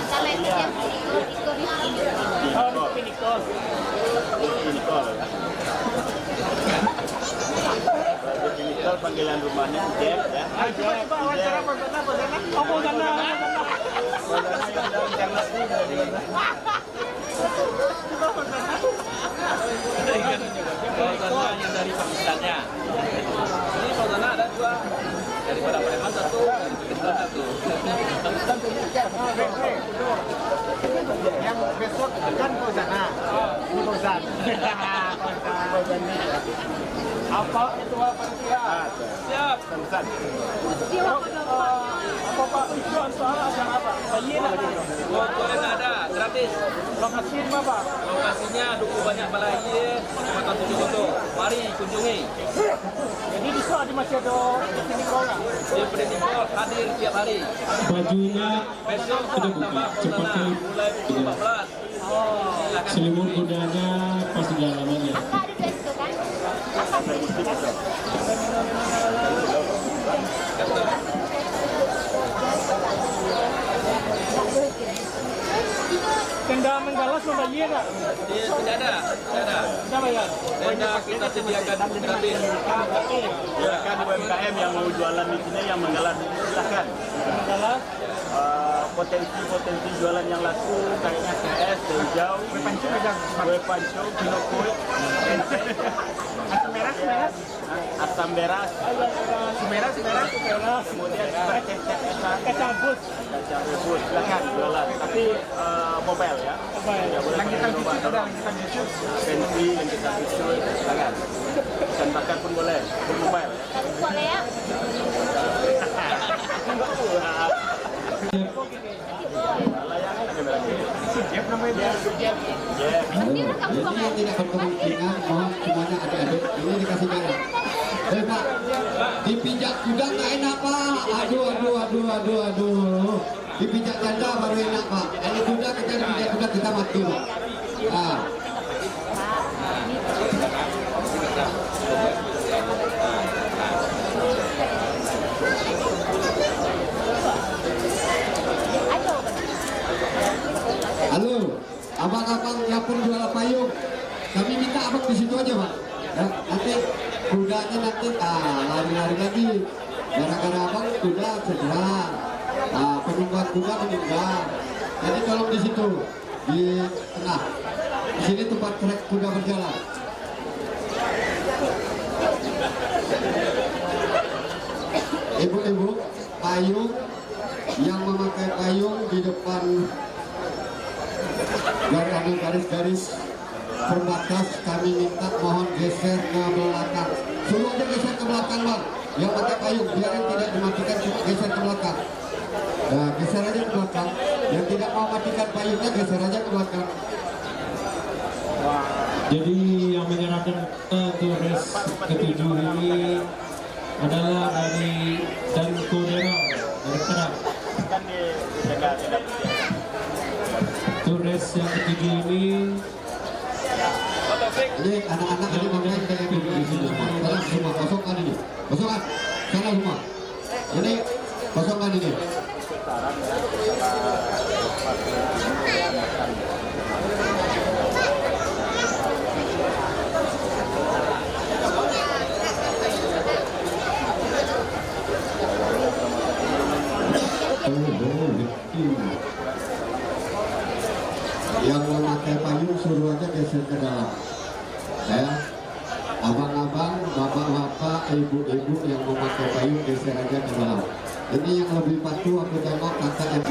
Kalau itu yang ikut Oh, DP Niko. DP Niko ya. DP Niko panggilan rumahnya Jeff ya. Coba wawancara Perdana. Oh, Perdana. Fauzana yang dari Pakistannya. Ini Fauzana ada dua, daripada Preman satu, dari Pakistan satu. Yang besok kan Fauzana. Ini Fauzan. Apa itu panitia? Siap. Pesan. Apa Pak? Tujuan soal acara apa? Bayi Boleh ada, gratis. Lokasi di mana, Pak? Lokasinya Duku Banyak Balai, Kecamatan Tujuh Koto. Mari kunjungi. Jadi di sana masih ada di Kola. Di Predikol hadir tiap hari. Bajunya Besok Ada tambah bukti, cepat Fauzana kali. mulai pukul 14. Silakan. selimut kudanya pas segala-galanya. Kakak di Facebook kan? Tenda menggalas membayar nggak? Tidak ada. Tidak bayar. Tenda kita sediakan gratis. Silakan UMKM yang mau jualan di sini yang menggalas silakan. Menggalas. Potensi jualan yang laku kayaknya CS, hijau, kue panco, kinokui, asam beras, Sumeras. kemudian Kacang bus. silakan jualan. Tapi mobile ya. Langitan cucu sudah, langitan cucu. Pensi, langitan cucu, silakan. Ikan bakar pun boleh, pun mobile. Boleh ya? Jadi yang tidak berkepentingan mohon semuanya adik-adik ini dikasih merah. Pak, dipijak kuda nggak enak Pak. Aduh. Dipijak ganda baru enak Pak. Ini kuda kita dipijak kuda kita mati Pak. Ah. Halo, abang-abang yang pun jual payung, kami minta abang di situ aja Pak. Ya, nanti kudanya nanti lari-lari lagi. Gara-gara abang kuda cedera, penunggang kuda meninggal. Jadi tolong di situ, di tengah. Di sini tempat trek kuda berjalan. Ibu-ibu, payung yang memakai payung di depan garis-garis pembatas kami minta mohon geser ke belakang. Suruh aja geser ke belakang Bang. Yang pakai payung biarin tidak dimatikan, cuma geser ke belakang. Nah, geser aja ke belakang. Yang tidak mau matikan payungnya geser aja ke belakang. Jadi yang menyerahkan turis ketujuh ini adalah dari Kodera, dari Kerak. Kan tidak Turis yang ketujuh ini Ini anak-anak ini bermain dengan ibu di sini. Salah semua, kosongkan ini. Kosongkan, salah semua. Ini kosongkan ini. Yang memakai payung suruh aja geser ke dalam. Ya, abang-abang, bapak-bapak, ibu-ibu yang memakai payung geser aja ke dalam. Ini yang lebih patuh aku tengok kakak yang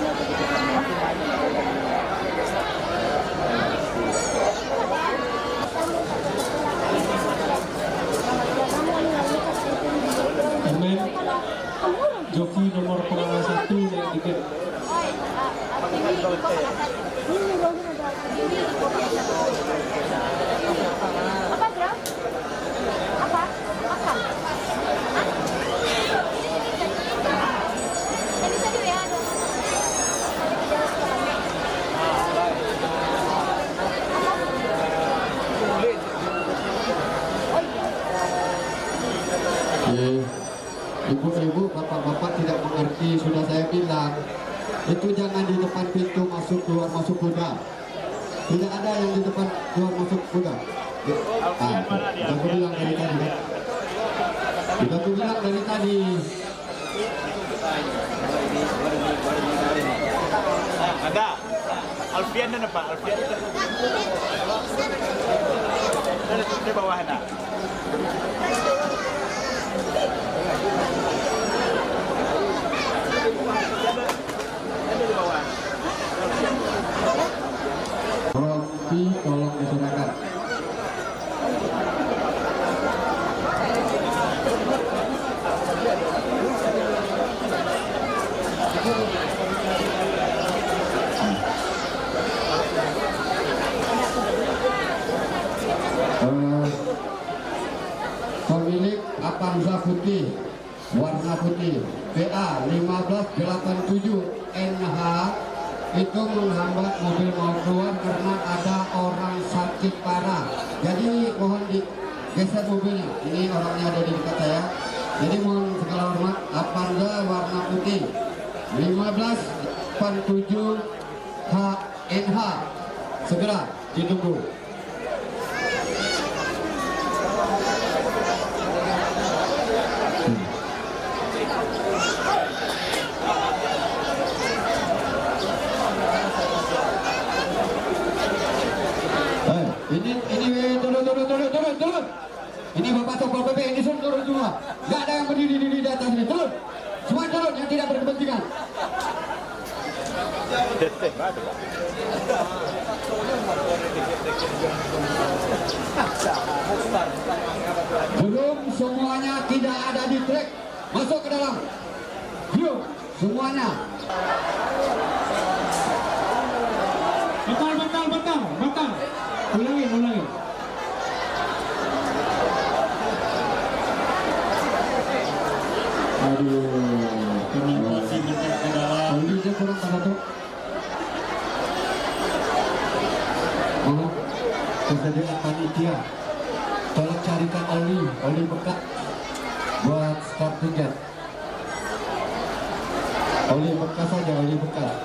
Itu jangan di depan pintu masuk keluar masuk kuda. Tidak ada yang di depan keluar masuk kuda. Sudah aku bilang dari tadi. Sudah aku bilang dari tadi. Ada Alfian dan apa? Alfian di bawah ada. Rompi tolong diserahkan. Pemilik Avanza putih warna putih PA 1587 NH itu menghambat mobil mau keluar karena ada orang sakit parah. Jadi mohon digeser mobilnya. Ini orangnya ada di dekat saya. Jadi mohon segala hormat, Avanza warna putih 1587 NH segera ditunggu. Ini turun. Ini Bapak Satpol PP ini turun semua. Gak ada yang berdiri di atas ini. Turun. Semua turun yang tidak berkepentingan. Belum semuanya tidak ada di trek. Masuk ke dalam. Yuk, semuanya. Batal. Ulangi. Aduh, kenapa sih mencet ke dalam? Oli kurang pada tuh. Oh, kesediaan panitia. Tolong carikan oli bekas buat start tiket. Oli bekas saja, oli bekas.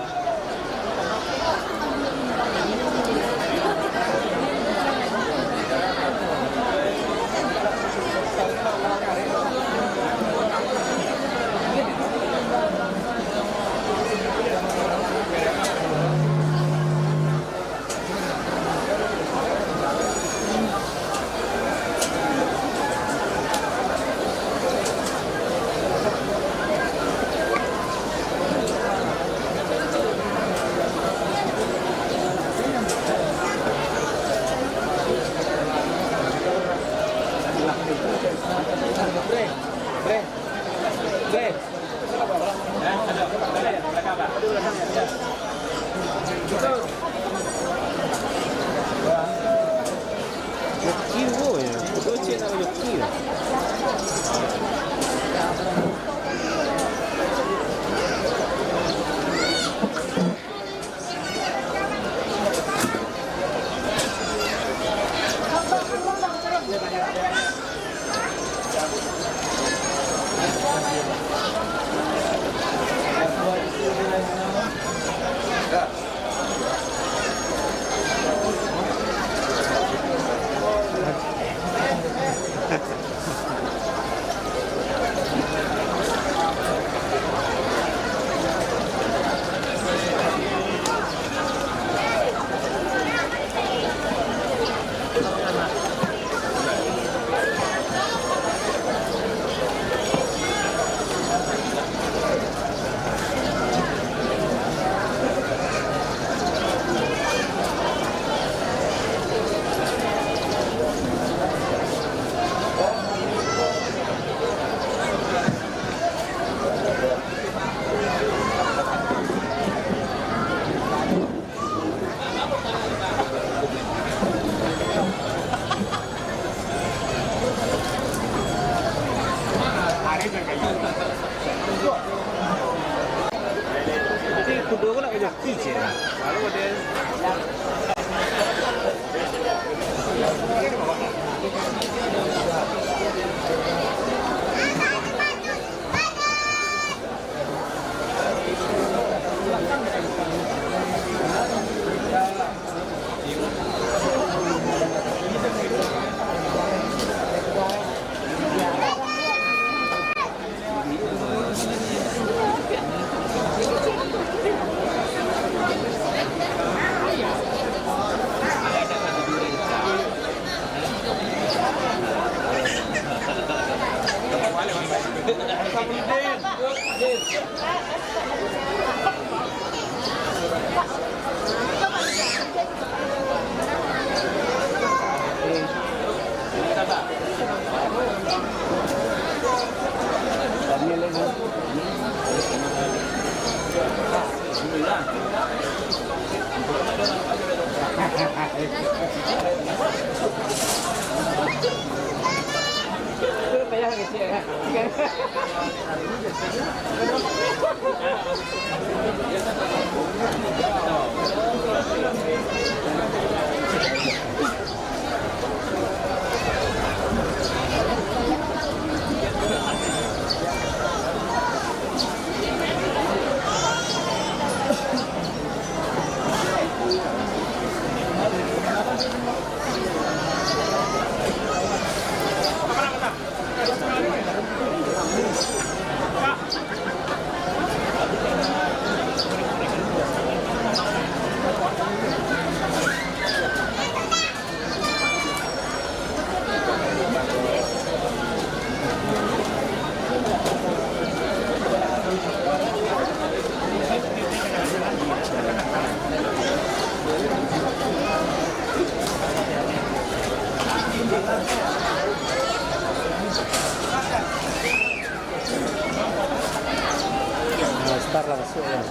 Start langsung ya.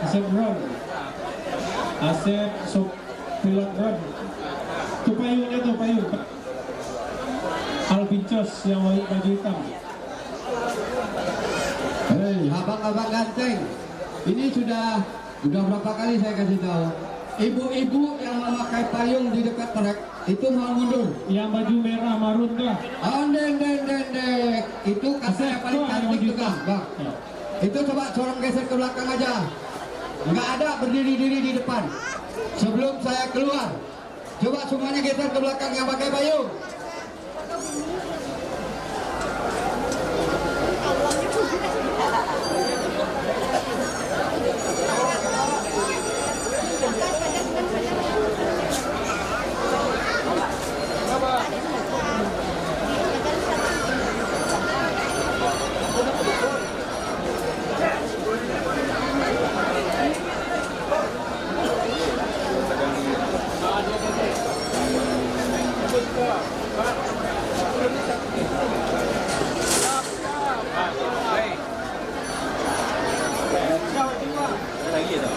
Asep Ron, Asep Sob Pilot Ron, itu payungnya tuh payung, Alpincos yang baju hitam. Hei, abang-abang ganteng, ini sudah berapa kali saya kasih tahu. Ibu-ibu yang memakai payung di dekat trek itu mau mundur. Yang baju merah marun kah? Deng. Itu kasih yang paling cantik tuh kah, bang? Ya. Itu coba corong geser ke belakang aja. Nggak ada berdiri-diri di depan. Sebelum saya keluar, coba semuanya geser ke belakang yang pakai payung. Lagi tu.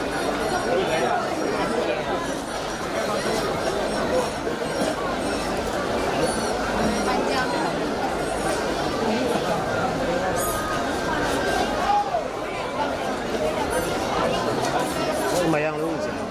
Lumayan luas ya.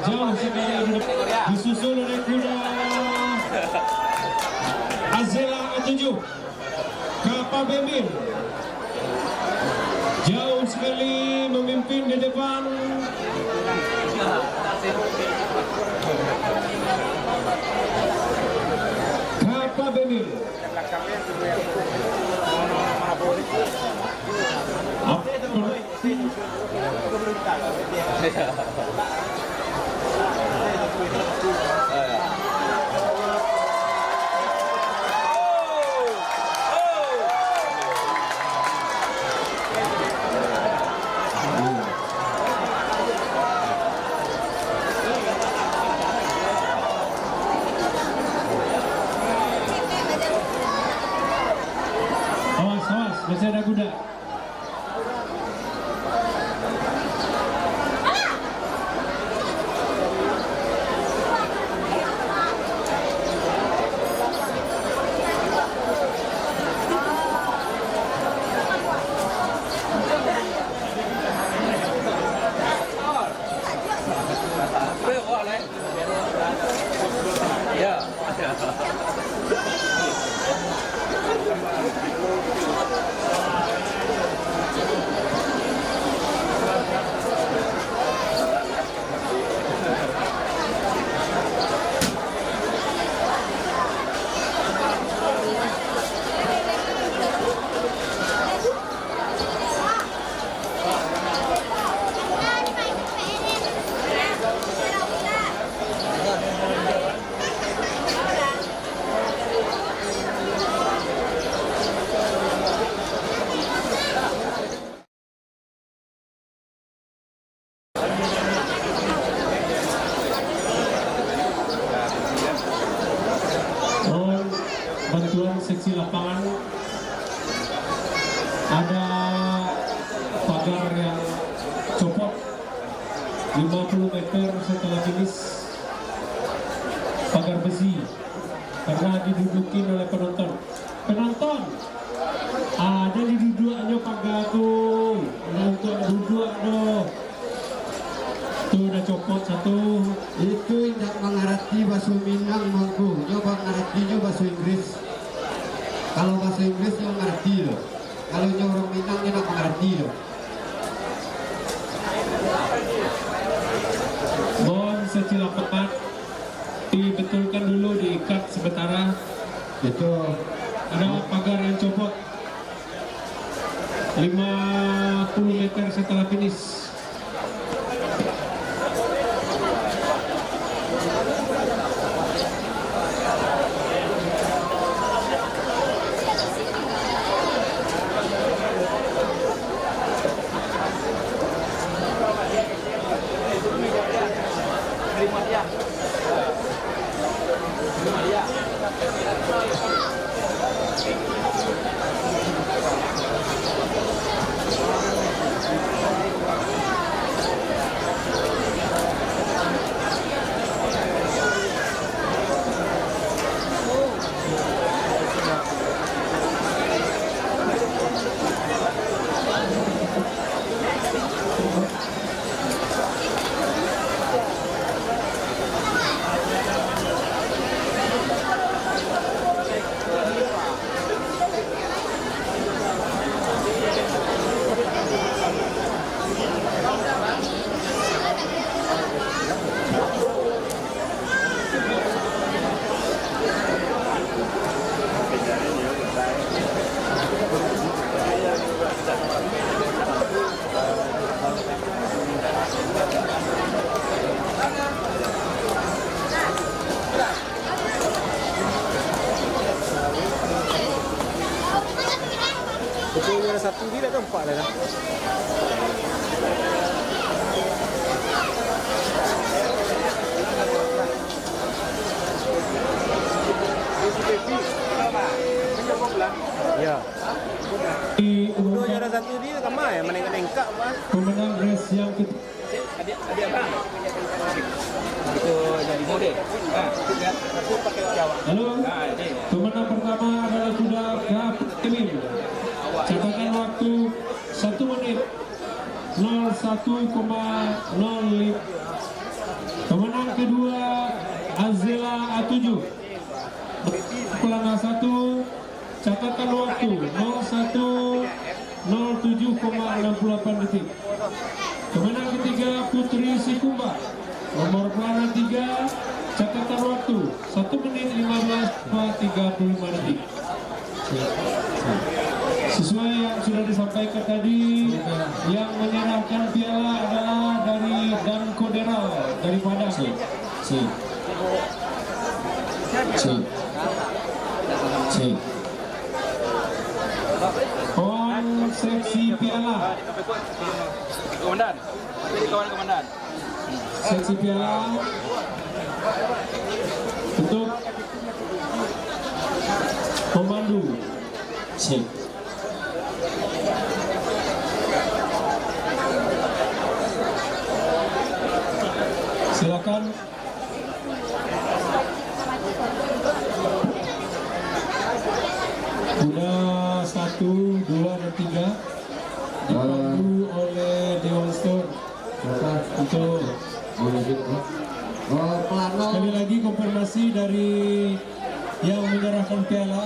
jauh sekali disusul oleh kuda Azela A7 Kapal Bemil, jauh sekali memimpin di depan. Kapal Bemil masih ada kuda. Ya. Mohon bantuan seksi lapangan. Ada pagar yang copot 50 meter setelah finish, pagar besi, karena didudukin oleh penonton. Penonton, ada diduduknya pagar tuh, untuk duduk tuh. Tuh udah copot satu. Itu tidak mengerti bahasa Minang mangku. Nyoba ngertinya bahasa Inggris. Kalau bahasa Inggris dia ngerti loh. Kalau orang Minang dia tidak mengerti loh. Mohon seksi lapangan dibetulkan dulu, diikat sementara. Itu Ada pagar yang copot 50 meter setelah finish. Terima dia. Terima dia. Betul ada satu dia ada empat dah. Ya. Diumumkan Ada satu dia kamar ya, menengkak apa? pemenang race yang ketiga. Adik abang. Itu jadi model. Itu lihat aku pakai Jawa. Halo, pemenang pertama adalah kuda Kapten. Catatan waktu 1 menit 01,05. Pemenang kedua Azela A7. Pelanggar 1, catatan waktu 01.07,68 detik. Pemenang ketiga Putri Sikumba, nomor pelanggan 3, catatan waktu 1 menit 15,35 detik. Sesuai yang sudah disampaikan tadi, yang menyerahkan piala adalah dari Dan Koderal dari Padang. Seksi piala. Komandan. Jadi kawan komandan. Seksi piala untuk pemandu. silakan. Sudah 1, 2, dan 3 dipandu oleh Dewan Store untuk sekali lagi konfirmasi dari yang menyerahkan piala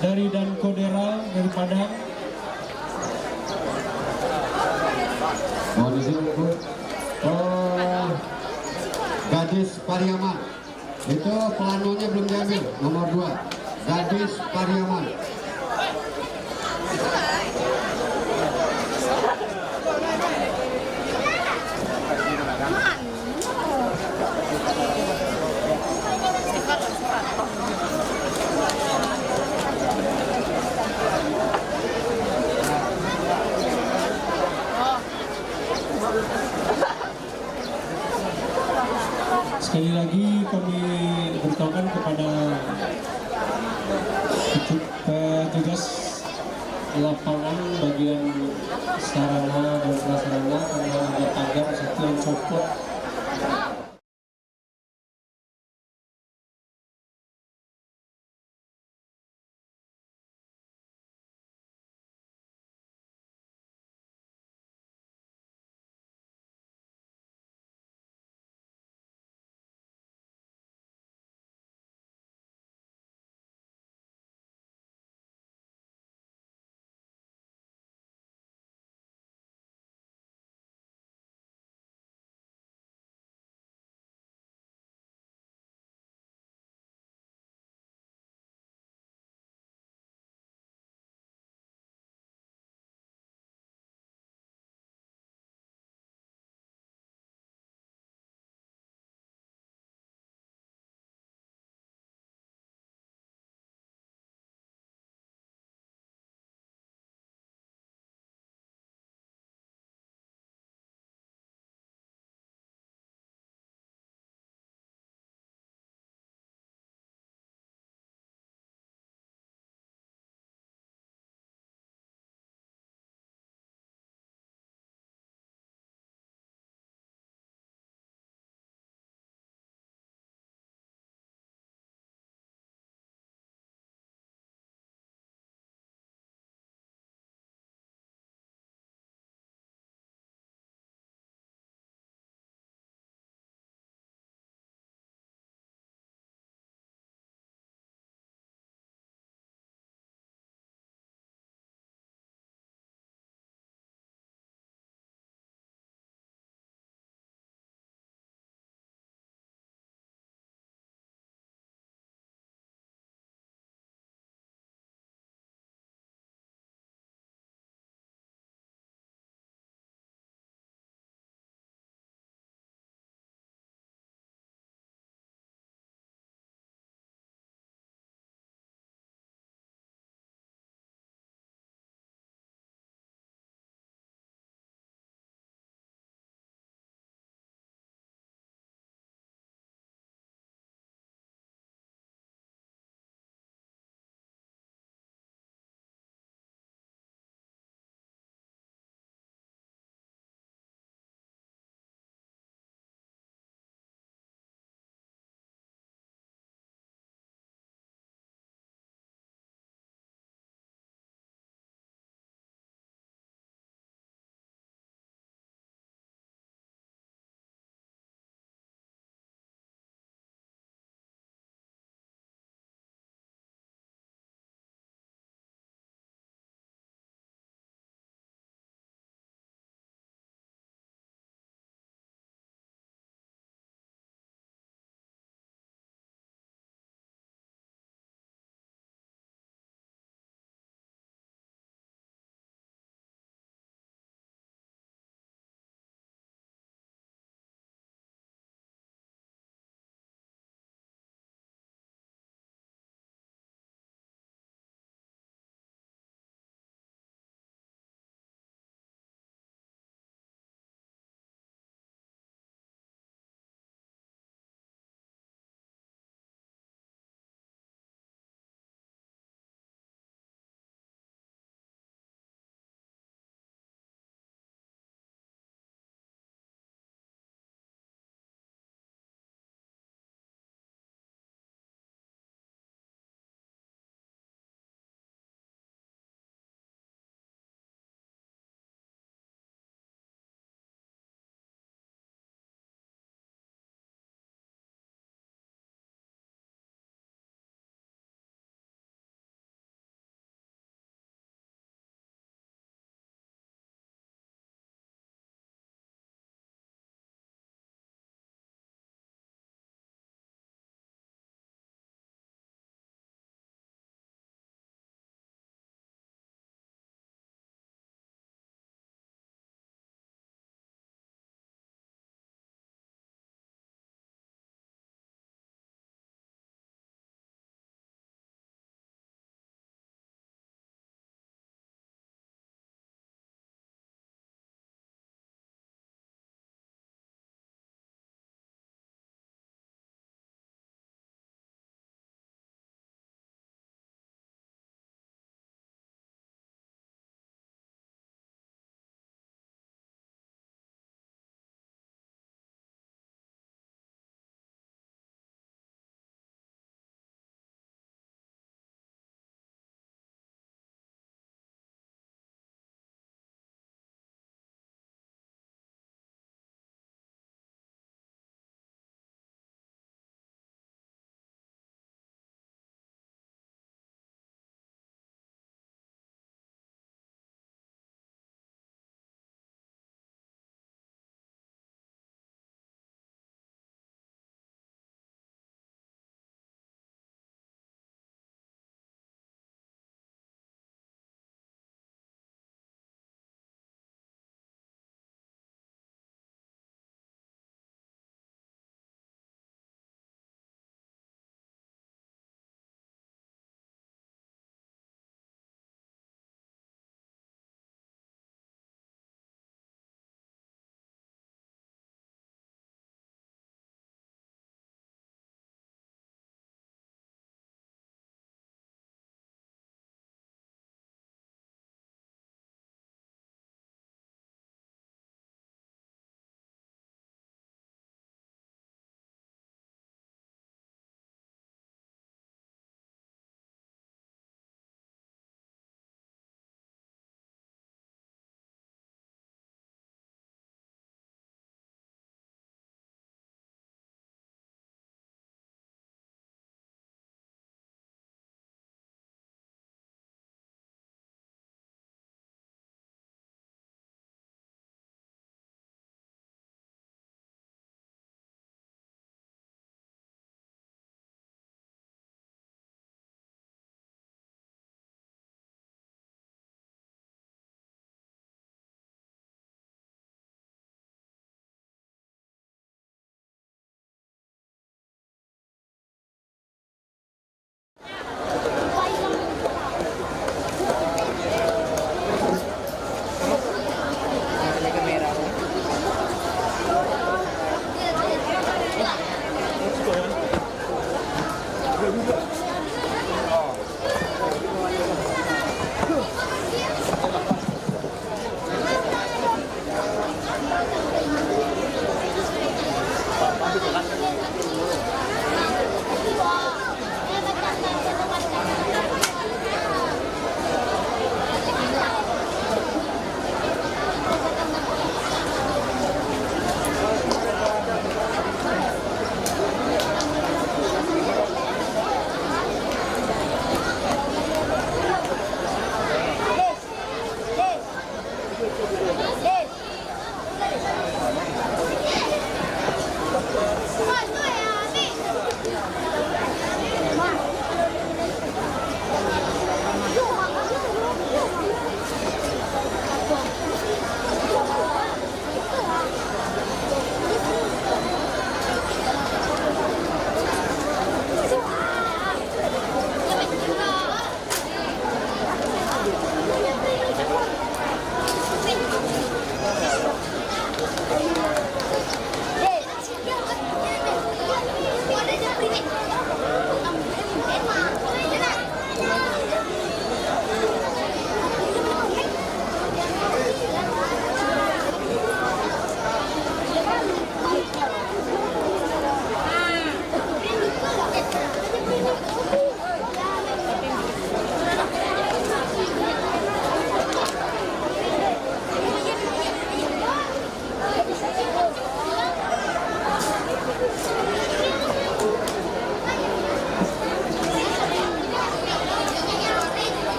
dari Dan Kodera dari Padang. Di sini Gadis Pariaman itu pelanonya belum diambil, nomor 2 Gadis Pariaman. Sekali lagi kami beritahukan kepada petugas lapangan bagian sarana dan prasarana karena ada tagar satu yang copot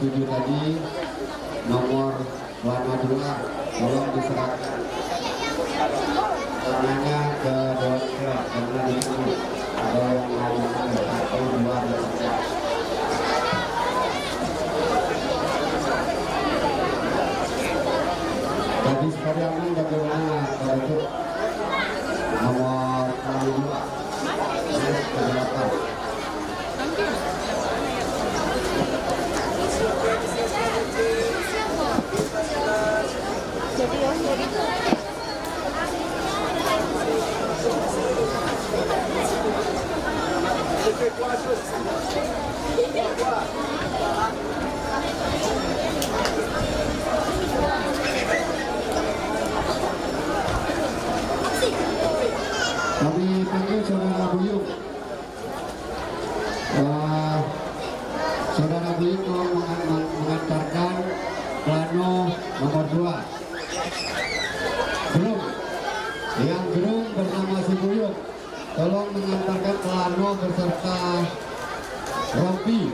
7 tadi nomor warna 2 tolong diserahkan warnanya ke dokter karena di sini ada yang warnanya 1, 2 dan 3. Tadi sekalian bagaimana untuk nomor 2 ke-8. Kami panggil saudara Buyung. Saudara Buyung tolong mengantarkan plano nomor 2. Yang gerung bernama si Buyung, tolong mengantarkan plano beserta rompi.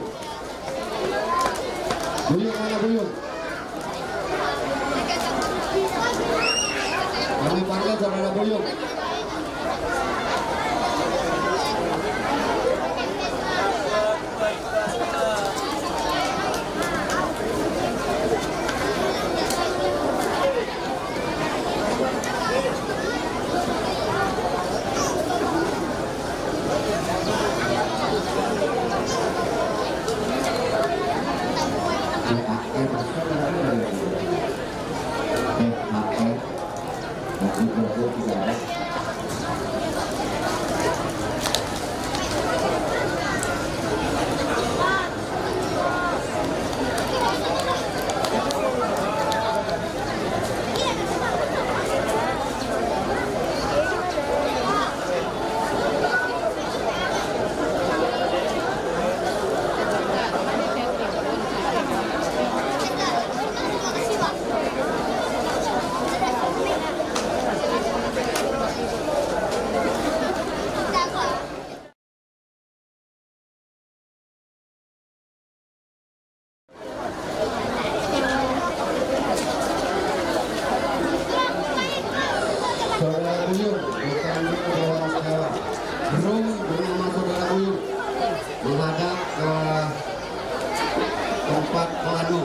Buyung mana Buyung? Kami panggil saudara Buyung. Saudara Buyung, bukan Jawa. Gerung bernama saudara Buyung menghadap ke tempat plano.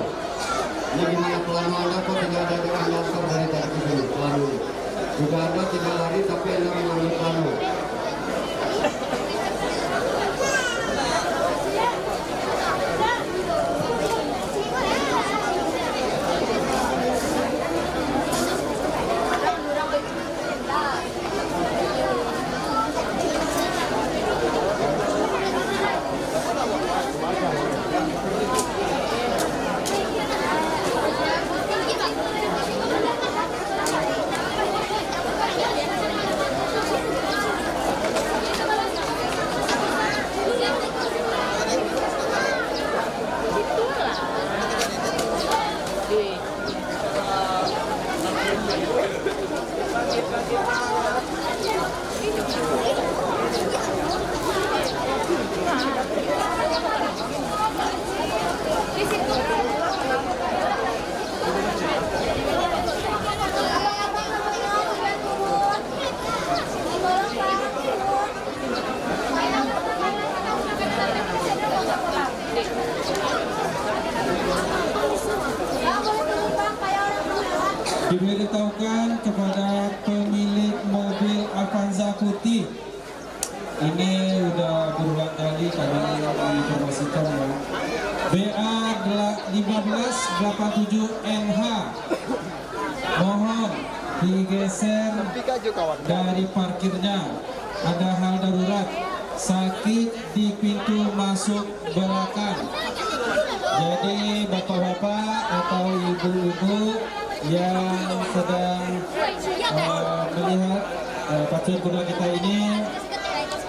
Ini gimana plano Anda kok tidak ada dengan motor dari tadi ke sini plano. Juga Anda tidak lari tapi Anda mengambil plano. Diberitahukan kepada pemilik mobil Avanza putih. Ini udah berulang kali kami informasikan ya. BA 1587NH. Mohon digeser dari parkirnya. Ada hal darurat, sakit di pintu masuk belakang. Jadi bapak-bapak atau ibu-ibu yang sedang melihat pacuan kuda kita ini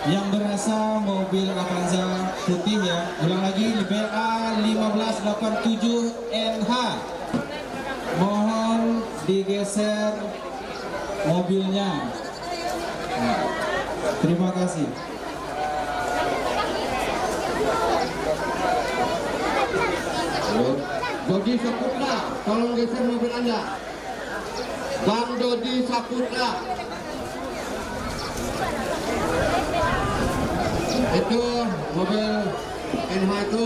yang berasa mobil Avanza putih ya, ulang lagi BA 1587NH, mohon digeser mobilnya. Terima kasih. Halo. Dodi Saputra, tolong geser mobil Anda. Bang Dodi Saputra. Itu mobil NH itu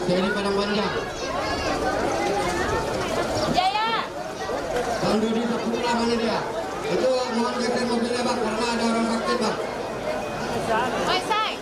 seri Padang Panjang. Jaya. Bang Dodi Saputra mana dia? Itu mohon geser mobilnya Bang, karena ada orang sakit Bang. Maisai.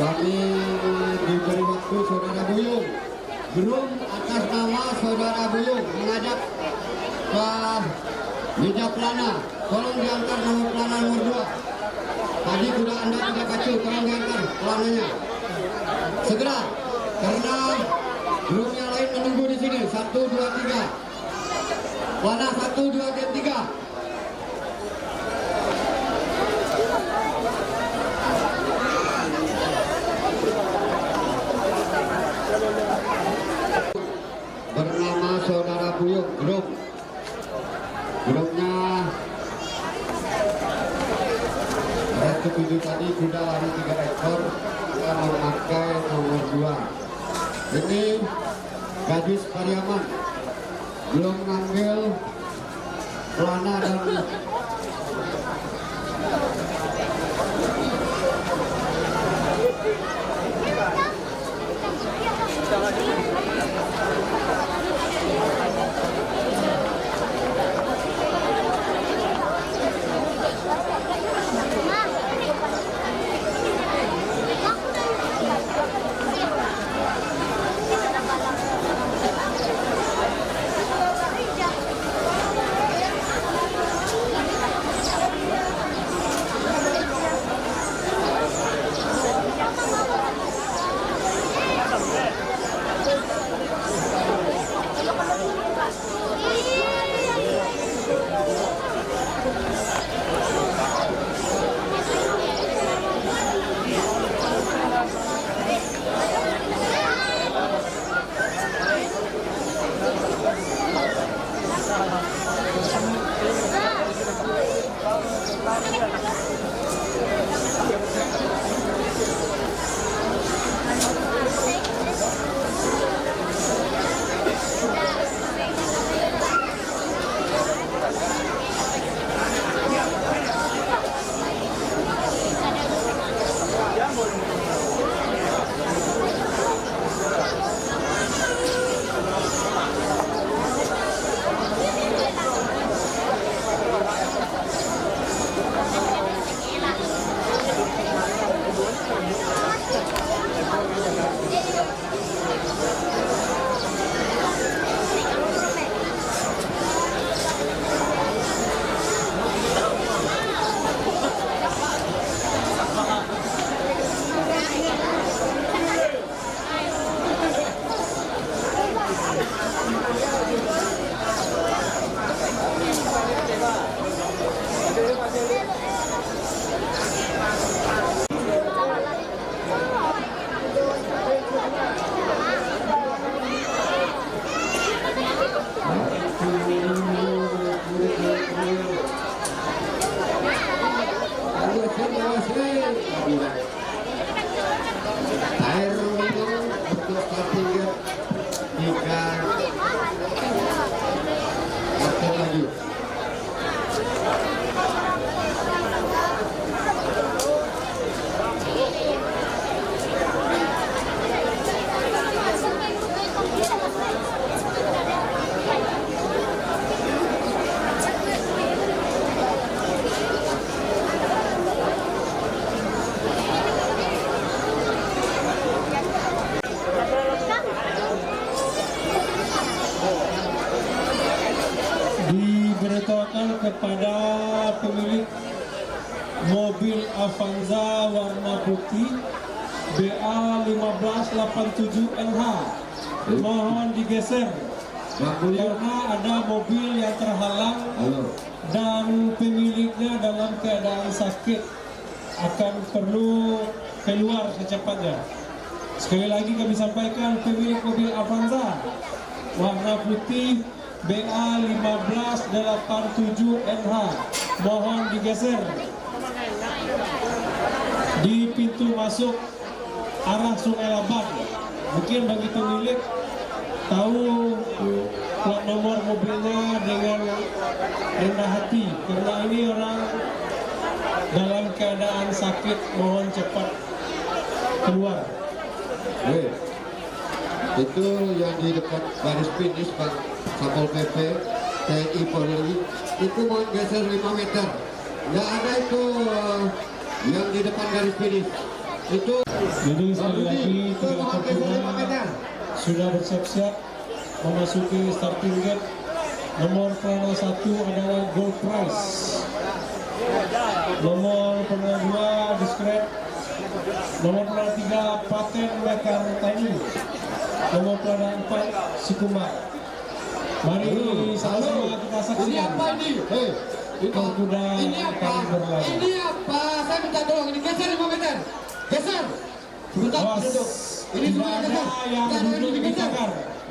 Kami diberi waktu Saudara Buyung. Grup atas nama Saudara Buyung mengajak ke meja pelana. Tolong diantar nomor pelana nomor 2. Tadi kuda Anda tidak kacau, tolong diantar pelananya. Segera, karena grup yang lain menunggu di sini. 1, 2, 3. Pelana 1, 2, 3. Bernama Saudara Buyung, grupnya red ketujuh tadi kuda lari 3 ekor yang memakai nomor 2. Ini Gadis Pariaman belum ngambil pelana dan air minum untuk ketiga 3 lagi pemilik mobil Avanza warna putih BA 1587LH. Mohon digeser karena ada mobil yang terhalang dan pemiliknya dalam keadaan sakit, akan perlu keluar secepatnya. Sekali lagi kami sampaikan, pemilik mobil Avanza warna putih BA 1587NH mohon digeser di pintu masuk arah Sungai Laban. Mungkin bagi pemilik tahu plat nomor mobilnya dengan rendah hati, karena ini orang dalam keadaan sakit, mohon cepat keluar. Itu yang di dekat garis finish Pak, Satpol PP, TNI Polri, itu mau geser 5 meter. Nggak ada itu yang di depan garis finish. Itu jadi sekali lagi tidak sudah bersiap-siap memasuki starting gate. Nomor pelana 1 adalah gold prize, nomor pelana 2 diskret, nomor pelana 3 paten Mekar Tani, nomor pelana 4 Sikumar. Mari sama-sama kita saksikan. Ini apa ini? Kuda ini apa? Ini apa? Saya minta tolong, ini geser 5 meter. Geser. Sebentar, duduk. Ini semua geser. Tidak ada ini digeser.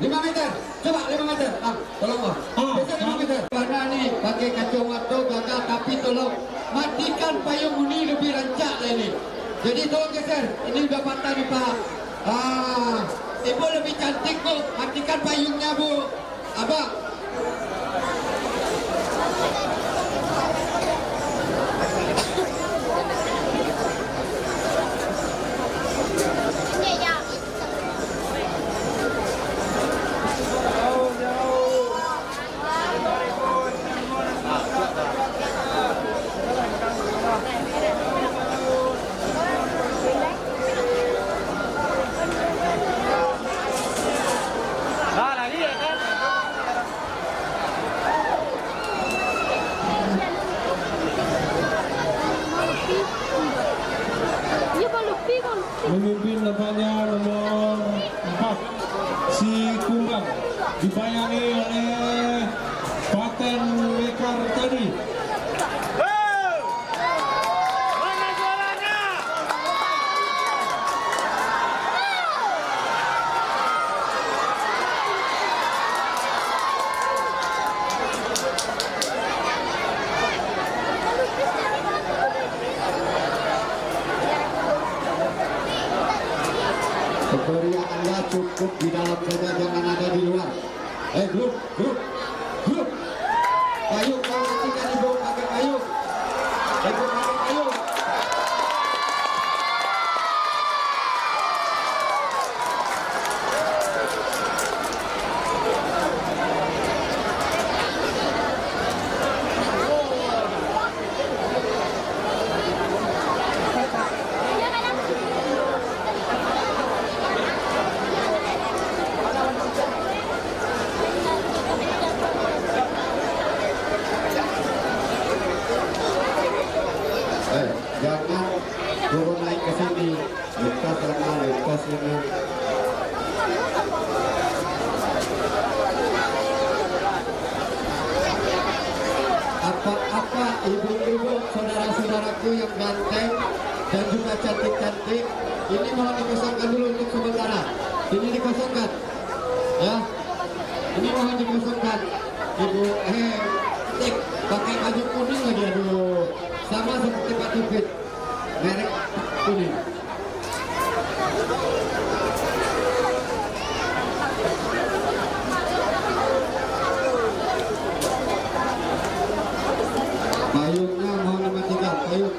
5 meter. Coba 5 meter. Tolong Om. Geser 5 meter. Karena nih pakai kacamata gagal, tapi tolong matikan payung ini lebih rancak lah ini. Jadi tolong geser. Ini udah patah nih Pak. Ibu lebih cantik Bu. Matikan payungnya Bu. Abang. Memimpin namanya nomor 4 si Kumbang, dibayangi oleh paten Mekar Tani. Mana suaranya? Keberian Anda cukup di dalam saja, jangan ada di luar. Grup. Payung, kau matikan ibu pakai payung. Ibu pakai payung. Jangan turun naik ke sini, lepas ini. Apa-apa ibu-ibu, saudara-saudaraku yang ganteng dan juga cantik-cantik, ini mohon dikosongkan dulu untuk sementara. Ini dikosongkan, ya. Ini mohon dikosongkan. Ibu, pakai baju kuning aja dulu. Sama seperti Pak Tupit, merek kuning. Payungnya mohon dimatikan, payung.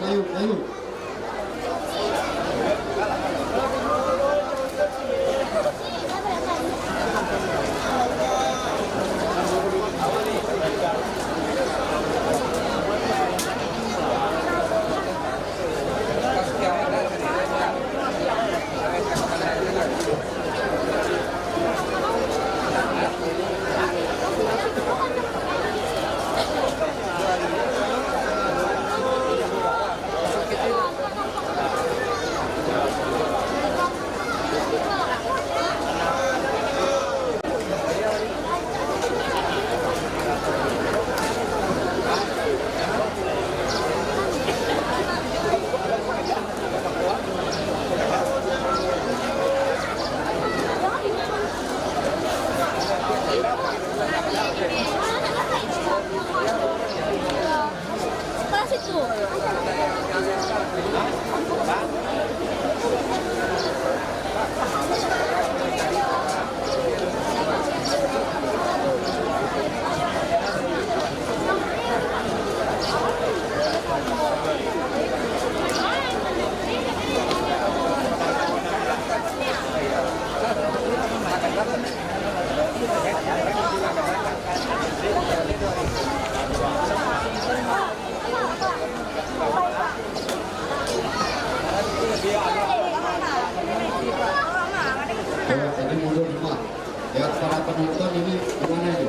Ya para penonton ini gimana ini?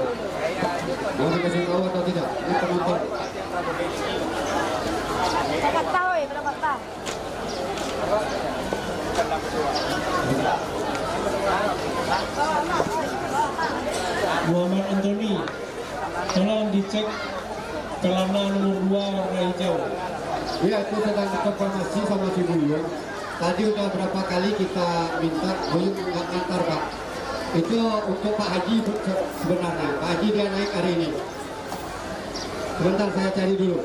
Mau dikasih tahu atau tidak? Ini penonton. Berangkat tahu ya, berangkat tahu. Muhammad Anthony, tolong dicek celana nomor 2 warna hijau. Ya, itu sedang konfirmasi sama si Buyung. Tadi udah berapa kali kita minta Buyung nggak ngantar Pak. Itu untuk Pak Haji sebenarnya. Pak Haji dia naik hari ini. Sebentar saya cari dulu.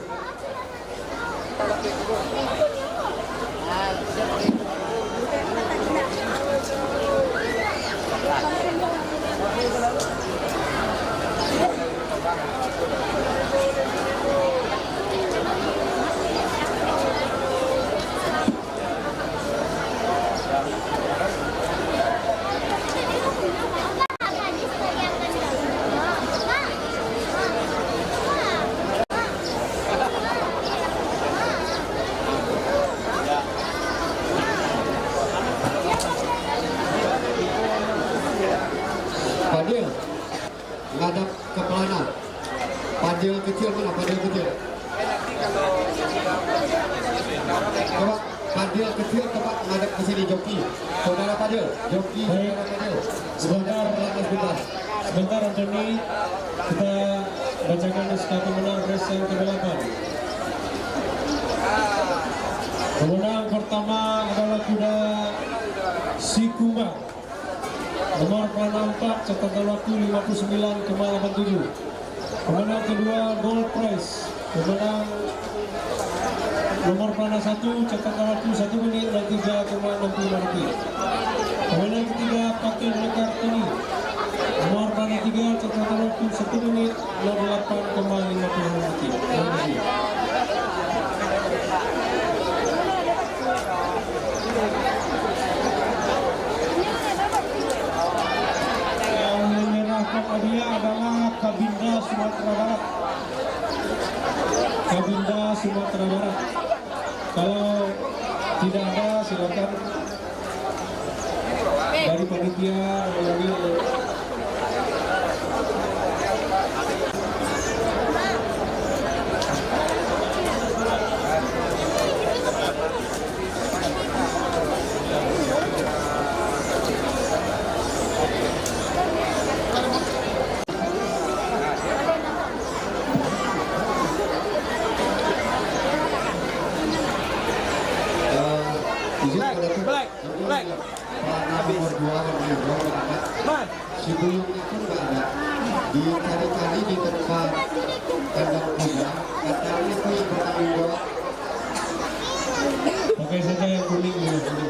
Fadil, ngadap ke pelana. Fadil kecil mana? Fadil kecil. Coba Fadil kecil coba ngadap ke sini joki. Saudara Fadil, joki. Saudara Fadil. Sebentar Anthony, kita bacakan naskah pemenang race yang ke-8. Pemenang pertama adalah kuda Sikuma. Nomor pelana 4, catatan waktu 59,87. Pemenang kedua Gold Prize. Pemenang nomor pelana 1, catatan waktu 1 menit dan 3,65 detik. Pemenang ketiga Pakai Mekartini. Nomor pelana 3, catatan waktu 1 menit 08,50 detik. Terima kasih. Yang menyerahkan hadiah adalah Kabinda Sumatera Barat. Kabinda Sumatera Barat. Kalau tidak ada silakan dari panitia mengambil. Black. Nomor 2 warna hijau berangkat. Si Buyungnya pun nggak ada. Dicari-cari di tempat kandang kuda. Katanya itu yang bertanggung jawab. Pakai saja yang kuning dulu.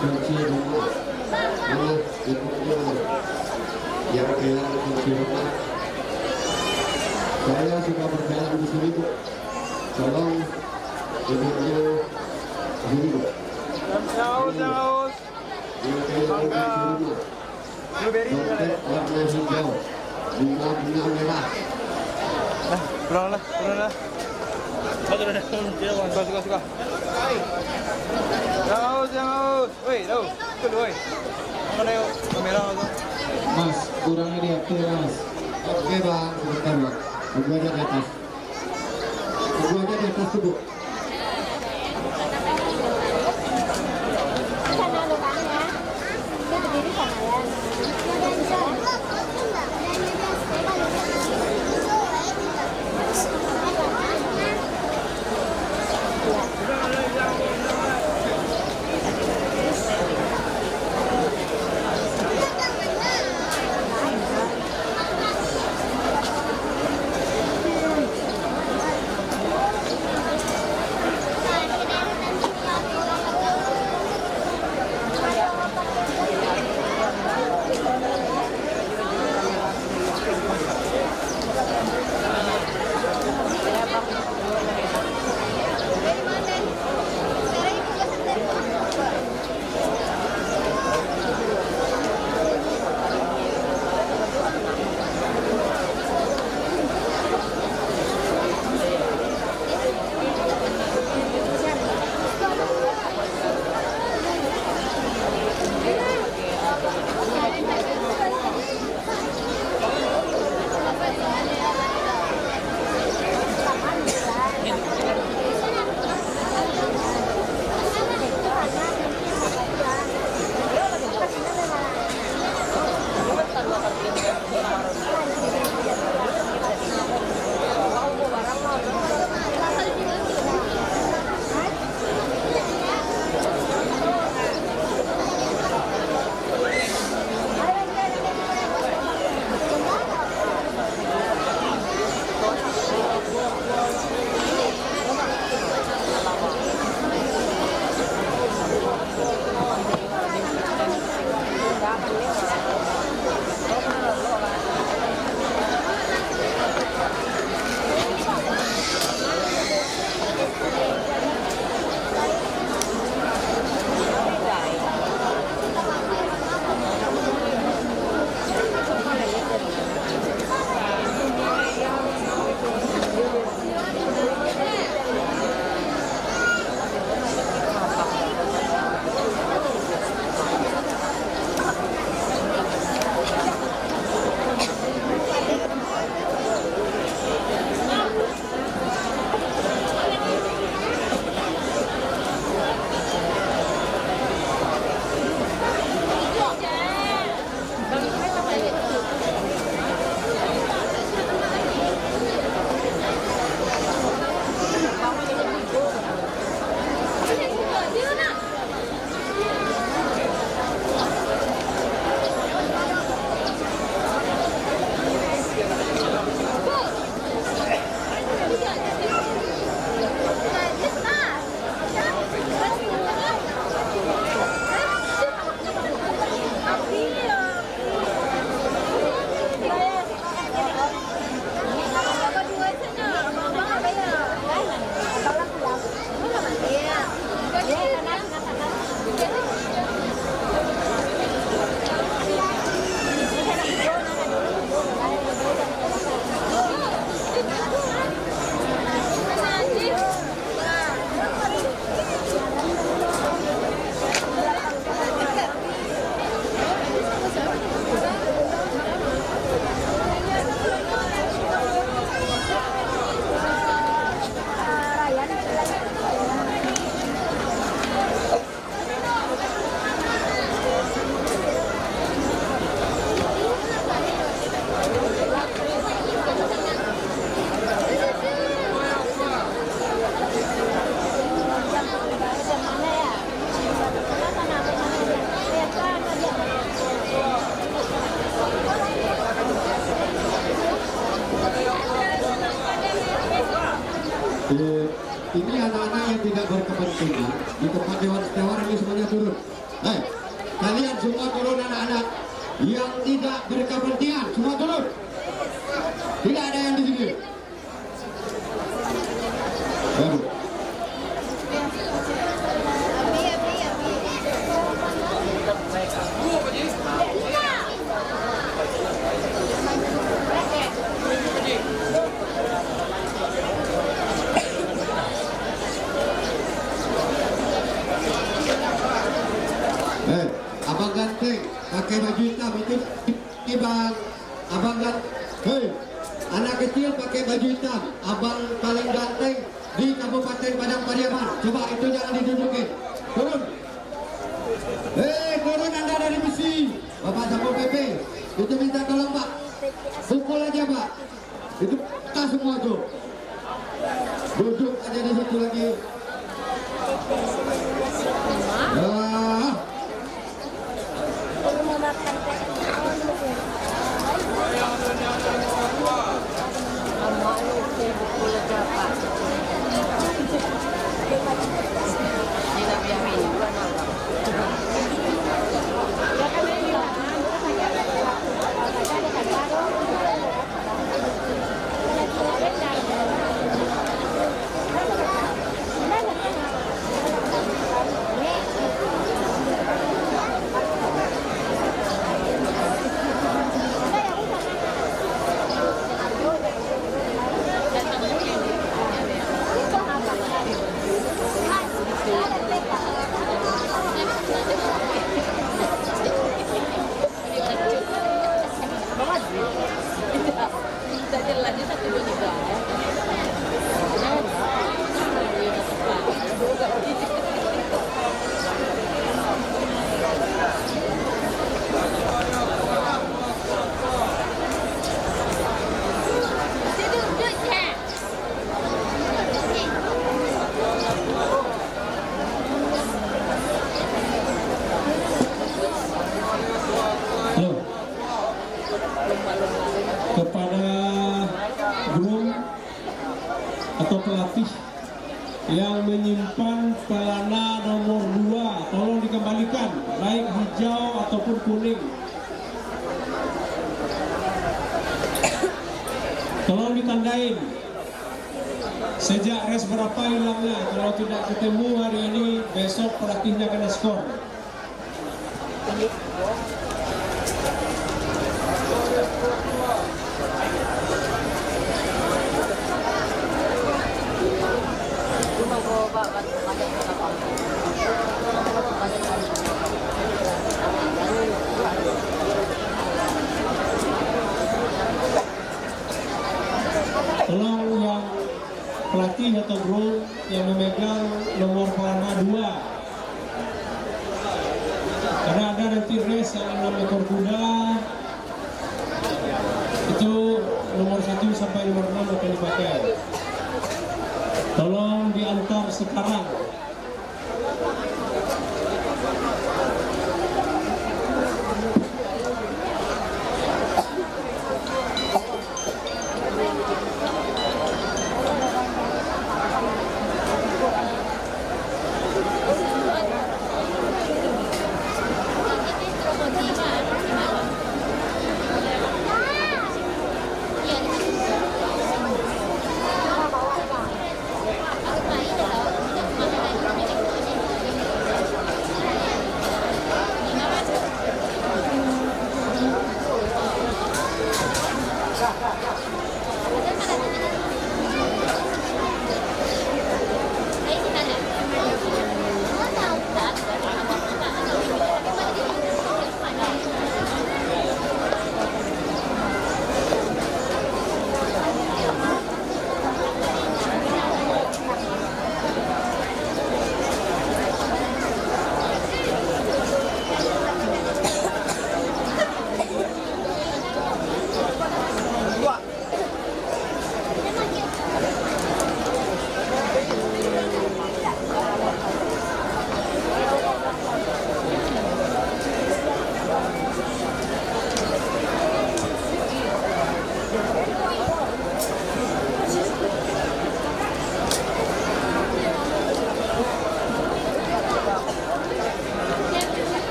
Kunci rumah. Mana ibunya yang kehilangan kunci rumah. Saya sudah berjalan di sini Bu. Tolong ibunya sini Bu. Jauh. Yang kehilangan kunci rumah. Dompet warna hijau, bunga-bunga merah. Pulang lah. Suka. Jauh. Woi, jauh. Betul, woi. Mana yuk? Kamera tu. Mas, kurang ini aktif Mas. Oke Bang, sebentar Bang. Tunggu aja di atas. Bu. Sana lubangnya. Dia berdiri sana ya. Ini anak-anak yang tidak berkepentingan di tempat Dewan Setiawan ini semuanya turun. Kalian semua turun, anak-anak yang tidak berkepentingan semua turun. Tidak ada yang di sini. Abang ganteng pakai baju hitam itu bang. Abang ganteng, anak kecil pakai baju hitam, abang paling ganteng di Kabupaten Padang Pariaman. Coba itu jangan ditunjukin. Turun. Turun Anda dari besi. Bapak Sapo PP, itu minta tolong Pak. Pukul aja Pak. Itu kita semua tuh. Duduk aja di situ lagi. Kepada guru atau pelatih yang menyimpan pelana nomor 2, tolong dikembalikan, baik hijau ataupun kuning. Tolong ditandain sejak res berapa hilangnya. Kalau tidak ketemu hari ini, besok pelatihnya kena skor. Tolong yang pelatih atau guru yang memegang nomor pelana 2, karena ada nanti race yang 6 ekor kuda, itu nomor 1 sampai nomor 6 akan dipakai. Tolong diantar sekarang.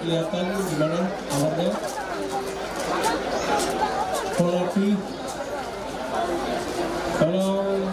kelihatan gimana alatnya. Kopi. Tolong.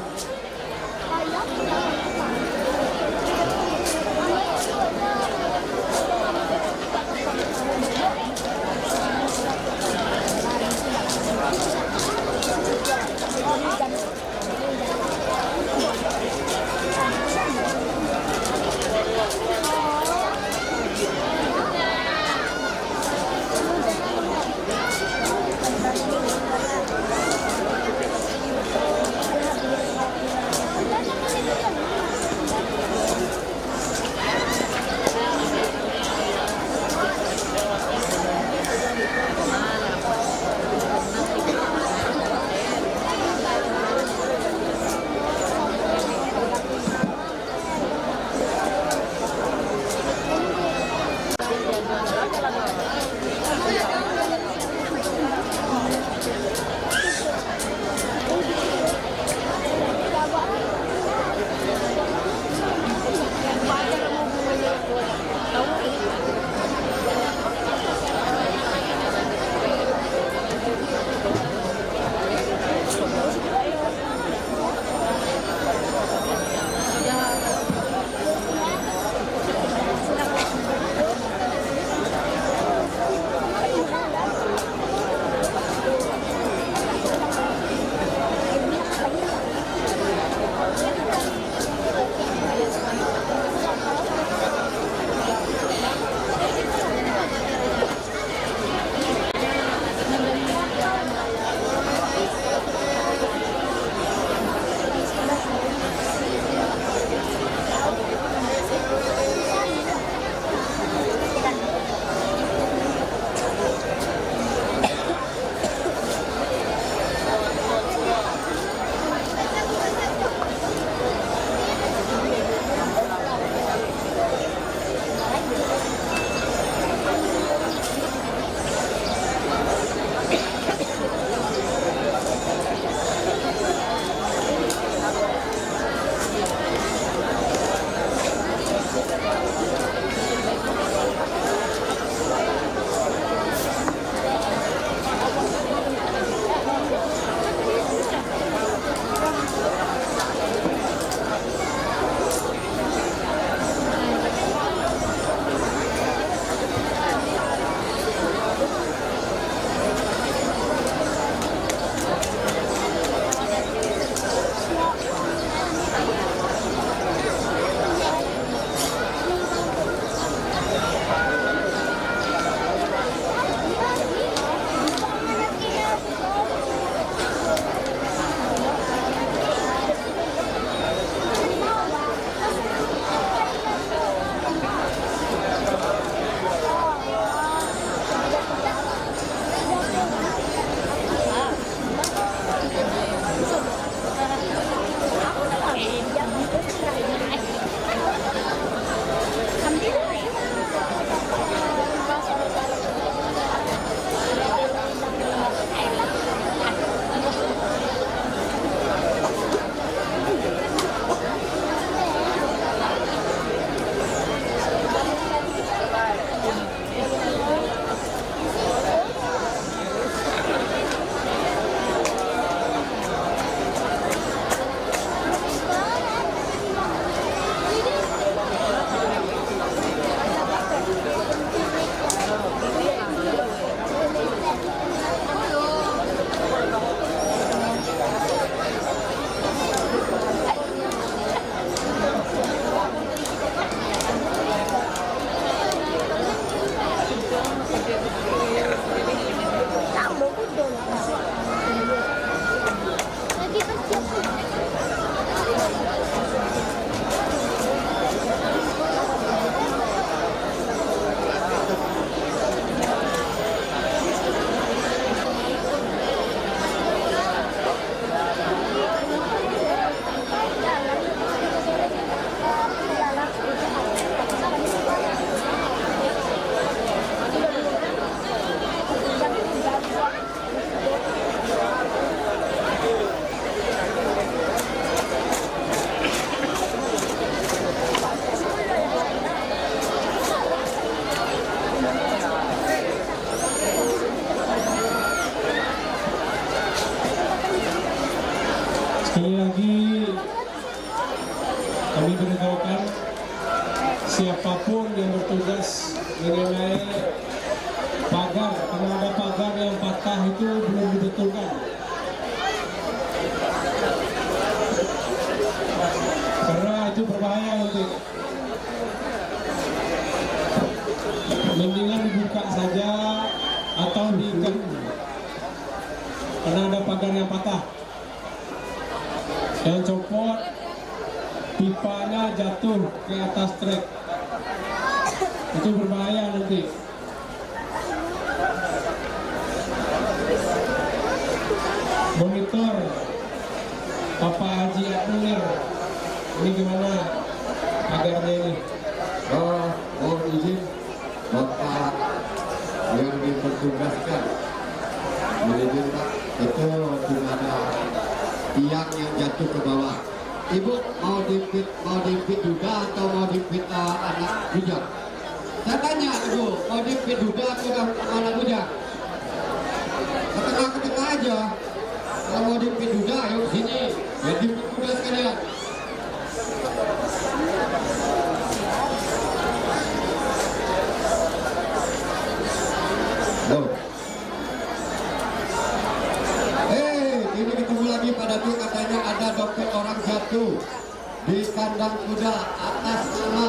Sekali lagi kami beritahukan siapapun yang bertugas mengenai pagar, karena ada pagar yang patah itu belum dibetulkan. Karena itu berbahaya nanti. Mendingan dibuka saja atau diikat. Karena ada pagar yang patah. Yang copot, pipanya jatuh ke atas trek. Itu berbahaya nanti. Monitor Bapak Haji Adnur, ini gimana agarnya ini? Oh, mohon izin Bapak yang dipertugaskan manajer Pak, itu cuma ada tiang yang jatuh ke bawah. Ibu mau dipit juga atau mau dipit anak bujang? Saya tanya ibu, mau dipit juga atau anak bujang? Ke tengah aja. Kalau mau dipit juga, ayo sini. Ya dipit juga sekalian. Loh. Ini ketemu lagi pada tuh katanya ada dompet orang jatuh di kandang kuda atas nama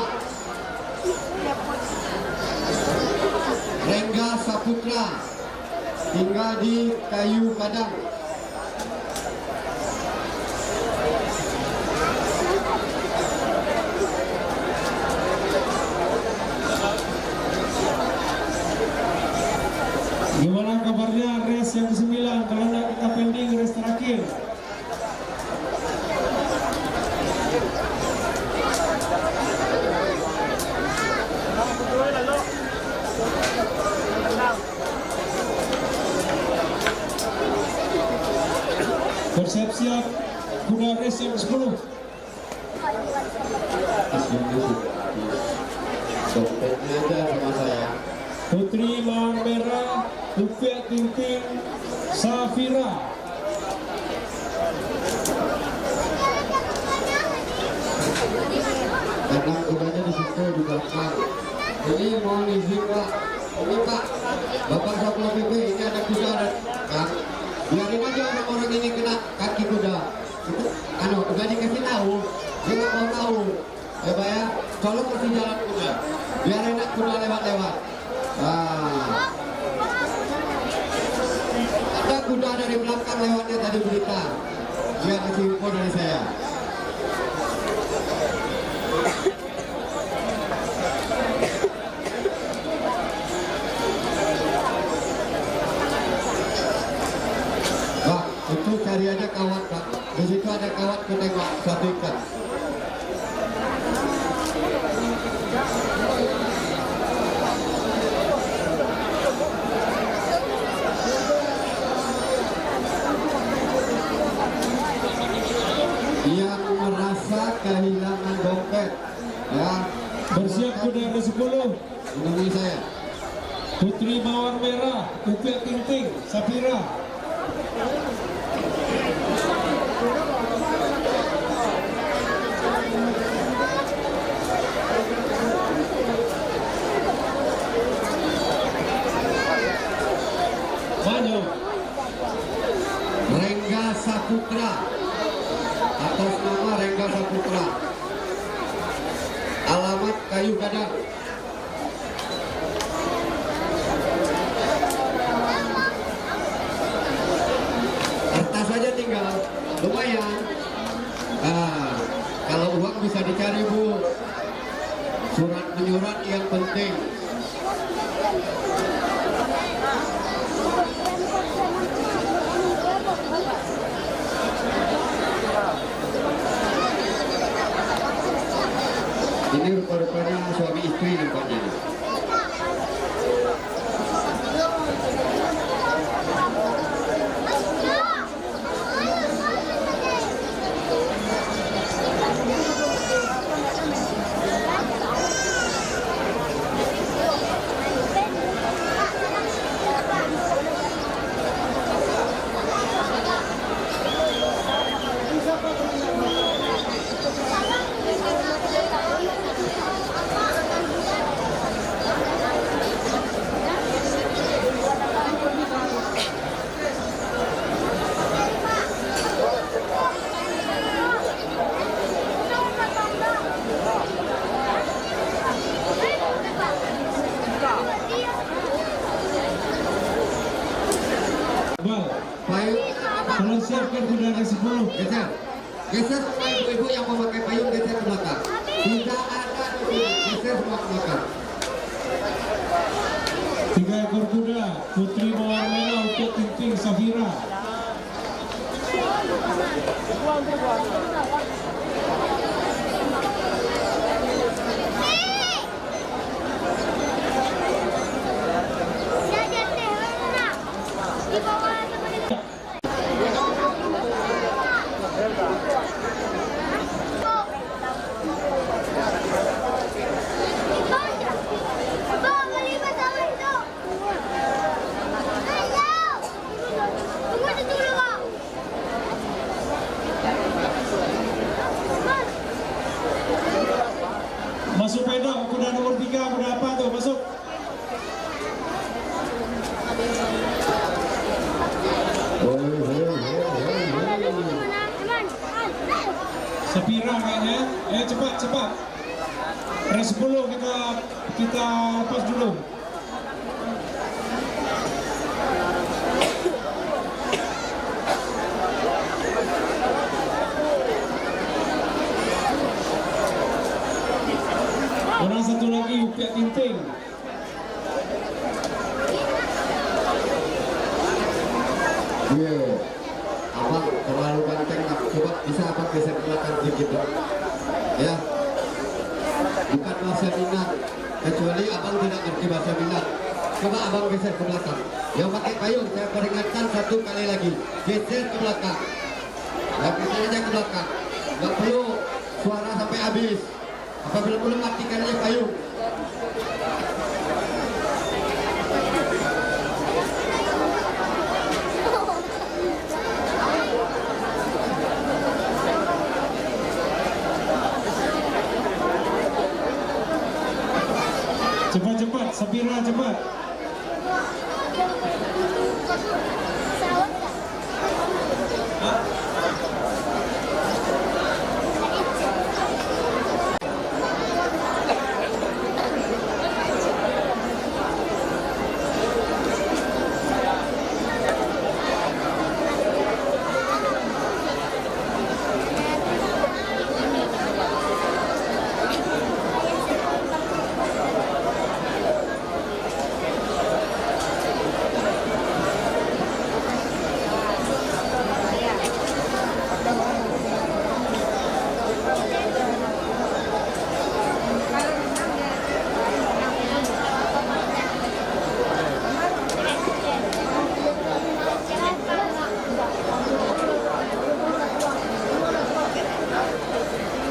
Rengga Saputra, tinggal di Kayu Kadang. Gimana kabarnya race yang ke-9? Kalau nggak kita pending race terakhir. Bersiap-siap kuda race yang ke-10. Dompetnya ada sama saya. Putri Mawar Merah, Rupiah Tinting, Safira. Kandang kudanya di situ di belakang. Ini mohon izin Pak. Ini Pak, Bapak Satpol PP, ini ada kuda ada Kang. Biarin aja orang-orang ini kena kaki kuda. Itu, udah dikasih tahu, dia nggak mau tahu. Ya Pak ya, tolong kasih jalan kuda. Biar enak kuda lewat-lewat. Nah, ada kuda dari belakang lewatnya tadi berita. Dia kasih info dari saya. Pak, itu cari aja kawat Pak. Di situ ada kawat, ketengok satu ikat. Yang merasa kehilangan dompet, ya, Bersiap kuda ke-10. hubungi saya. Putri Mawar Merah, Rupiah Tinting, Safira. Maju. Rengga Saputra, atas nama Rengga Saputra, alamat Kayu Kadang. Kertas saja tinggal, lumayan. Nah, kalau uang bisa dicari Bu, surat menyurat yang penting. Ini rupa-rupanya suami istri nampaknya. ke 10. Geser. Geser semua ibu-ibu yang memakai payung, geser ke belakang. Tidak ada geser semua ke belakang. 3 ekor kuda, putri mawar merah untuk Tinting Safira. Masuk pedok, kuda nomor 3, kuda apa tuh? Masuk. Safira kayaknya. Cepat. Res 10 kita pas dulu. Orang satu lagi Upiak Tinting. Abang terlalu banteng, coba bisa abang geser ke belakang sedikit dong. Ya, bukan bahasa Minang, kecuali abang tidak ngerti bahasa Minang. Coba abang geser ke belakang. Yang pakai payung saya peringatkan 1 kali lagi, geser ke belakang. Ya, geser aja ke belakang. Nggak perlu suara sampai habis. Apabila belum matikan aja payung. Cepat, Safira cepat.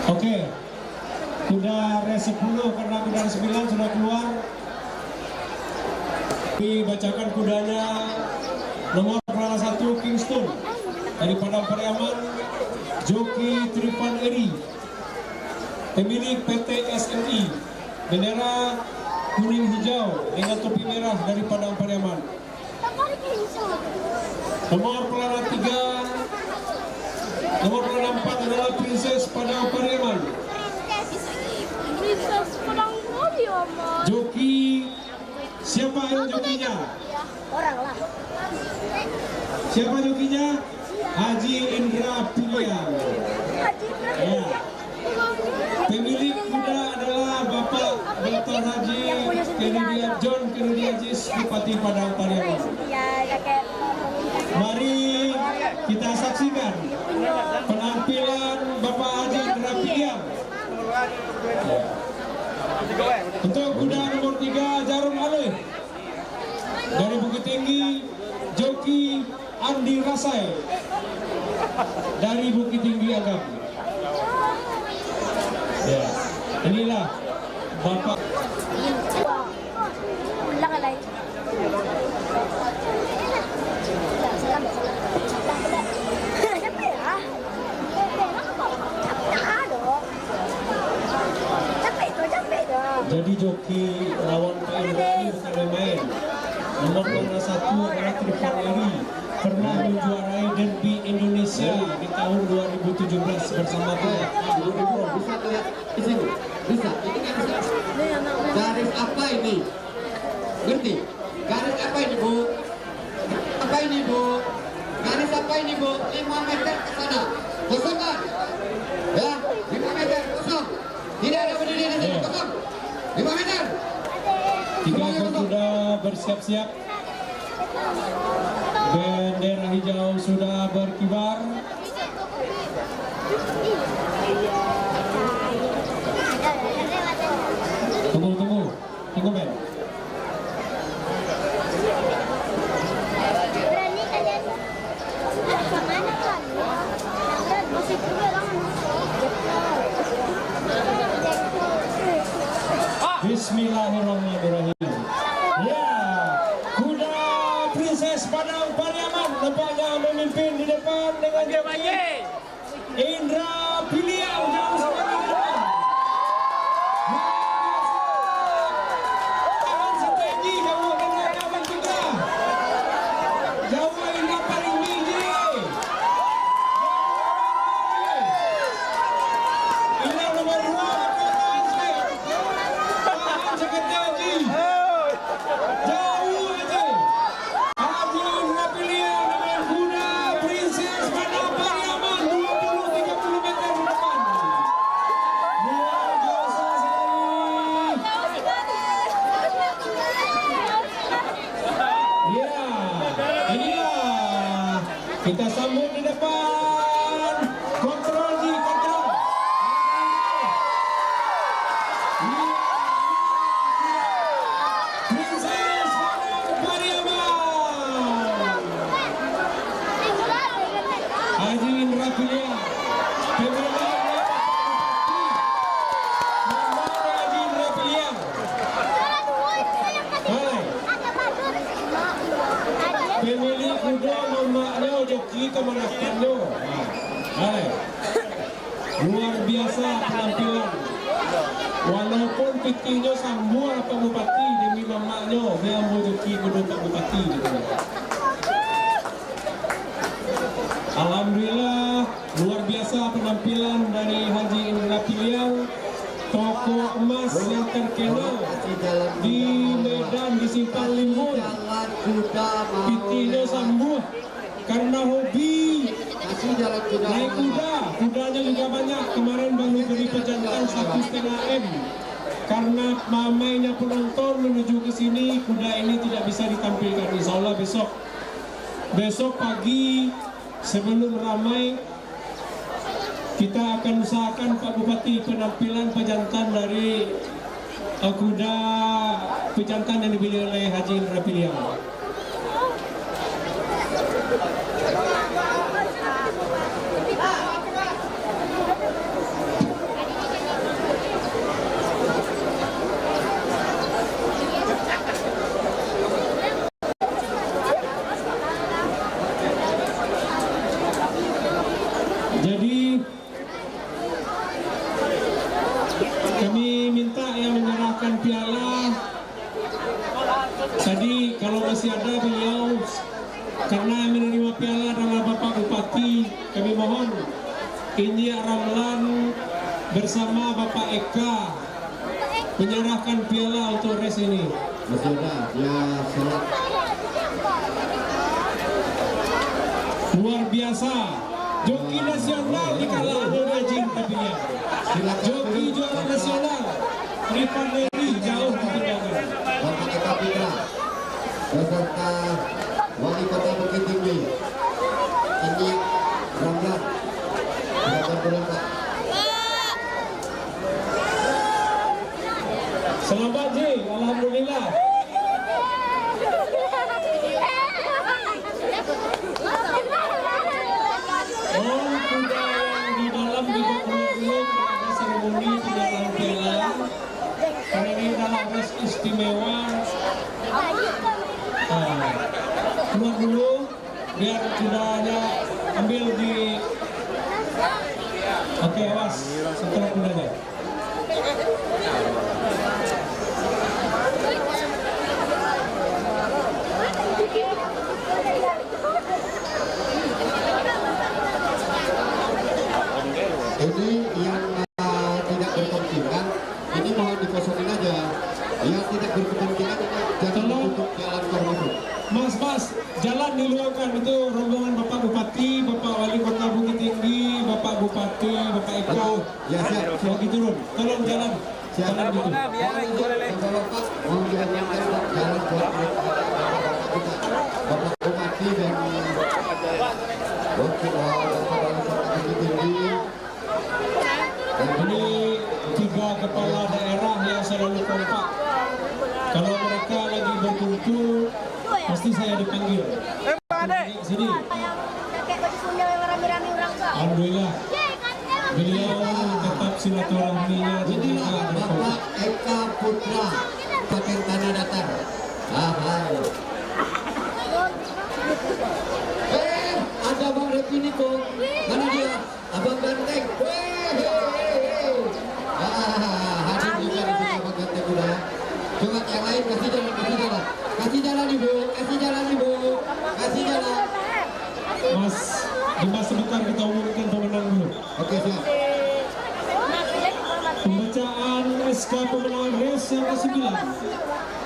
Oke, kuda res 10 karena kuda res 9 sudah keluar. Dibacakan kudanya nomor pelana 1 Kingston dari Padang Pariaman, joki Tripan Eri, pemilik PT SMI, bendera kuning hijau dengan topi merah dari Padang Pariaman. Nomor pelana 3, nomor pelana 4 adalah Princess Padang Pariaman. Joki, siapa yang jokinya? Orang lah. Siapa jokinya? Haji Indra Pilihan. Ya. Pemilik kuda adalah Bapak Dr. Haji John Kennedy Ajis, Bupati Padang Pariaman. Mari kita saksikan penampilan Bapak Haji Indra Pilihan. Untuk kuda nomor 3 Jarum Alih dari Bukit Tinggi, joki Andi Rasai dari Bukit Tinggi Agam. Ya, inilah Bapak. Jadi joki lawan Pak Indra ini bukan main. Nomor pelana 1 adalah Tripan Eri, pernah menjuarai Derby Indonesia di tahun 2017 bersama Pak. Bisa lihat di sini, bisa. Ini kan bisa. Garis apa ini? Ngerti? Garis apa ini, Bu? Apa ini, Bu? Dari sampai ini Bu, 5 meter ke sana. Kosongkan. Ya, 5 meter kosong. Tidak ada berdiri di sini, kosong. 5 meter. 3 ekor kuda bersiap-siap. Bendera hijau sudah berkibar. Tunggu Ben. Berani kalian kemana kan? Masih juga lah. Bismillahirrahmanirrahim. Ya, kuda Princess Padang Pariaman nampaknya memimpin di depan dengan joki Indra Piliang jauh semakin depan. Jangan strategi kamu dengan kawan kita. Jauh Indra paling tinggi. Indra nomor 2 jauh aja. Haji Indra Piliang dengan kuda Princess Padang Pariaman 20-30 meter di depan. Luar biasa sekali. Ya, inilah kita sambut di depan. Kontrol Ji, kontrol. Princess Padang Pariaman. Haji Indra Piliang. Haji Indra Piliang. Hai. Pemilik kuda mamaknya joki kemanakannya. Hai. Luar biasa penampilan. Walaupun pikirnya sambua Pak Bupati demi mamaknya, dia mau joki kuda Pak Bupati gitu. Alhamdulillah luar biasa penampilan dari Haji Indra Piliang, toko emas yang terkenal di Medan di Simpang Limbun. Pikirnya sambua karena hobi naik kuda, kudanya juga banyak. Kemarin baru beri pejantan 1,5 M. Karena mamainya penonton menuju ke sini, kuda ini tidak bisa ditampilkan. Insya Allah besok pagi sebelum ramai kita akan usahakan Pak Bupati penampilan pejantan dari kuda pejantan yang dibeli oleh Haji Indra Piliang. Jadi kami minta yang menyerahkan piala tadi kalau masih ada beliau, karena yang menerima piala adalah Bapak Bupati, kami mohon Inji Ramlan bersama Bapak Eka menyerahkan piala untuk race ini. Sudah, ya salat. Luar biasa. Joki nasional dikalahkan oleh Haji Indra Piliang. Joki juara nasional Rifan Leri jauh ditinggalkan. Bapak Eka Putra beserta Wali Kota Bukit Tinggi Inji Ramlan berangkat. Selamat Ji, alhamdulillah. Kuda yang di dalam juga perlu ada seremoni penyerahan piala. Karena ini adalah race istimewa. Keluar dulu biar kudanya ambil di. Oke, awas setelah kudanya. Ini yang tidak berkepentingan, ini mohon dikosongin aja. Yang tidak berkepentingan ini jangan untuk jalan keluar. Mas, jalan diluangkan, itu rombongan Bapak Bupati. Oke, Bapak Eko. Ya siap. Lagi turun. Tolong jalan. Jalan gitu. Biar lagi boleh leh. Bapak mau jalan buat Bapak Bupati dan Ini 3 kepala daerah yang selalu kompak. Kalau mereka lagi berkumpul, pasti saya dipanggil. Sini. Alhamdulillah. Beliau tetap silaturahminya Inilah Bapak Eka Putra pakai tanah datar. Ada Bang Repini kok. Mana dia? Abang Ganteng. Hadir juga di sini Abang Ganteng udah. Coba yang lain kasih jalan, kasih jalan. Kasih jalan Ibu, kasih jalan Ibu. Kasih jalan. Mas, Dimas sebentar kita umumkan pemenang dulu. Oke, siap. Pembacaan SK pemenang race yang ke-9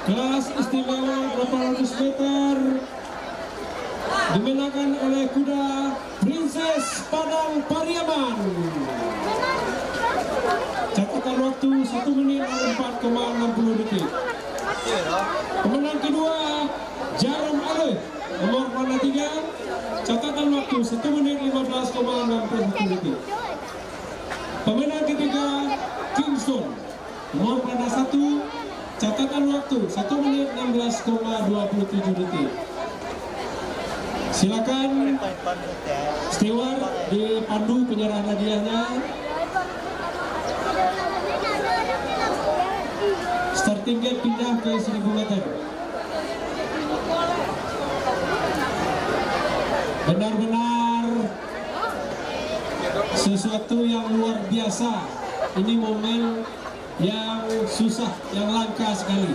kelas istimewa 800 meter dimenangkan oleh kuda Princess Padang Pariaman. Catatan waktu 1 menit 4,60 detik. Pemenang kedua Jarum Alif nomor warna 3, catatan waktu 1 menit 15,61 detik. Pemenang ketiga Kingston nomor warna 1, catatan waktu 1 menit 16,27 detik. Silakan steward dipandu penyerahan hadiahnya. Starting gate pindah ke 1000 meter. Benar-benar sesuatu yang luar biasa. Ini momen yang susah, yang langka sekali.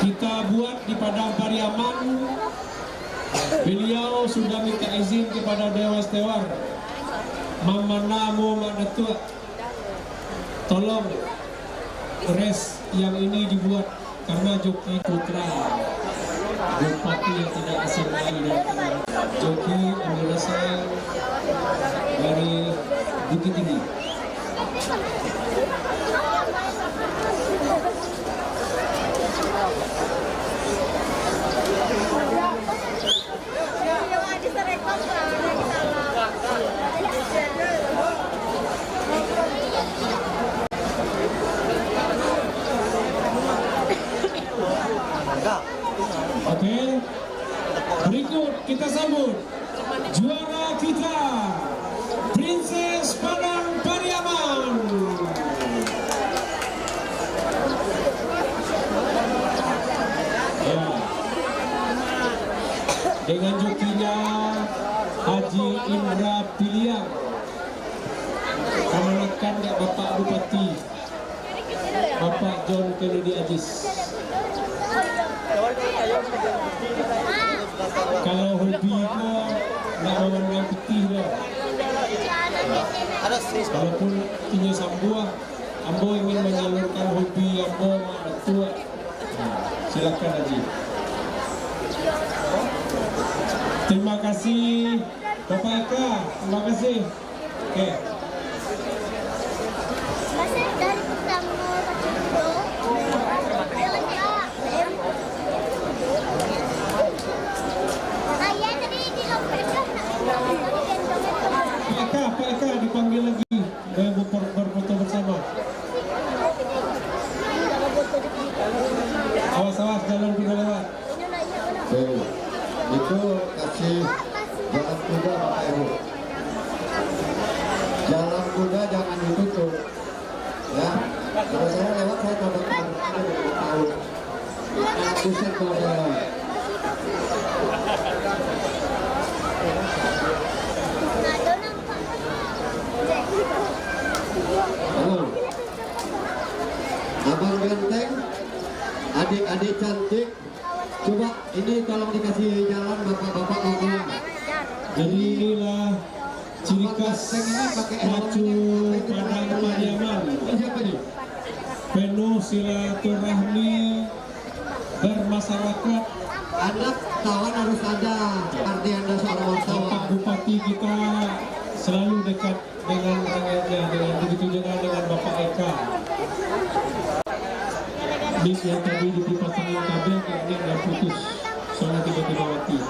Kita buat di Padang Pariaman. Beliau sudah minta izin kepada Dewa Steward Mama Namo Madatua, tolong race yang ini dibuat karena joki putra bupati yang tidak asing lagi dari joki Indonesia dari Bukit Tinggi. Oke, berikut kita sambut juara kita Princess Padang Pariaman. Ya, dengan jokinya Haji Indra Piliang, menekan Bapak Bupati Bapak John Kennedy Ajis. Kalau hobi kok nggak mau putih lah. Walaupun punya sambuah, Ambo ingin menyalurkan hobi Ambo tua. Silakan Haji. Terima kasih Bapak Eka, terima kasih. Oke. Pak Eka dipanggil lagi berfoto bersama. Awas jalan kuda lewat. Itu kasih jalan kuda Bapak Ibu. Jalan kuda jangan ditutup. Ya, kalau saya lewat saya tahu tahu. Pusat kalau saya lewat. Halo, Abang Ganteng, adik-adik cantik, coba ini tolong dikasih jalan bapak-bapak ngomong. Jadi inilah ciri khas Macu Padang Pariaman. Siapa nih? Penuh silaturahmi bermasyarakat. Anak kawan harus ada. Arti Anda seorang wartawan. Bapak Bupati kita selalu dekat dengan rakyatnya, dengan begitu juga dengan Bapak Eka. Bis yang tadi dipasangin kabel kayaknya udah putus, soalnya tiba-tiba mati.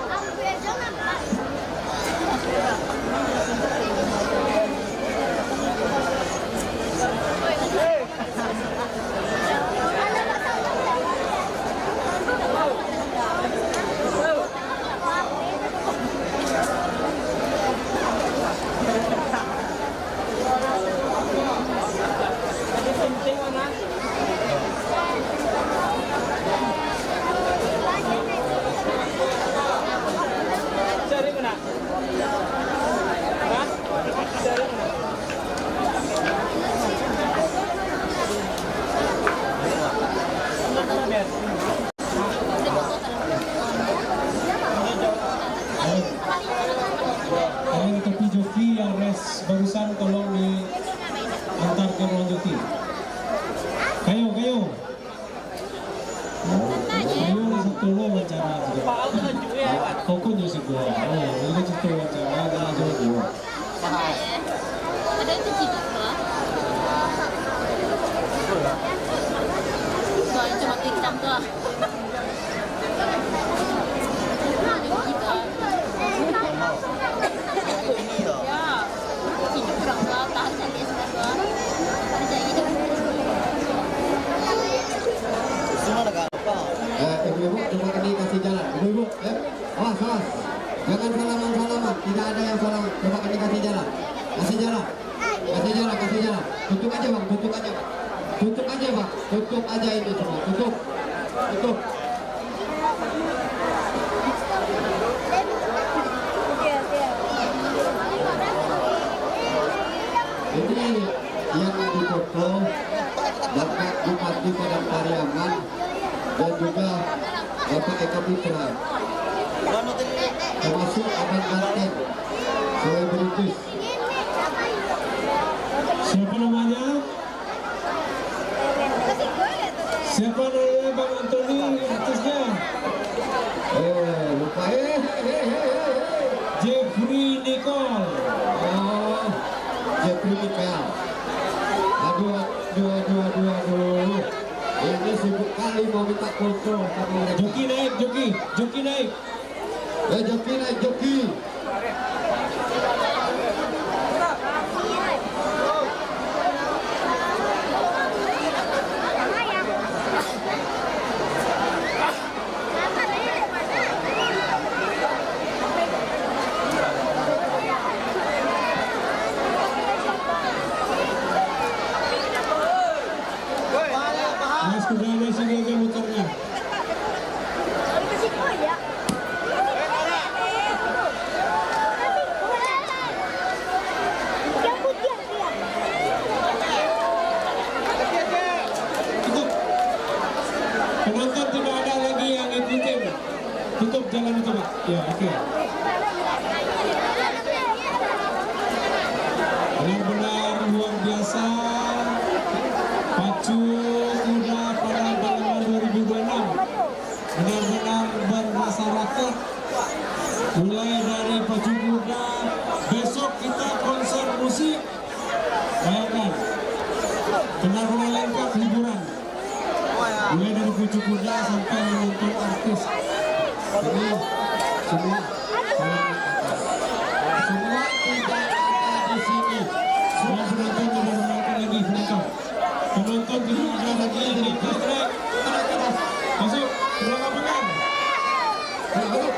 Kalian tepi joki yang res barusan tolong diantar ke ruang joki. Kayu satu lo wawancara juga. Kau pun juga gua. Oh, ini satu wawancara dengan joki. Ada itu juga soalnya cuma TikTok doang. Ibu-ibu coba ini kasih jalan. Ibu-ibu, awas. Jangan salaman. Tidak ada yang salaman. Coba ini kasih jalan. Kasih jalan. Tutup aja bang. Tutup aja ini semua. Tutup. Ini yang difoto Bapak Bupati Padang Pariaman dan juga Bapak Eka Putra, termasuk Abang Banten, selebritis. Siapa namanya? Bang Antoni artisnya? Lupa. Jeffrey Nicole. Oh, Jeffrey Nicole. Aduh. Ini sibuk kali mau minta foto sama mereka. Joki naik. Joki naik. Mas kuda sini aja muternya. Penonton tidak ada lagi yang ikutin. Tutup jalan itu Pak. Ya, oke. Benar-benar luar biasa. Pacu kuda pada Palembang 2026 benar-benar bermasyarakat. Mulai dari pacu kuda, besok kita konser musik. Bayangkan, benar-benar lengkap hiburan. Mulai dari pacu kuda sampai menonton artis. Ini semua tidak ada di sini. Semua penonton tidak lagi penonton tidak ada lagi ini. Masuk ke lapangan. Siapa?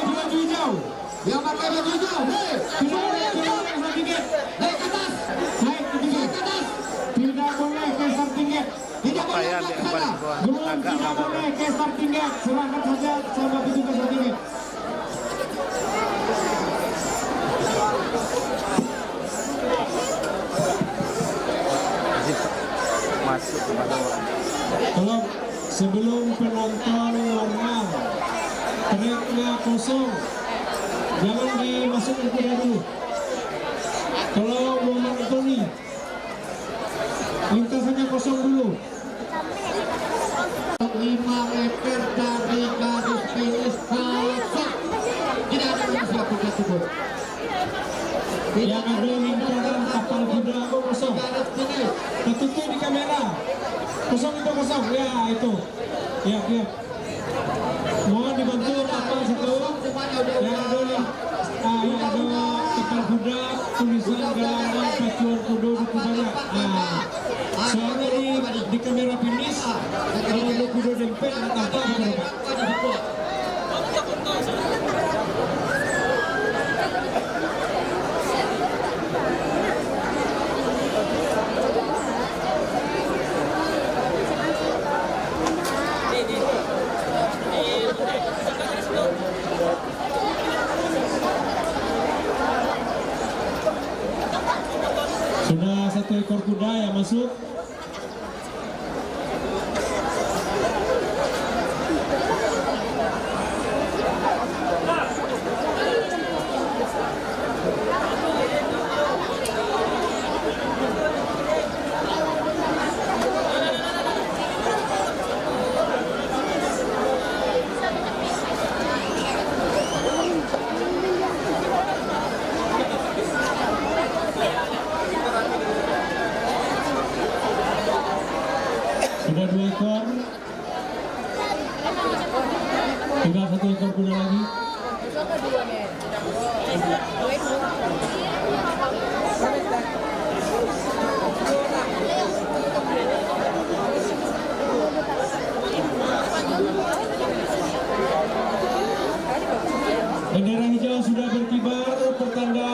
baju hijau. Yang pakai baju hijau, hei, naik ke atas, Naik ke atas. Tidak boleh ke starting gate. tidak boleh Supaya naik ke biar sana. Belum tidak boleh ke starting gate. Serahkan saja sama petugas starting gate. Masuk kepada orang. Kalau sebelum penonton warna tracknya kosong, jangan dimasukkan kuda dulu. Kalau Muhammad Antoni, lintasannya kosong dulu. 5 meter dari garis finish kosong. Tidak ada manusia kuda tersebut. Yang ada lintasan kapal kuda kosong. Garis finish. Tertutup di kamera. Kosong itu kosong. Ya itu. Ya. Mohon dibantu kapal satu. Yang ada kapal kuda tulisan galangan pacuan kuda itu banyak. Soalnya di kamera finish kalau ada kuda dempet apa gitu. Sudah 1 ekor kuda yang masuk. Sudah 2 ekor. Tinggal 1 ekor kuda lagi. Bendera hijau sudah berkibar, pertanda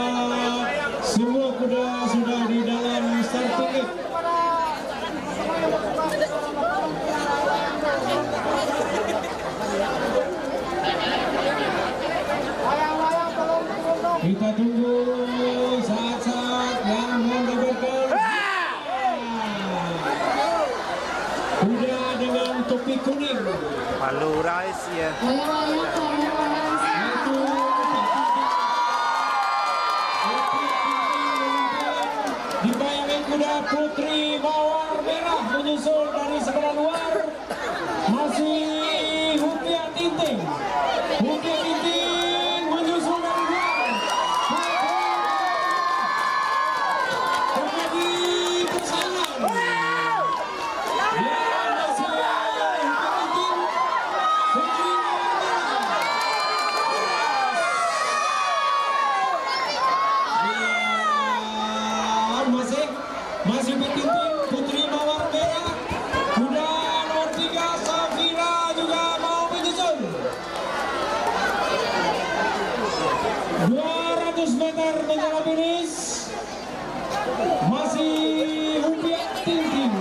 semua kuda sudah di dalam starting gate. Kita tunggu saat-saat yang membeberkan kuda dengan topi kuning. Palu rais ya. Dibayangi kuda Putri Mawar Merah menyusul dari sebelah luar. Masih Hutia Tinting. Hutia Tinting menyusul dari luar. Terjadi pesanan. Ya, masih Hutia Tinting. Putri Mawar Merah. Masih bertinting Putri Mawar Merah. Kuda nomor 3 Safira juga mau menyusul. 200 meter menjelang finish. Masih Hutia Tinting.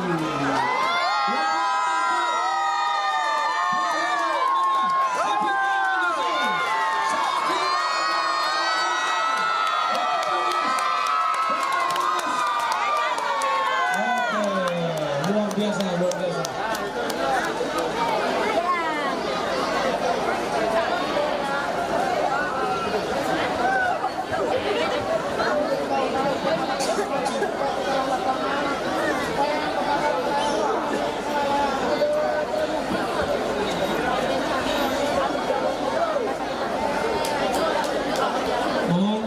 Luar biasa. Mohon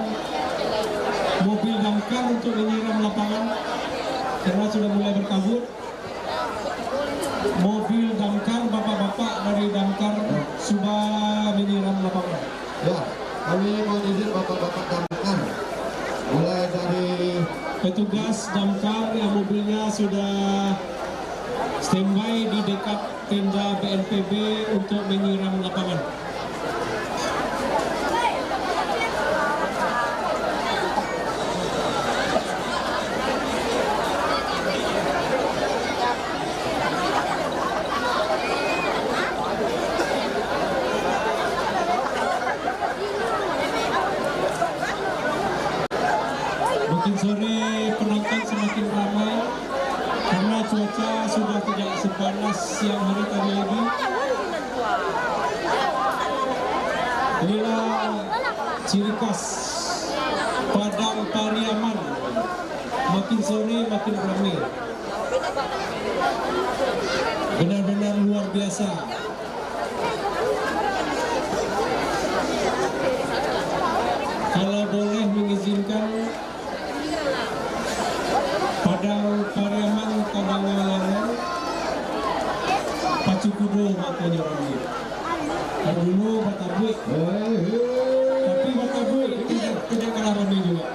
mobil damkar untuk menyiram lapangan karena sudah mulai berkabut. Mobil damkar, bapak-bapak dari damkar sudah menyiram lapangan. Ya, kami mohon izin bapak-bapak damkar. Mulai dari petugas damkar yang mobilnya sudah standby di dekat tenda BNPB untuk menyiram lapangan. Makin sore penonton semakin ramai karena cuaca sudah tidak sepanas siang hari tadi lagi. Inilah ciri khas Padang Pariaman. Makin sore makin ramai. Benar-benar luar biasa. Kalau boleh mengizinkan, Padang Pariaman Kadangalaran Pacu Kudo makanya ramai. Kalau dulu Batabuik, tapi Batabuik tidak kalah ramai juga.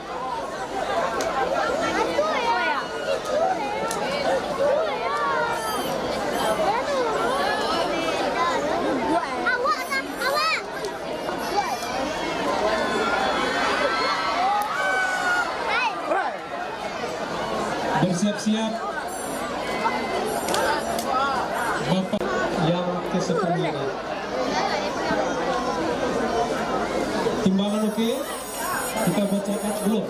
Bersiap-siap Bapak yang ke-10 ini. Timbangan oke? Kita bacakan belum?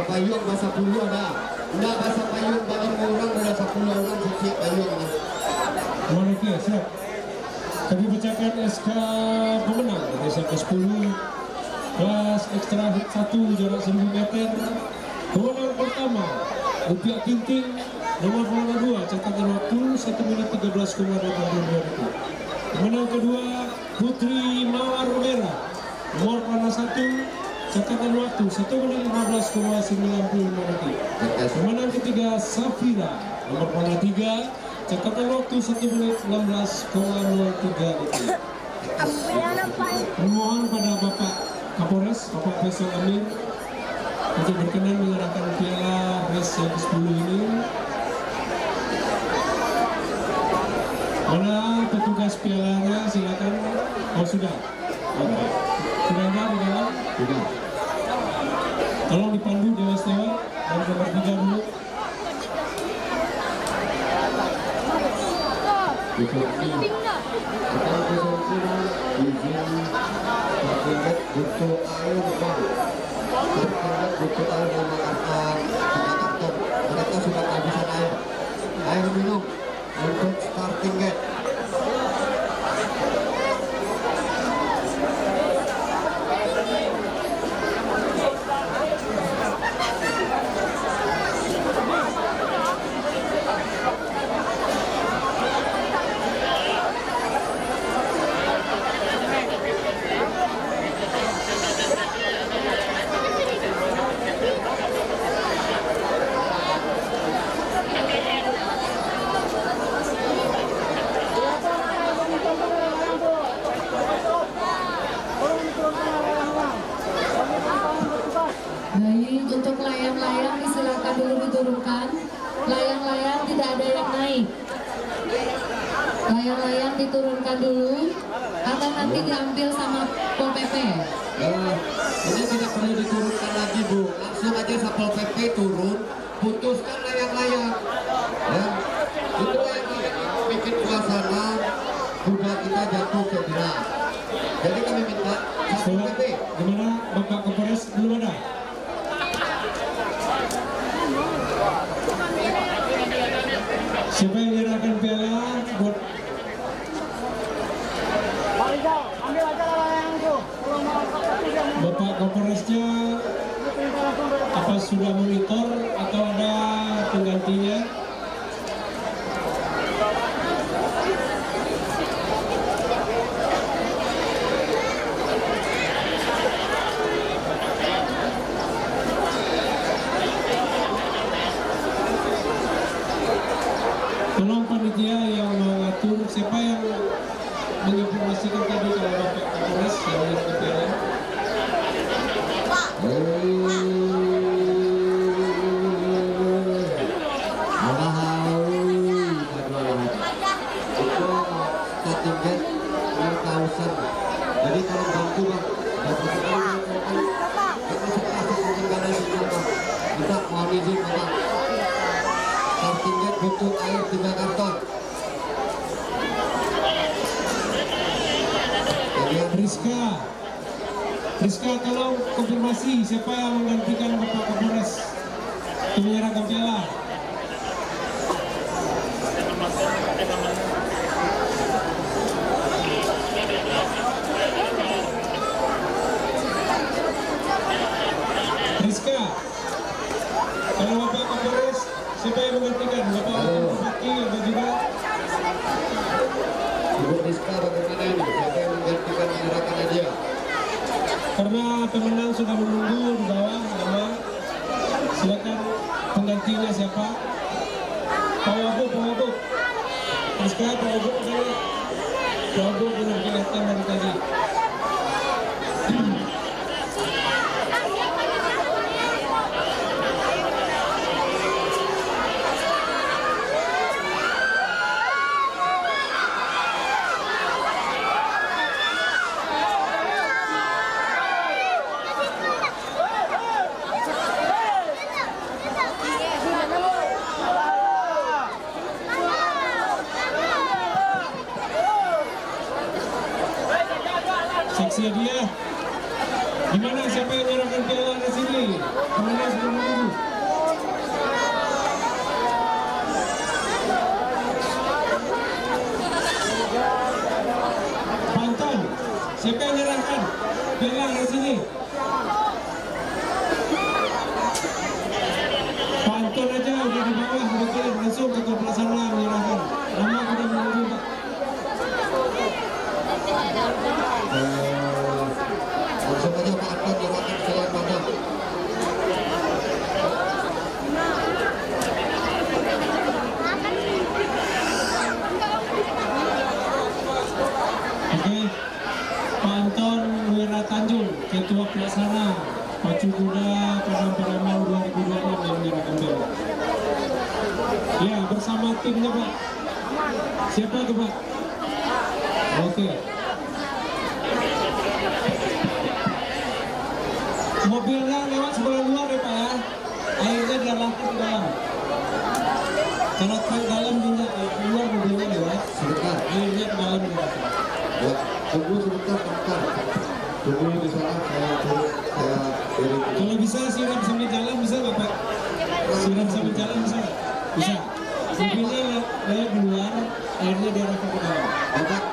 Payung bahasa puluh ada. Udah bahasa payung bagi orang udah 10 orang siap payung ini. Oke, siap. Kami bacakan SK pemenang dari SK 10 kelas ekstra hit 1 jarak 1000 meter. Pemenang pertama Rupiah Kinting nomor bola 2 catatan waktu 1 menit 13,82 detik. Pemenang kedua Putri Mawar Merah nomor bola 1 catatan waktu 1 menit 15,95 detik. Pemenang ketiga Safira nomor bola 3 catatan waktu 1 menit 16,03 detik. Mohon pada Bapak Kapolres, Bapak Faisal Amin untuk berkenan menyerahkan piala race yang ke-10 ini. Mana petugas pialanya, silakan. Oh sudah. Oke. Sudah ada di dalam? Sudah. Tolong dipandu dewas-dewas dan nomor 3 dulu. Butuh air bang, butuh air mereka sudah kehabisan air minum untuk starting gate. Baik, untuk layang-layang disilakan dulu diturunkan. Layang-layang tidak ada yang naik. Layang-layang diturunkan dulu atau nanti diambil sama Pol PP. Ini tidak perlu diturunkan lagi Bu, langsung aja Satpol PP turun, putuskan layang-layang. Dan itu yang bikin suasana kuda kita jatuh cedera. Jadi kami minta Satpol PP. Gimana Bapak Kapolres, belum ada? Siapa yang menyerahkan piala buat Bapak Kapolresnya? Apa sudah monitor atau ada penggantinya? Tolong panitia yang mengatur, siapa yang menginformasikan tadi kalau Bapak Kapolres yang menyerahkan piala? Mana Rizka, tolong konfirmasi siapa yang menggantikan Bapak Kapolres untuk menyerahkan piala. Rizka, kalau Bapak Kapolres siapa yang menggantikan? Bapak Bupati atau juga Ibu Rizka bagaimana ini? Siapa yang menggantikan menyerahkan hadiah? karena pemenang sudah menunggu di bawah nama, silakan penggantinya siapa? Pak Wagub. Rizka, Pak Wagub belum kelihatan dari tadi. Seksi dia. Gimana, siapa yang menyerahkan piala di sini? Kemana sudah menunggu? Panton, siapa yang menyerahkan piala di sini? Panton aja udah di bawah, betul langsung ke pelaksana menyerahkan. Nama sudah menunggu, Pak. Langsung aja Pak Anton nyerahkan selain mana? Oke, Pak Anton Wira Tanjung, Ketua Pelaksana Pacu Kuda Padang Paramau 2026 yang menyerahkan piala. Ya, bersama timnya Pak. Siapa itu Pak? Oke. Mobilnya lewat sebelah luar ya Pak ya. Airnya diarahkan ke dalam. Kalau ke dalam minyak keluar mobilnya lewat. Sebentar. Airnya ke dalam lewat. Ya, tunggu sebentar. Tunggu di sana saya kirim. Kalau bisa siram sambil jalan bisa nggak Pak? Siram sambil jalan bisa? Bisa. Mobilnya lewat keluar, airnya diarahkan ke dalam. Bapak,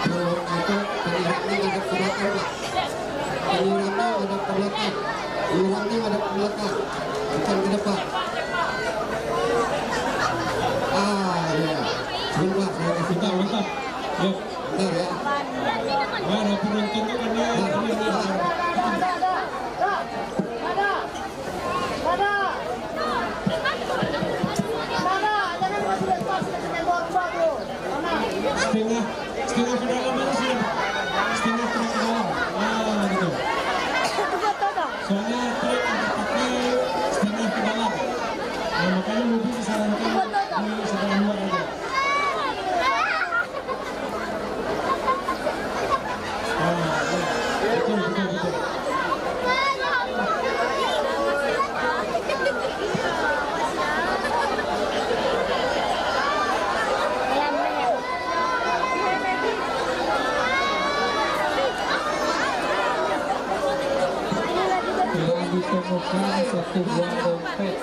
peluangnya itu penyiramnya ada ke belakang Pak. Penyiramnya ada ke belakang. Penyiramnya ada ke belakang. Bukan ke depan. Ya. Sebentar, saya kasih tahu. Mantap. Yuk. Bentar ya. Mana penontonnya karena setengah ke dalam aja sih, setengah ke dalam. Nah, gitu. Soalnya truk pakai setengah ke dalam. Nah, makanya mobil disarankan di sebelah luar aja. Betul. Telah ditemukan satu buah dompet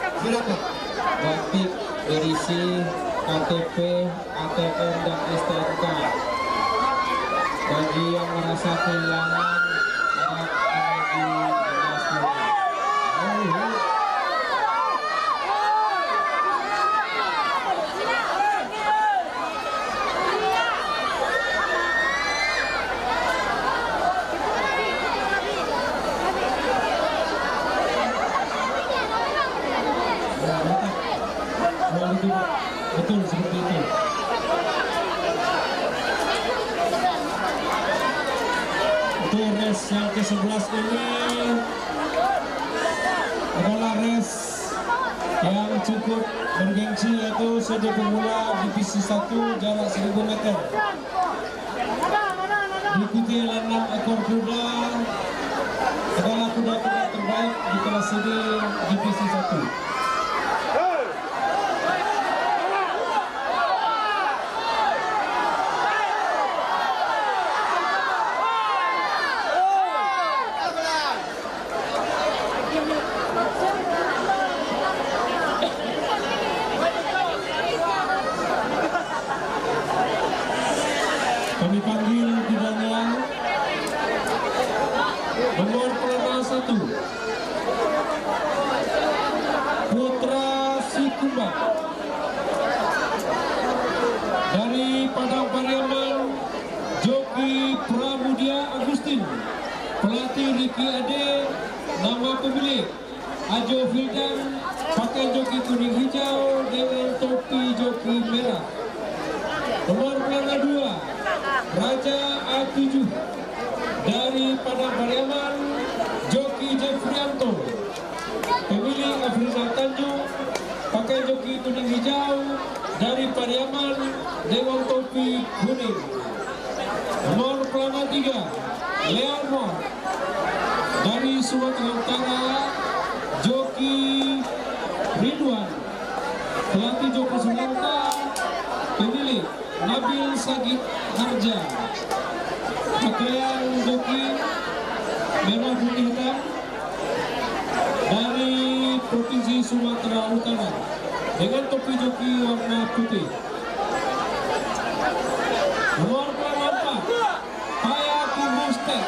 batik berisi KTP, ATM, dan STNK. Bagi yang merasa kehilangan, harap menuju Dinas Dukcapil. Betul seperti itu. Itu res yang ke-11 ini adalah res yang cukup bergengsi, yaitu sejak pemula divisi 1 jarak 1000 meter. Diikuti oleh 6 ekor kuda, adalah kuda-kuda terbaik di kelas ini divisi 1. sumbang. Dari Padang Pariaman, Joki Pramudia Agustin. Pelatih Ricky Ade. Nama pemilik Ajo Fildan, pakai joki kuning hijau dengan topi joki merah. Nomor pelanggan 2 Raja A7 dari Padang Pariaman, joki Jeffrianto. Pemilik Afrina Tanjung, pakai joki kuning hijau dari Pariaman dengan topi kuning. Nomor pelanggan 3 Leonmor dari Sumatera Utara, joki Ridwan. Pelatih Joko Sunanta, pemilik Nabil Sagit Harja. Pakaian joki merah putih hitam dari Provinsi Sumatera Utara dengan topi joki warna putih. Nomor 4 Paya Kimbustek.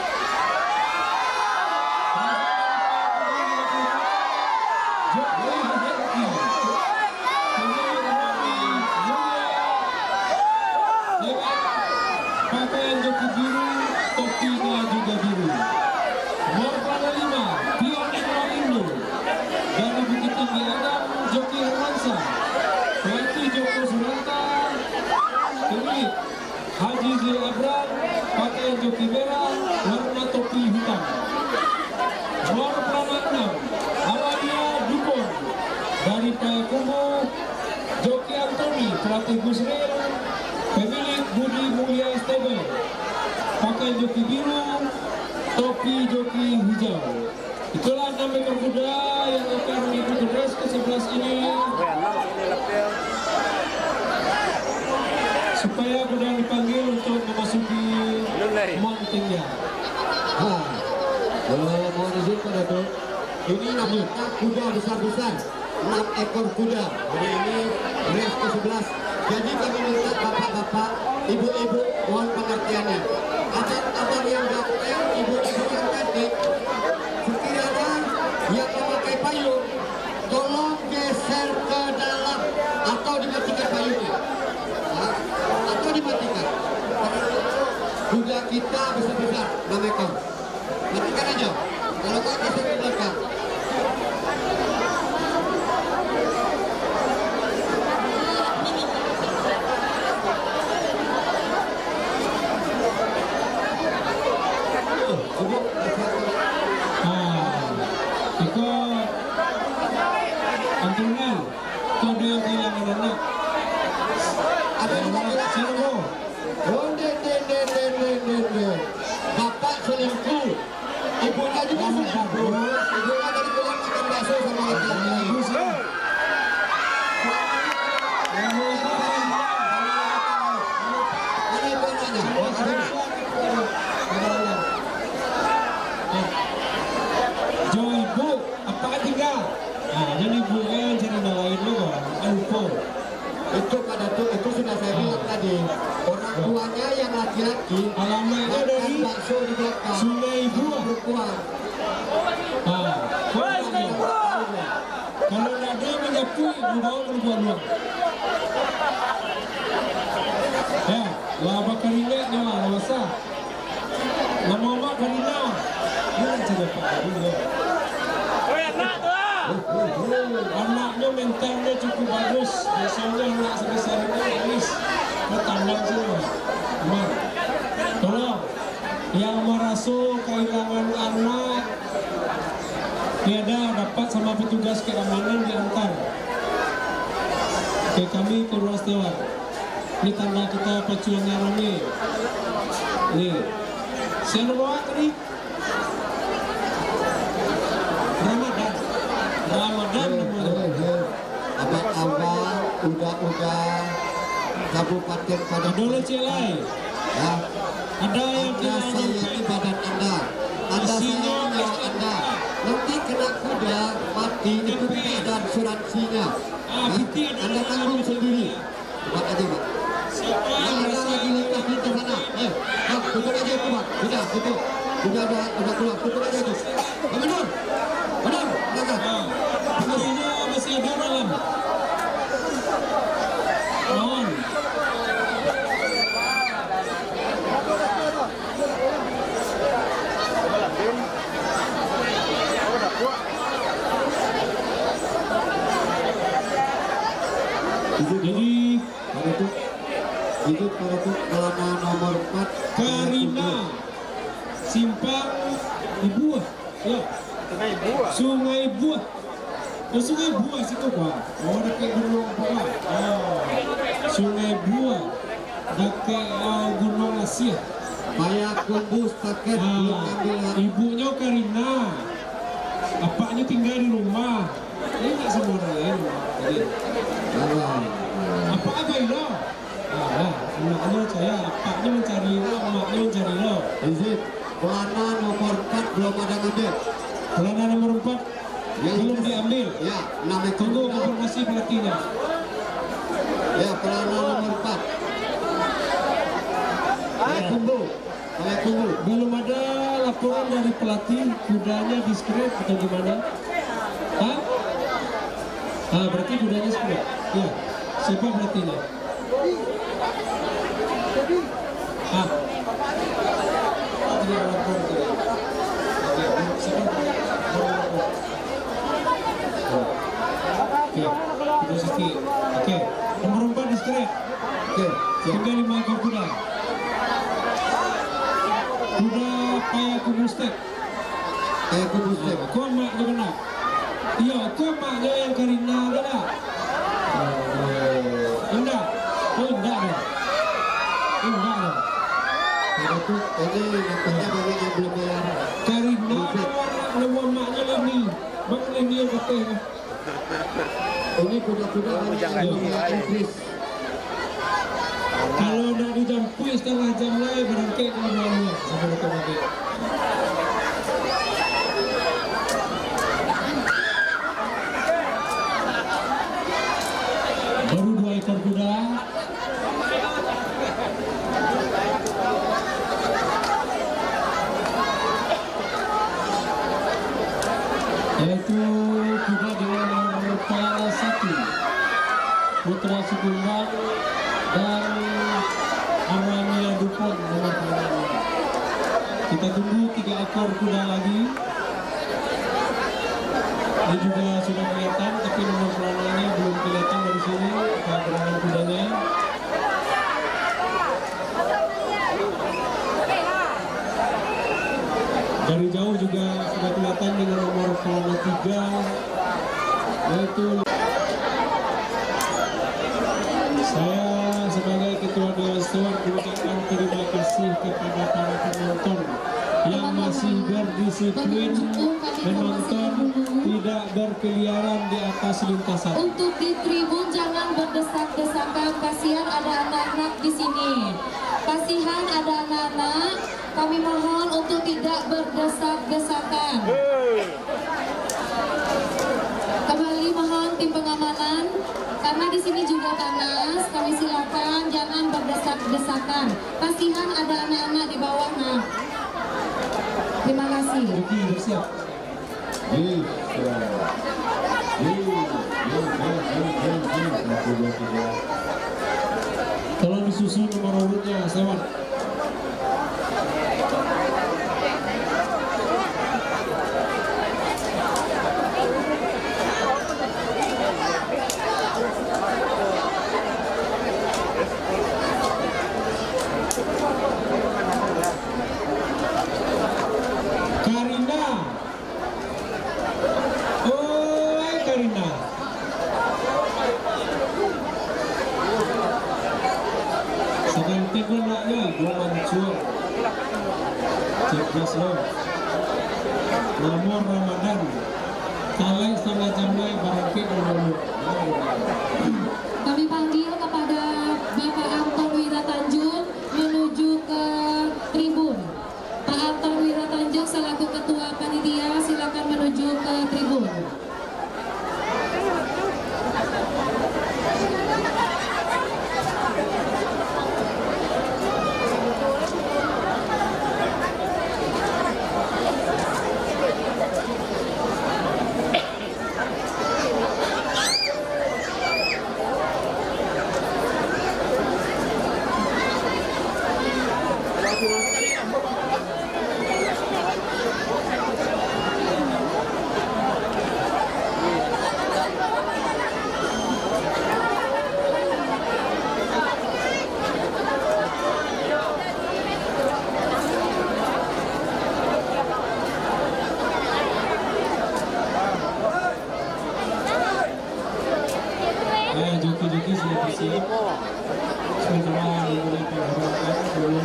Pakaian joki biru, topinya juga biru. Nomor 5 Pion Indo dari Bukit Tinggi Adam, joki Hermansa. Pelatih Joko Sunanta, pemilik Haji Zil Abram, pakaian joki merah, warna topi hitam. Nomor 6 Amalia Dupon dari Payakumbu, joki Antoni, pelatih Busril, pemilik Budi Mulia Stable, pakai joki biru, topi joki hijau. Itulah 6 ekor kuda yang akan mengikuti race ke-11 ini, supaya kuda dipanggil untuk memasuki mountingnya. Mohon izin pada tuh, ini namanya kuda besar-besar, 6 ekor kuda. Jadi ini race ke-11. Jadi kami minta bapak-bapak, ibu-ibu, mohon pengertiannya. Abang-abang yang ganteng, ibu-ibu yang cantik, sekiranya yang memakai payung, tolong geser ke dalam atau dimatikan payungnya. Atau dimatikan. Kuda kita besar-besar, 6 ekor. Matikan aja. Kalau kau geser ke belakang. Ikut antungan kode yang kehilangan anak. Ada juga selingkuh. Bapak selingkuh. Ibunya juga selingkuh. Ibunya tadi bilang makan bakso sama laki-laki. Mana ibu anaknya? Jo ibu, apa tinggal? Nah, jadi ibu yang cari lain lu kan, lupa. Itu pada tuh, itu sudah saya bilang tadi. Orang tuanya yang laki-laki, alamatnya dari bakso di belakang. Sungai Ibu. Perempuan. Kalau ada menyapu, dibawa perempuan luar. Ya, laba karina nyawa lawasa. Nama mak karina. Dia cerita Pak dulu. Anaknya mentalnya cukup bagus. Biasanya anak sebesar ini habis bertandang semua. Tolong yang merasa kehilangan anak tiada dapat sama petugas keamanan diantar ke kami ke ruas Dewan. Ini tanda kita perjuangan rame. Nih, siapa bawa tadi? Ramadan Abang-abang, udah Kabupaten Padang. Dulu Cilai. Ya. Ada yang Anda sayangi badan Anda. Anda sayangi nyawa Anda. Nanti kena kuda mati itu tidak ada asuransinya. Anda tanggung sendiri. Buat aja Pak. Yang ada lagi lintas sana. Tutup aja itu Pak. Sudah tutup. Sudah keluar. Tutup aja itu. Benar. Masih ada dalam. nomor 4 Karina Simpang Ibuah. Ya. Sungai Buah. Oh, Sungai Buah situ Pak. Oh, dekat Gunung Buah. Oh. Sungai Buah. Dekat Gunung Asia. Payakumbuh Staket belum ambil. Ibunya Karina. Apaknya tinggal di rumah. Ini nggak semua lain. Apa itu? Emaknya saya, apaknya mencari lo, emaknya mencari lo. Izin, pelana nomor 4 belum ada ngambil. Pelana nomor 4 belum diambil. Ya, nama Tunggu konfirmasi pelatihnya. Ya, pelana nomor 4. Payakumbuh. Belum ada laporan dari pelatih kudanya diskret atau gimana? Hah? Berarti kudanya diskret. Ya, siapa pelatihnya? Tidak lapor tidak. Oke, siapa? Oke, Siki. Oke, nomor 4 diskret. Oke, tinggal 5 ekor kuda. Kuda Payakumbuh Stek. Kau maknya kena. Iya, kau maknya yang Karina kena. Enggak. Oh, enggak dong. Enggak dong. Itu ini nampaknya banyak yang belum bayar. Karina lewat maknya Leni. Bang Leni yang katanya. Ini kuda-kuda banyak yang belum bayar Inggris. Kalau udah dijampui setengah jam lagi berangkat ke rumahnya sampai datang lagi. Baru 2 ekor kuda. Yaitu kuda dengan nomor 1 Putra Sikumbang dan Amania Dupon nomor 2. Kita tunggu 3 ekor kuda lagi. Ini juga sudah kelihatan, tapi nomor pelananya belum kelihatan dari sini. Gerangan kudanya. Dari jauh juga sudah kelihatan dengan nomor pelana 3, yaitu saya sebagai ketua Dewan Steward mengucapkan terima kasih kepada para penonton yang masih berdisiplin menonton, tidak berkeliaran di atas lintasan. Untuk di tribun jangan berdesak-desakan, kasihan ada anak-anak di sini. Kasihan ada anak-anak, kami mohon untuk tidak berdesak-desakan. Kembali mohon tim pengamanan, karena di sini juga panas, kami silakan jangan berdesak-desakan. Kasihan ada anak-anak di bawah. Nah, terima kasih. Siap. Tolong disusun nomor urutnya, Sewan. Karina. Oh, Karina. Seganti gunanya gua mancur. Cerdas lo. Nomor Ramadan. Talai setengah jam lagi barangkali dulu. Kami panggil kepada Bapak Anton Wiratanjung menuju ke tribun. Pak Anton Wiratanjung selaku Ketua Panitia silakan menuju ke tribun. siap. Segera diberi penghormatan dulu.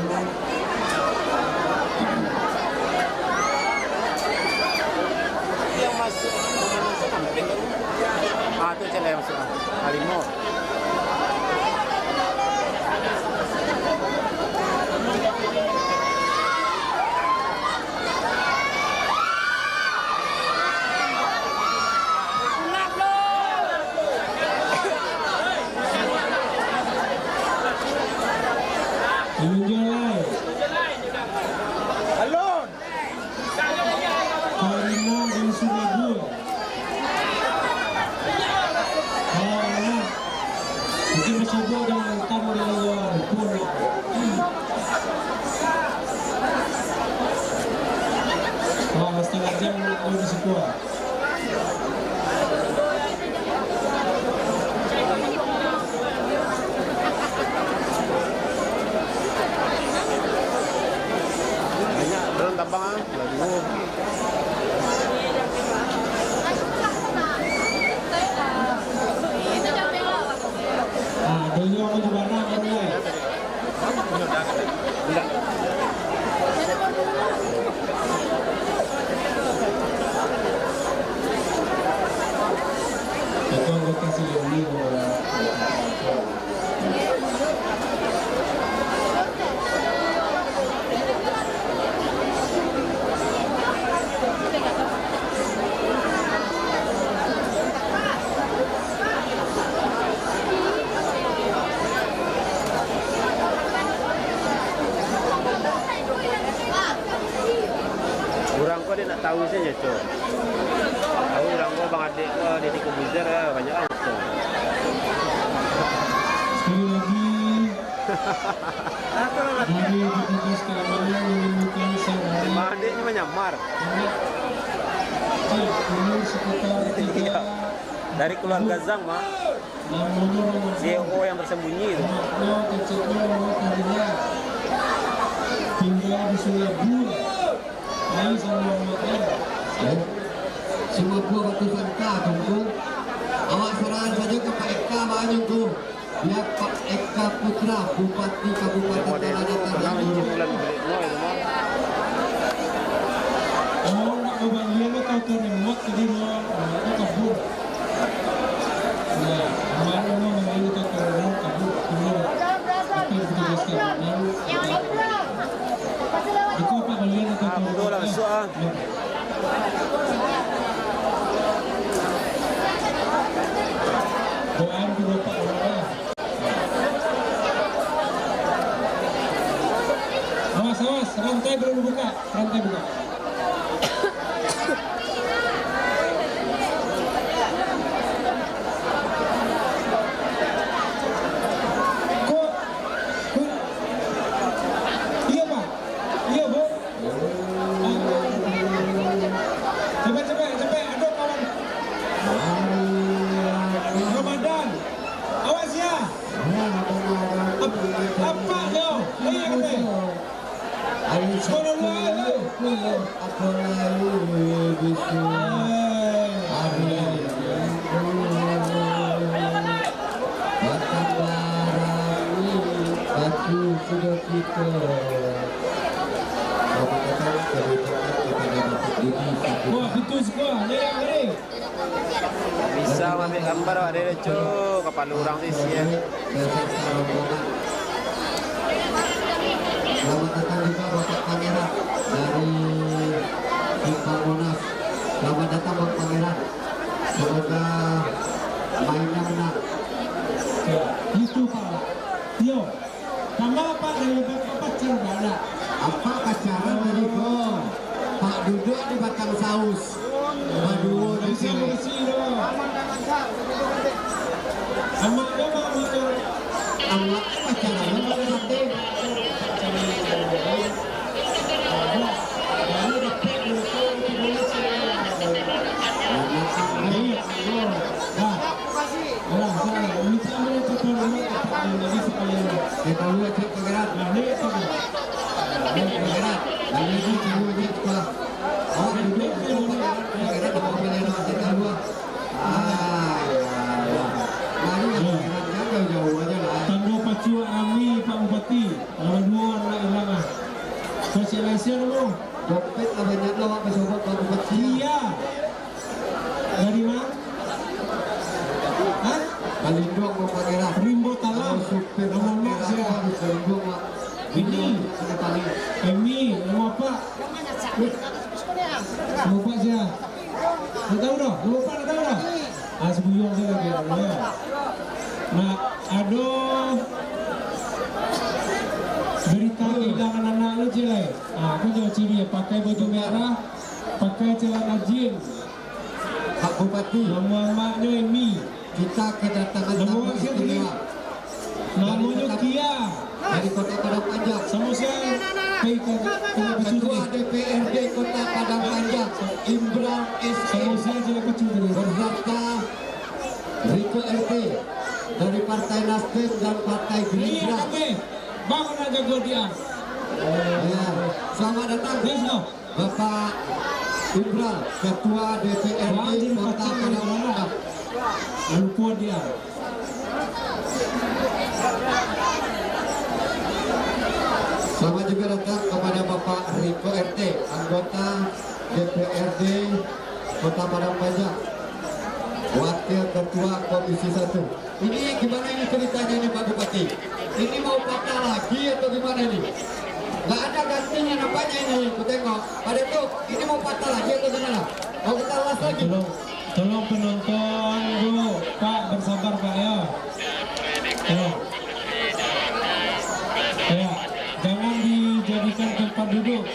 Yang masuk sampai itu cile yang masuk Halimau. Alon. Karina dan Sungai mungkin masih dengan tamu dari luar pun. Wah, setengah jam di sekolah. Banyak belum tambangan lalu. Dulu aku juga nak mulai. Enggak. Itu aku kasih lebih. Orang kau dia nak tahu saja tu. Tahu orang kau bang adik kau Deddy Kobuzer banyak kan tu. Sekali lagi dari petugas keamanan menemukan seorang Bang adiknya menyamar. umur sekitar 3 Dari keluarga Zang mah. CEO yang bersembunyi itu. Tinggal di Sungai Buah. Ini sama Muhammad. Sungai Buah Batusan K, tunggu. Awak serahkan saja ke Pak Eka banyak tu. Dia Pak Eka Putra, Bupati Kabupaten Tanah Oh, nak kebahagiaan lo kau kena muat ke dia lo kabur. Nah, mana lo mengalir kau kena muat kabur. Tapi petugas keamanan. Ikut apa kalian atau kau? Betul lah masuk ah. Doain dulu Pak orang. Awas, rantai belum dibuka, rantai buka. Kok? Iya Pak, iya Bu. Cepat, aduh kawan. Ramadan, awas ya. Apa kau? Iya kata. Sekolah lu aku lalu gitu. Batang barang aku sudah kita. Wah, itu sekolah, lari. Bisa ambil gambar ada lucu kepala orang sih ya. Selamat datang juga Bapak Pangeran dari Bintang Monas. Selamat datang Bapak Pangeran. Semoga mainnya menang. Itu Pak. Yo, tambah Pak dari Bapak pacar ada. Apa pacaran tadi kok? Pak duduk di batang saus. Waduh, di sini. Amak pacaran. Amak pacaran apa nanti? Jauh Kalindung mau pakai lah. Rimbo Talam. Supir Nama mak saya. Kalindung mak. Ini. Ini tadi. Emi. Nama apa? Nama apa saya? Nggak tahu dah. Nama apa nggak tahu dah. Ah, sebuyung saya lagi. Ya. Nah, aduh. Berita kehilangan anak lu jelek. Ah, aku jauh ciri ya. Pakai baju merah. Pakai celana jeans. Pak Bupati. Nama maknya Emi. Kita kedatangan tamu istimewa. Namanya Kia. Dari Kota Padang Panjang. Sama saya. Ketua DPRD Kota Padang Panjang, Imran SE. Beserta Riko RT dari Partai Nasdem dan Partai Gerindra. Bangun aja gue dia. Ya, selamat datang Bapak Imran, Ketua DPRD Kota Padang Panjang. Lupa dia. Selamat juga datang kepada Bapak Riko RT, anggota DPRD Kota Padang Panjang, Wakil Ketua Komisi 1. Ini gimana ini ceritanya nih Pak Bupati? Ini mau patah lagi atau gimana nih? Nggak ada gantinya nampaknya ini, aku tengok. Pak Detuk, ini mau patah lagi atau gimana? Mau kita las lagi? Tolong penonton, Bu, Pak, bersabar Pak ya. Ya, jangan dijadikan tempat duduk.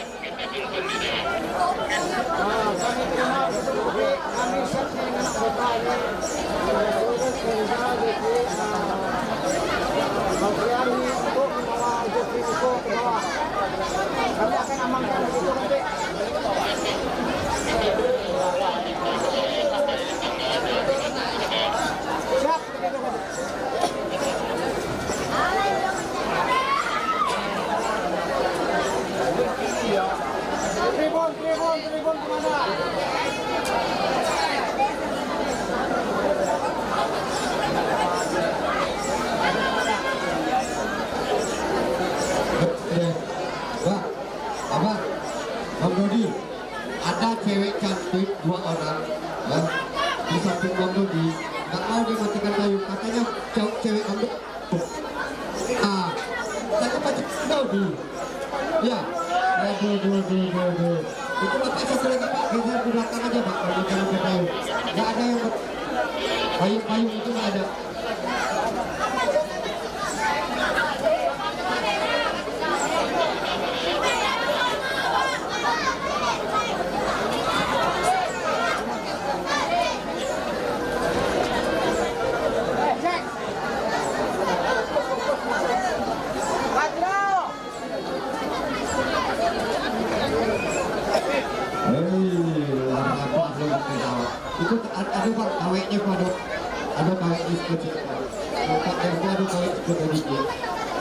Kami akan amankan itu nanti. Siap. Tribun kemana? Bang, Abang, Bang Dodi, ada cewek cantik 2 orang, ya, di samping Bang Dodi, nggak mau dimatikan kayu, katanya cewek kamu. Ah, saya pasti Dodi. Ya, aduh. Itu bapak satu lagi Pak, geser di belakang aja Pak, kalau jangan ke kayu. Nggak ada yang payung itu nggak ada. Itu ada Pak kaweknya Pak, ada kawek di sekitar Pak RT, ada kawek sekitar dikit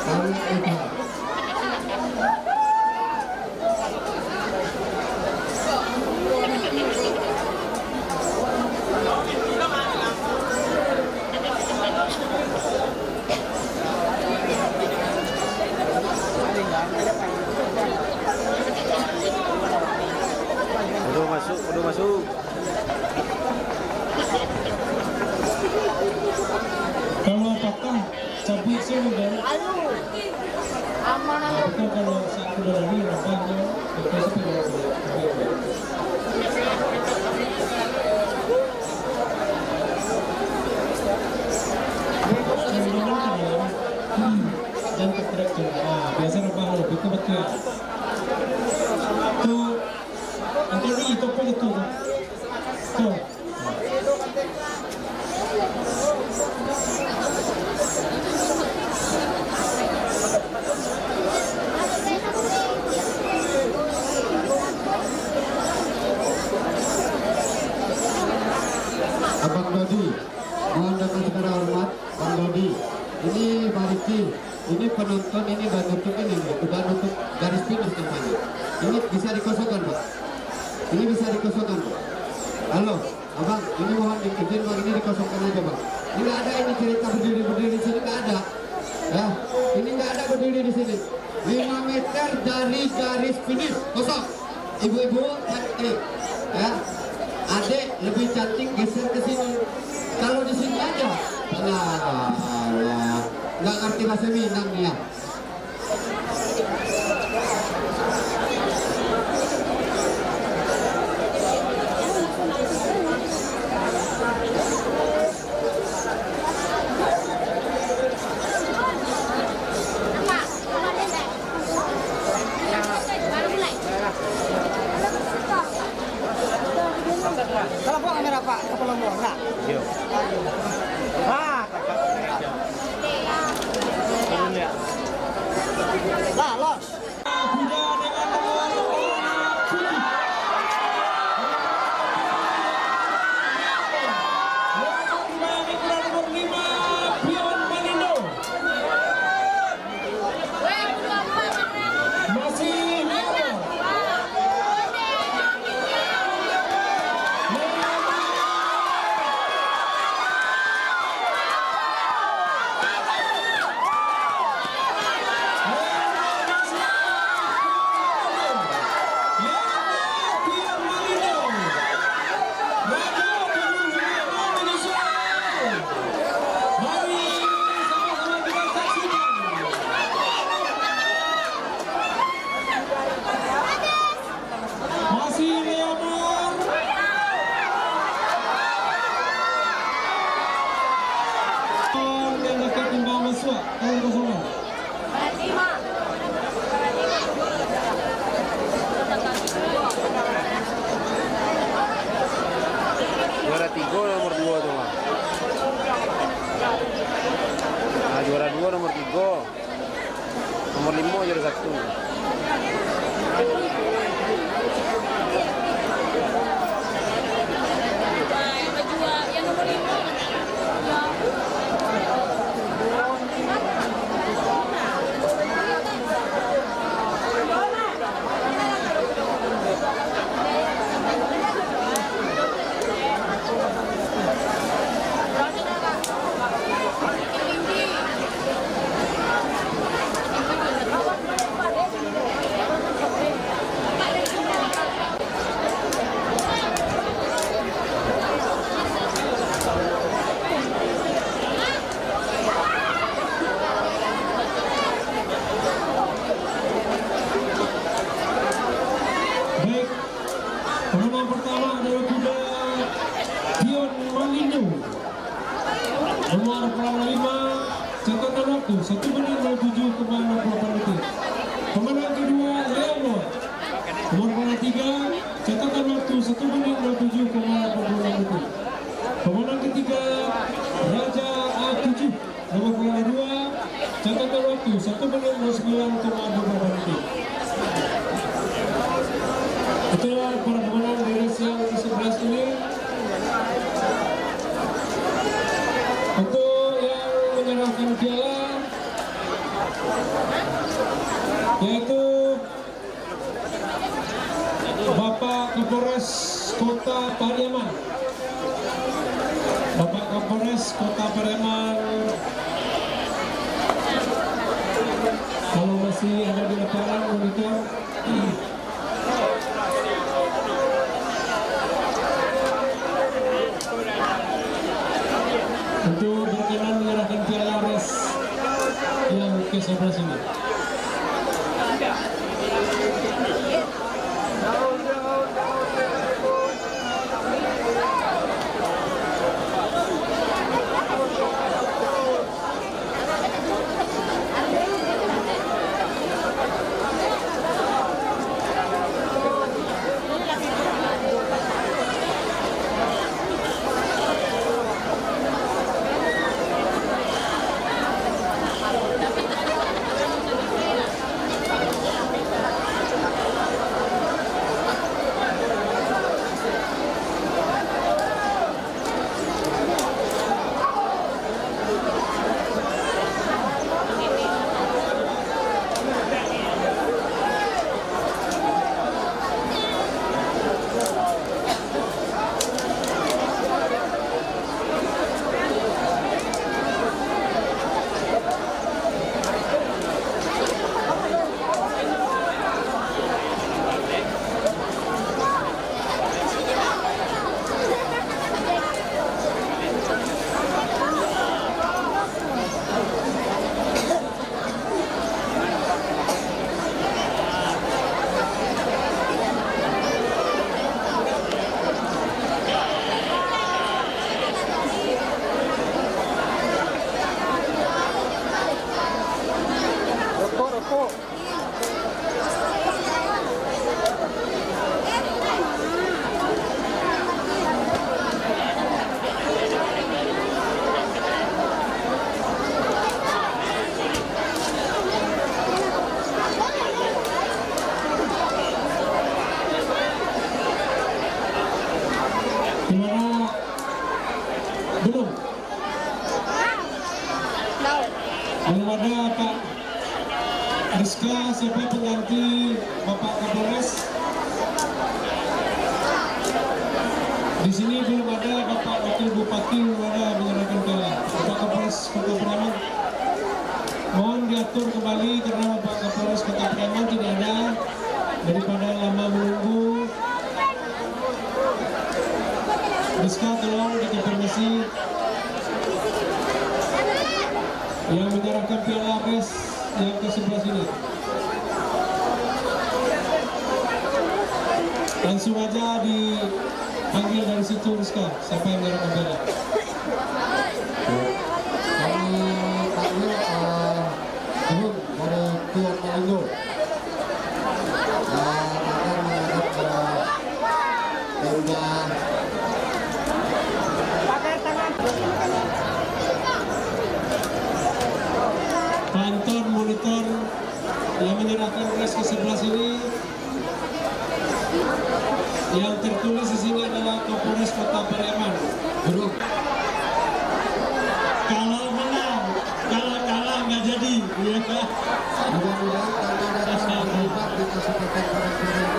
kawek itu udah masuk. Kalau patah, cabut sih udah. Itu kalau satu dari rapatnya, itu seperti dan ketrek juga. Biasa rapah lo, itu betul. Tuh, nanti itu pun itu. Tuh. Abang Dodi, mohon dengan segala hormat, Bang Dodi. Ini Bariki, ini penonton, ini udah nutup ini, udah nutup garis finish namanya. Ini bisa dikosongkan Pak. Ini bisa dikosongkan Pak. Halo, Abang, ini mohon izin Bang, ini dikosongkan aja Bang. Ini nggak ada ini cerita berdiri di sini, nggak ada. Ya, ini nggak ada berdiri di sini. 5 meter dari garis finish, kosong. Ibu-ibu cantik, ya. Adik lebih cantik geser ke sini. Kalau di sini aja Alah, nggak ngerti bahasa Minang nih ya. Kalau Pak kamera Pak, kepala Mona. Iya. Ah, lah, los. Kuda dengan nomor 5 Pion Manindo. Masih Juara 3 nomor 2 tuh Bang. Nah, juara 2 nomor 3. Nomor 5 juara 1. Yang nomor 5. Pemenang pertama adalah kuda Pion Manindo. Nomor 5, catatan waktu 1 menit 07,68 detik. Pemenang kedua Leonor. Nomor 3, catatan waktu 1 menit 07,86 detik. Pemenang ketiga Raja A7. Nomor 2, catatan waktu 1 menit 09,28 detik. Itulah para pemenang dari race yang ke-11 ini. Untuk yang menyerahkan piala yaitu Bapak Kapolres Kota Pariaman. Bapak Kapolres Kota Pariaman, kalau masih ada di lapangan monitor. Untuk berkenan menyerahkan piala race yang ke-11 ini. Belum ada Pak Rizka, siapa pengganti Bapak Kapolres? Di sini belum ada Bapak Wakil Bupati, belum ada menyerahkan piala. Bapak Kapolres Kota Priangan, mohon diatur kembali karena Bapak Kapolres Kota Priangan tidak ada. Daripada lama menunggu, Rizka tolong dikonfirmasi yang menyerahkan piala res yang ke sebelah sini. Langsung aja dipanggil dari situ Rizka, siapa yang menyerahkan piala. Kami panggil turun dari Tuan Malindo yang akan menghadap ke Pemda Pantun monitor yang menyerahkan res ke sebelah sini. Yang tertulis di sini adalah Kapolres Kota Pariaman. Buruk. Kalau menang, kalau kalah nggak jadi. Mudah-mudahan karena datang terlibat di Kabupaten Parangtrinan.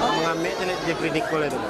Mengambil telit Jeffrey Nicole itu.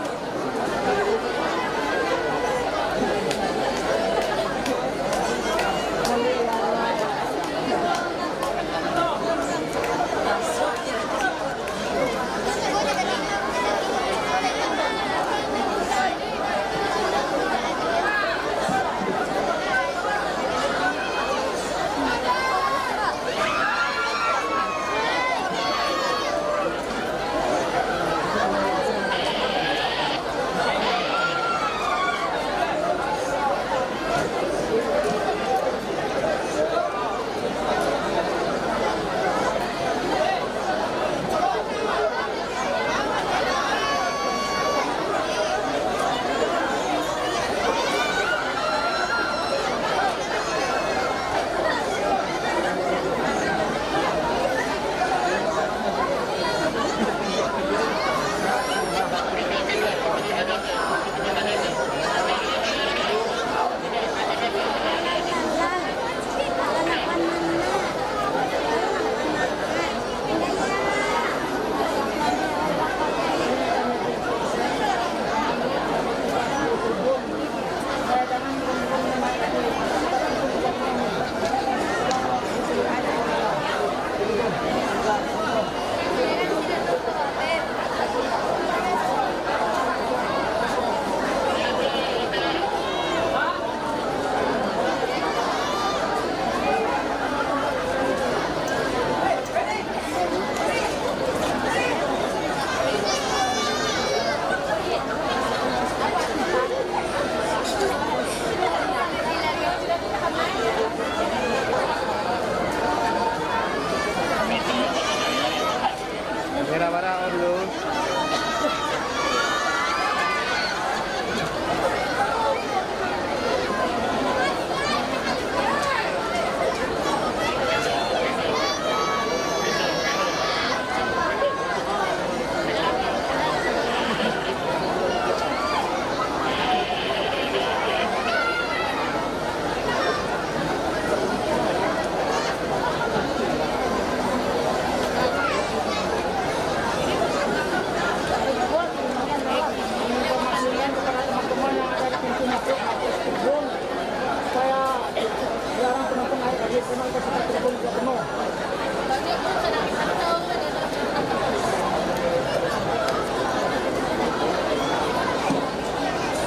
Bara-bara dulu.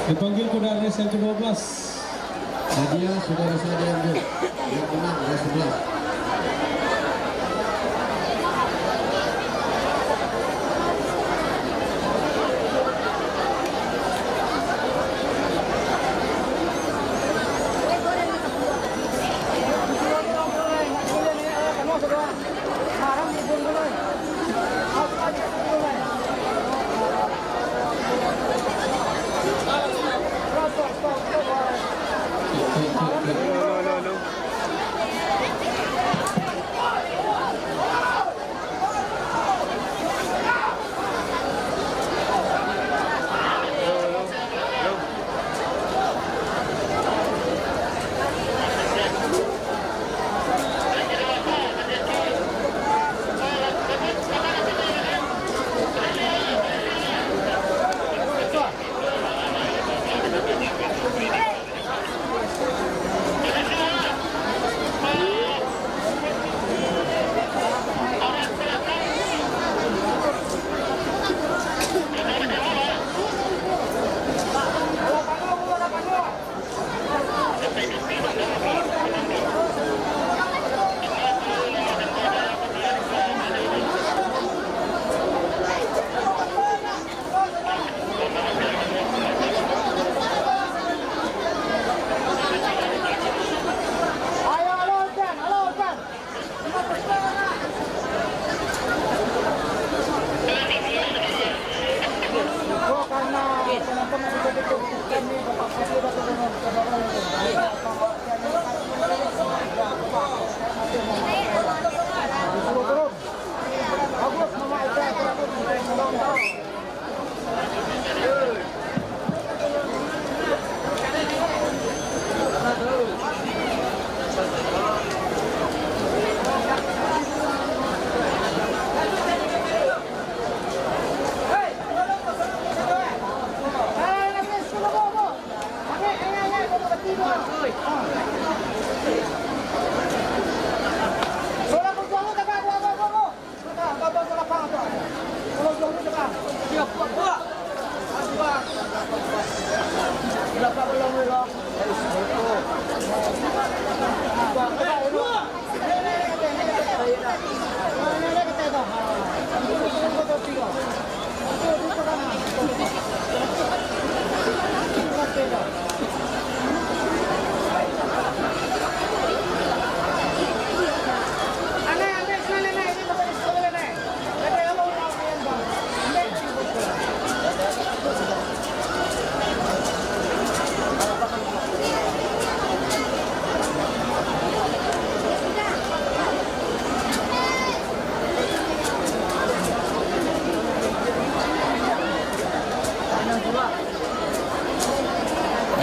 Dipanggil kuda res yang ke-12. Hadiah saudara saya diambil. Yang menang res 11.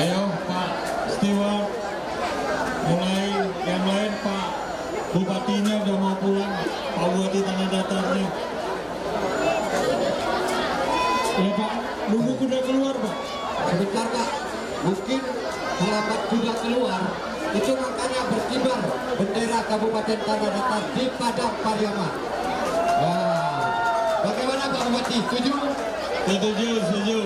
Ayo Pak Steward, mulai yang lain Pak Bupatinya udah mau pulang, Pak Bupati Tanah Datarnya. Ya Pak, nunggu kuda keluar Pak. Sebentar Pak, mungkin terlambat kuda keluar, itu makanya berkibar bendera Kabupaten Tanah Datar di Padang Pariaman. Wah, bagaimana Pak Bupati? Setuju? Setuju.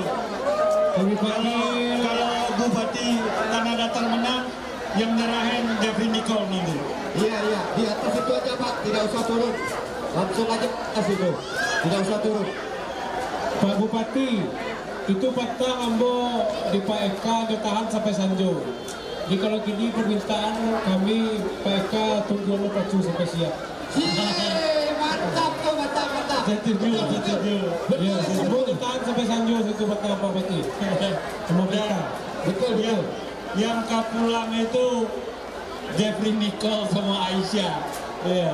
Kalau Bupati Tanah Datar menang, yang nyerahin Jeffrey Nicole nanti. Iya, di atas itu aja Pak, tidak usah turun. Langsung aja ke atas itu, tidak usah turun. Pak Bupati, itu fakta Ambo di Pak Eka ditahan sampai Sanjo. Jadi kalau gini permintaan kami Pak Eka tunggu lo pacu sampai siap. Mantap tuh, mantap. Setuju. Ya, Ambo ditahan sampai Sanjo itu fakta Pak Bupati. Sama kita. Betul. Yang kapulang itu Jeffrey Nicole sama Aisyah. Iya.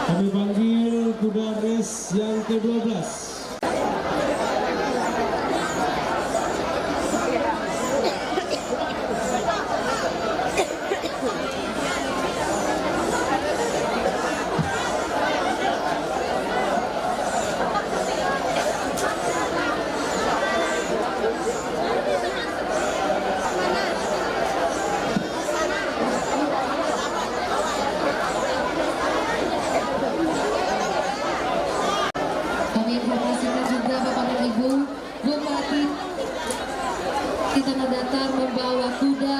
Kami panggil kuda race yang ke-12. Kami informasikan juga Bapak dan Ibu, Bupati di Tanah Datar membawa kuda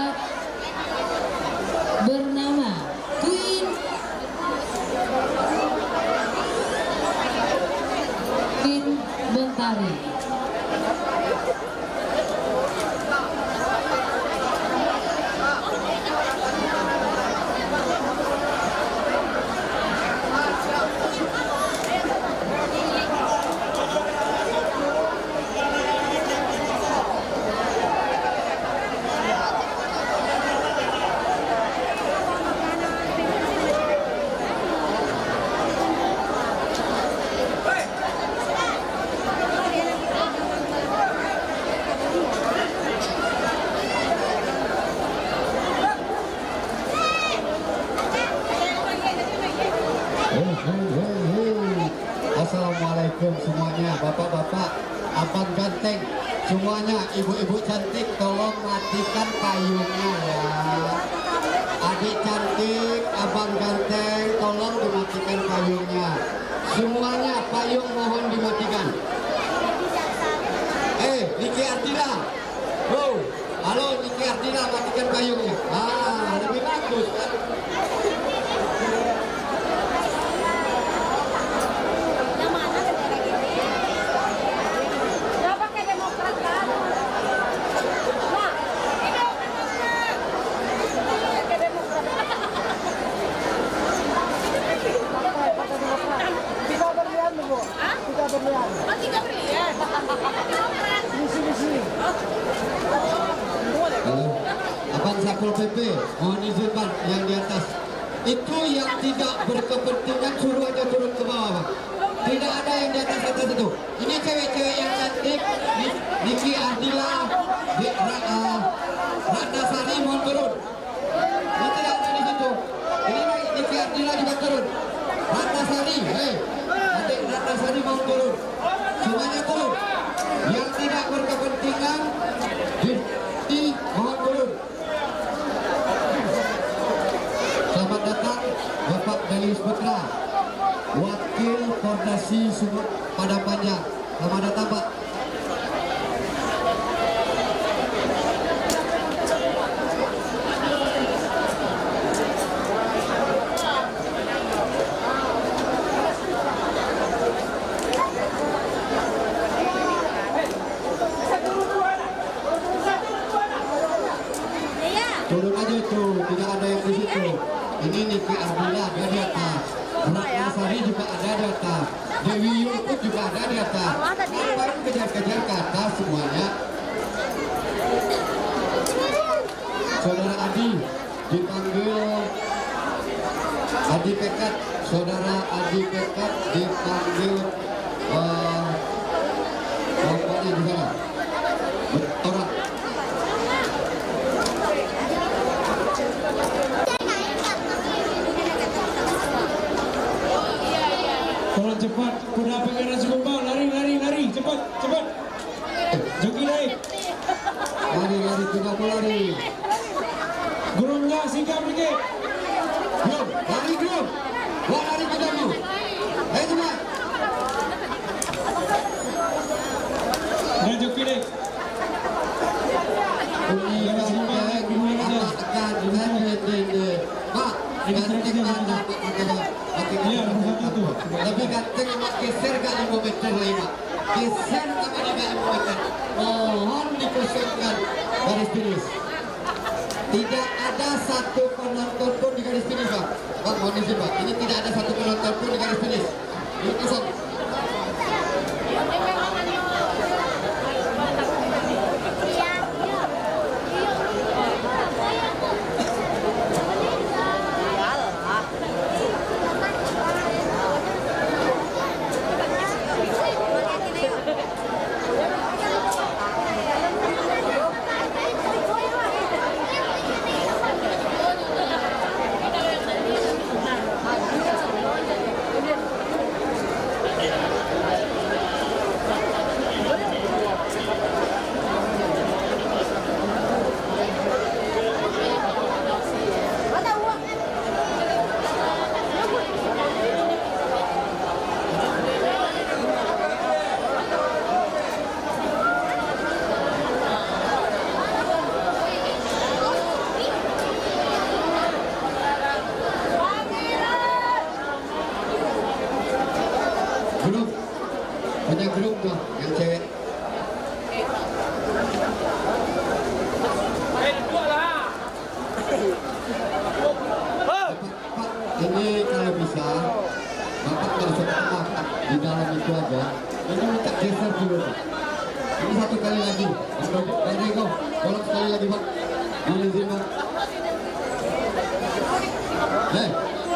bernama Queen Bentari. Semuanya ibu-ibu cantik tolong matikan payungnya ya. Adik cantik, abang ganteng, tolong dimatikan payungnya. Semuanya payung mohon dimatikan. Niki Ardila. Oh, halo Niki Ardila, matikan payungnya. Lebih bagus kan? Abang Sapul PP, mohon izin Bang, yang di atas itu yang tidak berkepentingan suruh aja turun ke bawah Bang. Tidak ada yang di atas itu. Ini cewek-cewek yang cantik, Niki Ardila, Ratna Sari mohon turun. Ini tidak ada di situ. Ini Niki Ardila juga turun. Ratna Sari, adik Ratna Sari mohon turun. Semuanya turun. Yang tidak berkepentingan mohon turun. Selamat datang Bapak Dalius Putra, Wakil Koordinasi Sumut Padang Panjang. Selamat datang Pak. Turun aja tuh, tidak ada yang di situ. Ini Niki Ardila ada di atas, Ratna Sari juga ada di atas, Dewi Yulkut juga ada di atas. Ngapain kejar-kejar ke atas semuanya? Saudara Adi dipanggil Adi Pekat, Saudara Adi Pekat dipanggil pokoknya di sana. Orang. Tolong cepat, kuda pengen Sumbang, lari, cepat. Joki naik. Lari, tidak mau lari. Gurungnya singgah pergi. Grum. Wah, lari tidak mau. Ayo cepat. Dan joki naik. Lebih ganteng Mak, geser gak 5 meter lagi Mak. Geser sama dia 5 meter. Mohon dikosongkan garis finish. Tidak ada satu penonton pun di garis finish Pak. Pak mohon izin Pak, ini tidak ada satu penonton pun di garis finish. Ini kosong. Punya grup tuh yang cewek. Pak, ini kalau bisa Bapak nggak usah makan di dalam itu aja. Ini minta geser dulu Pak. Ini satu kali lagi. Bang Riko, tolong sekali lagi Pak. Izin Pak.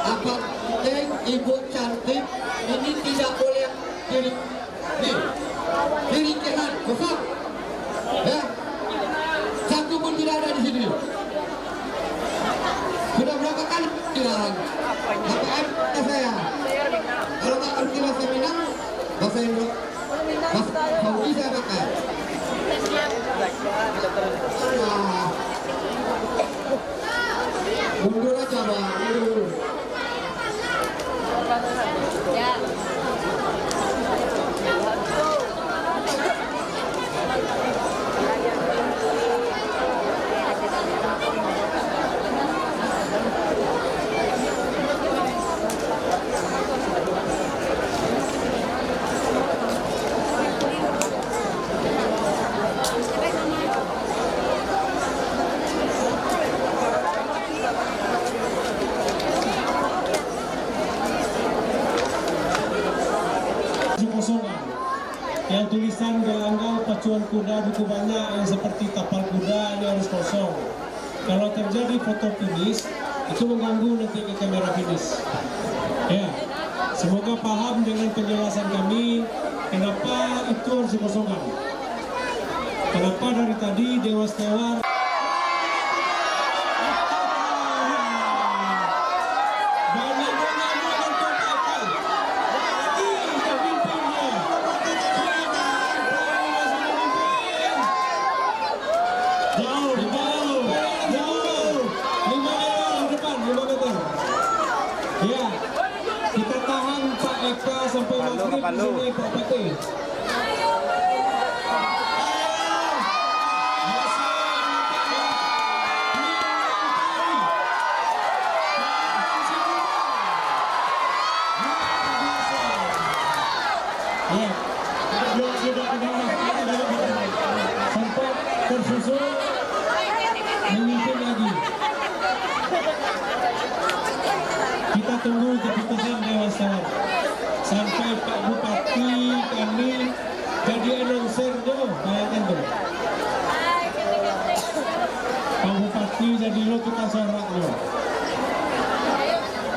Abang Teng, Ibu cantik, ini tidak boleh diri. Nih, kiri kanan kosong. Ya, satu pun tidak ada di sini. Sudah berapa kali dilarang? KPM saya. Kalau nggak ngerti bahasa Minang, bahasa Indo, bahasa Saudi saya pakai. ada buku banyak yang seperti tapal kuda ini harus kosong. Kalau terjadi foto finish itu mengganggu nanti ke kamera finish. Ya, semoga paham dengan penjelasan kami kenapa itu harus dikosongkan. Kenapa dari tadi Dewas Tewar sampai maghrib di sini Pak Pati. Sampai tersusul memimpin lagi. Kita tunggu keputusan Dewas Tewar. Sampai Pak Bupati kami jadi announcer dulu, bayangkan tuh. Pak Bupati jadi lo tukang sorak lo.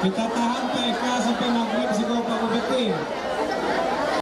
Kita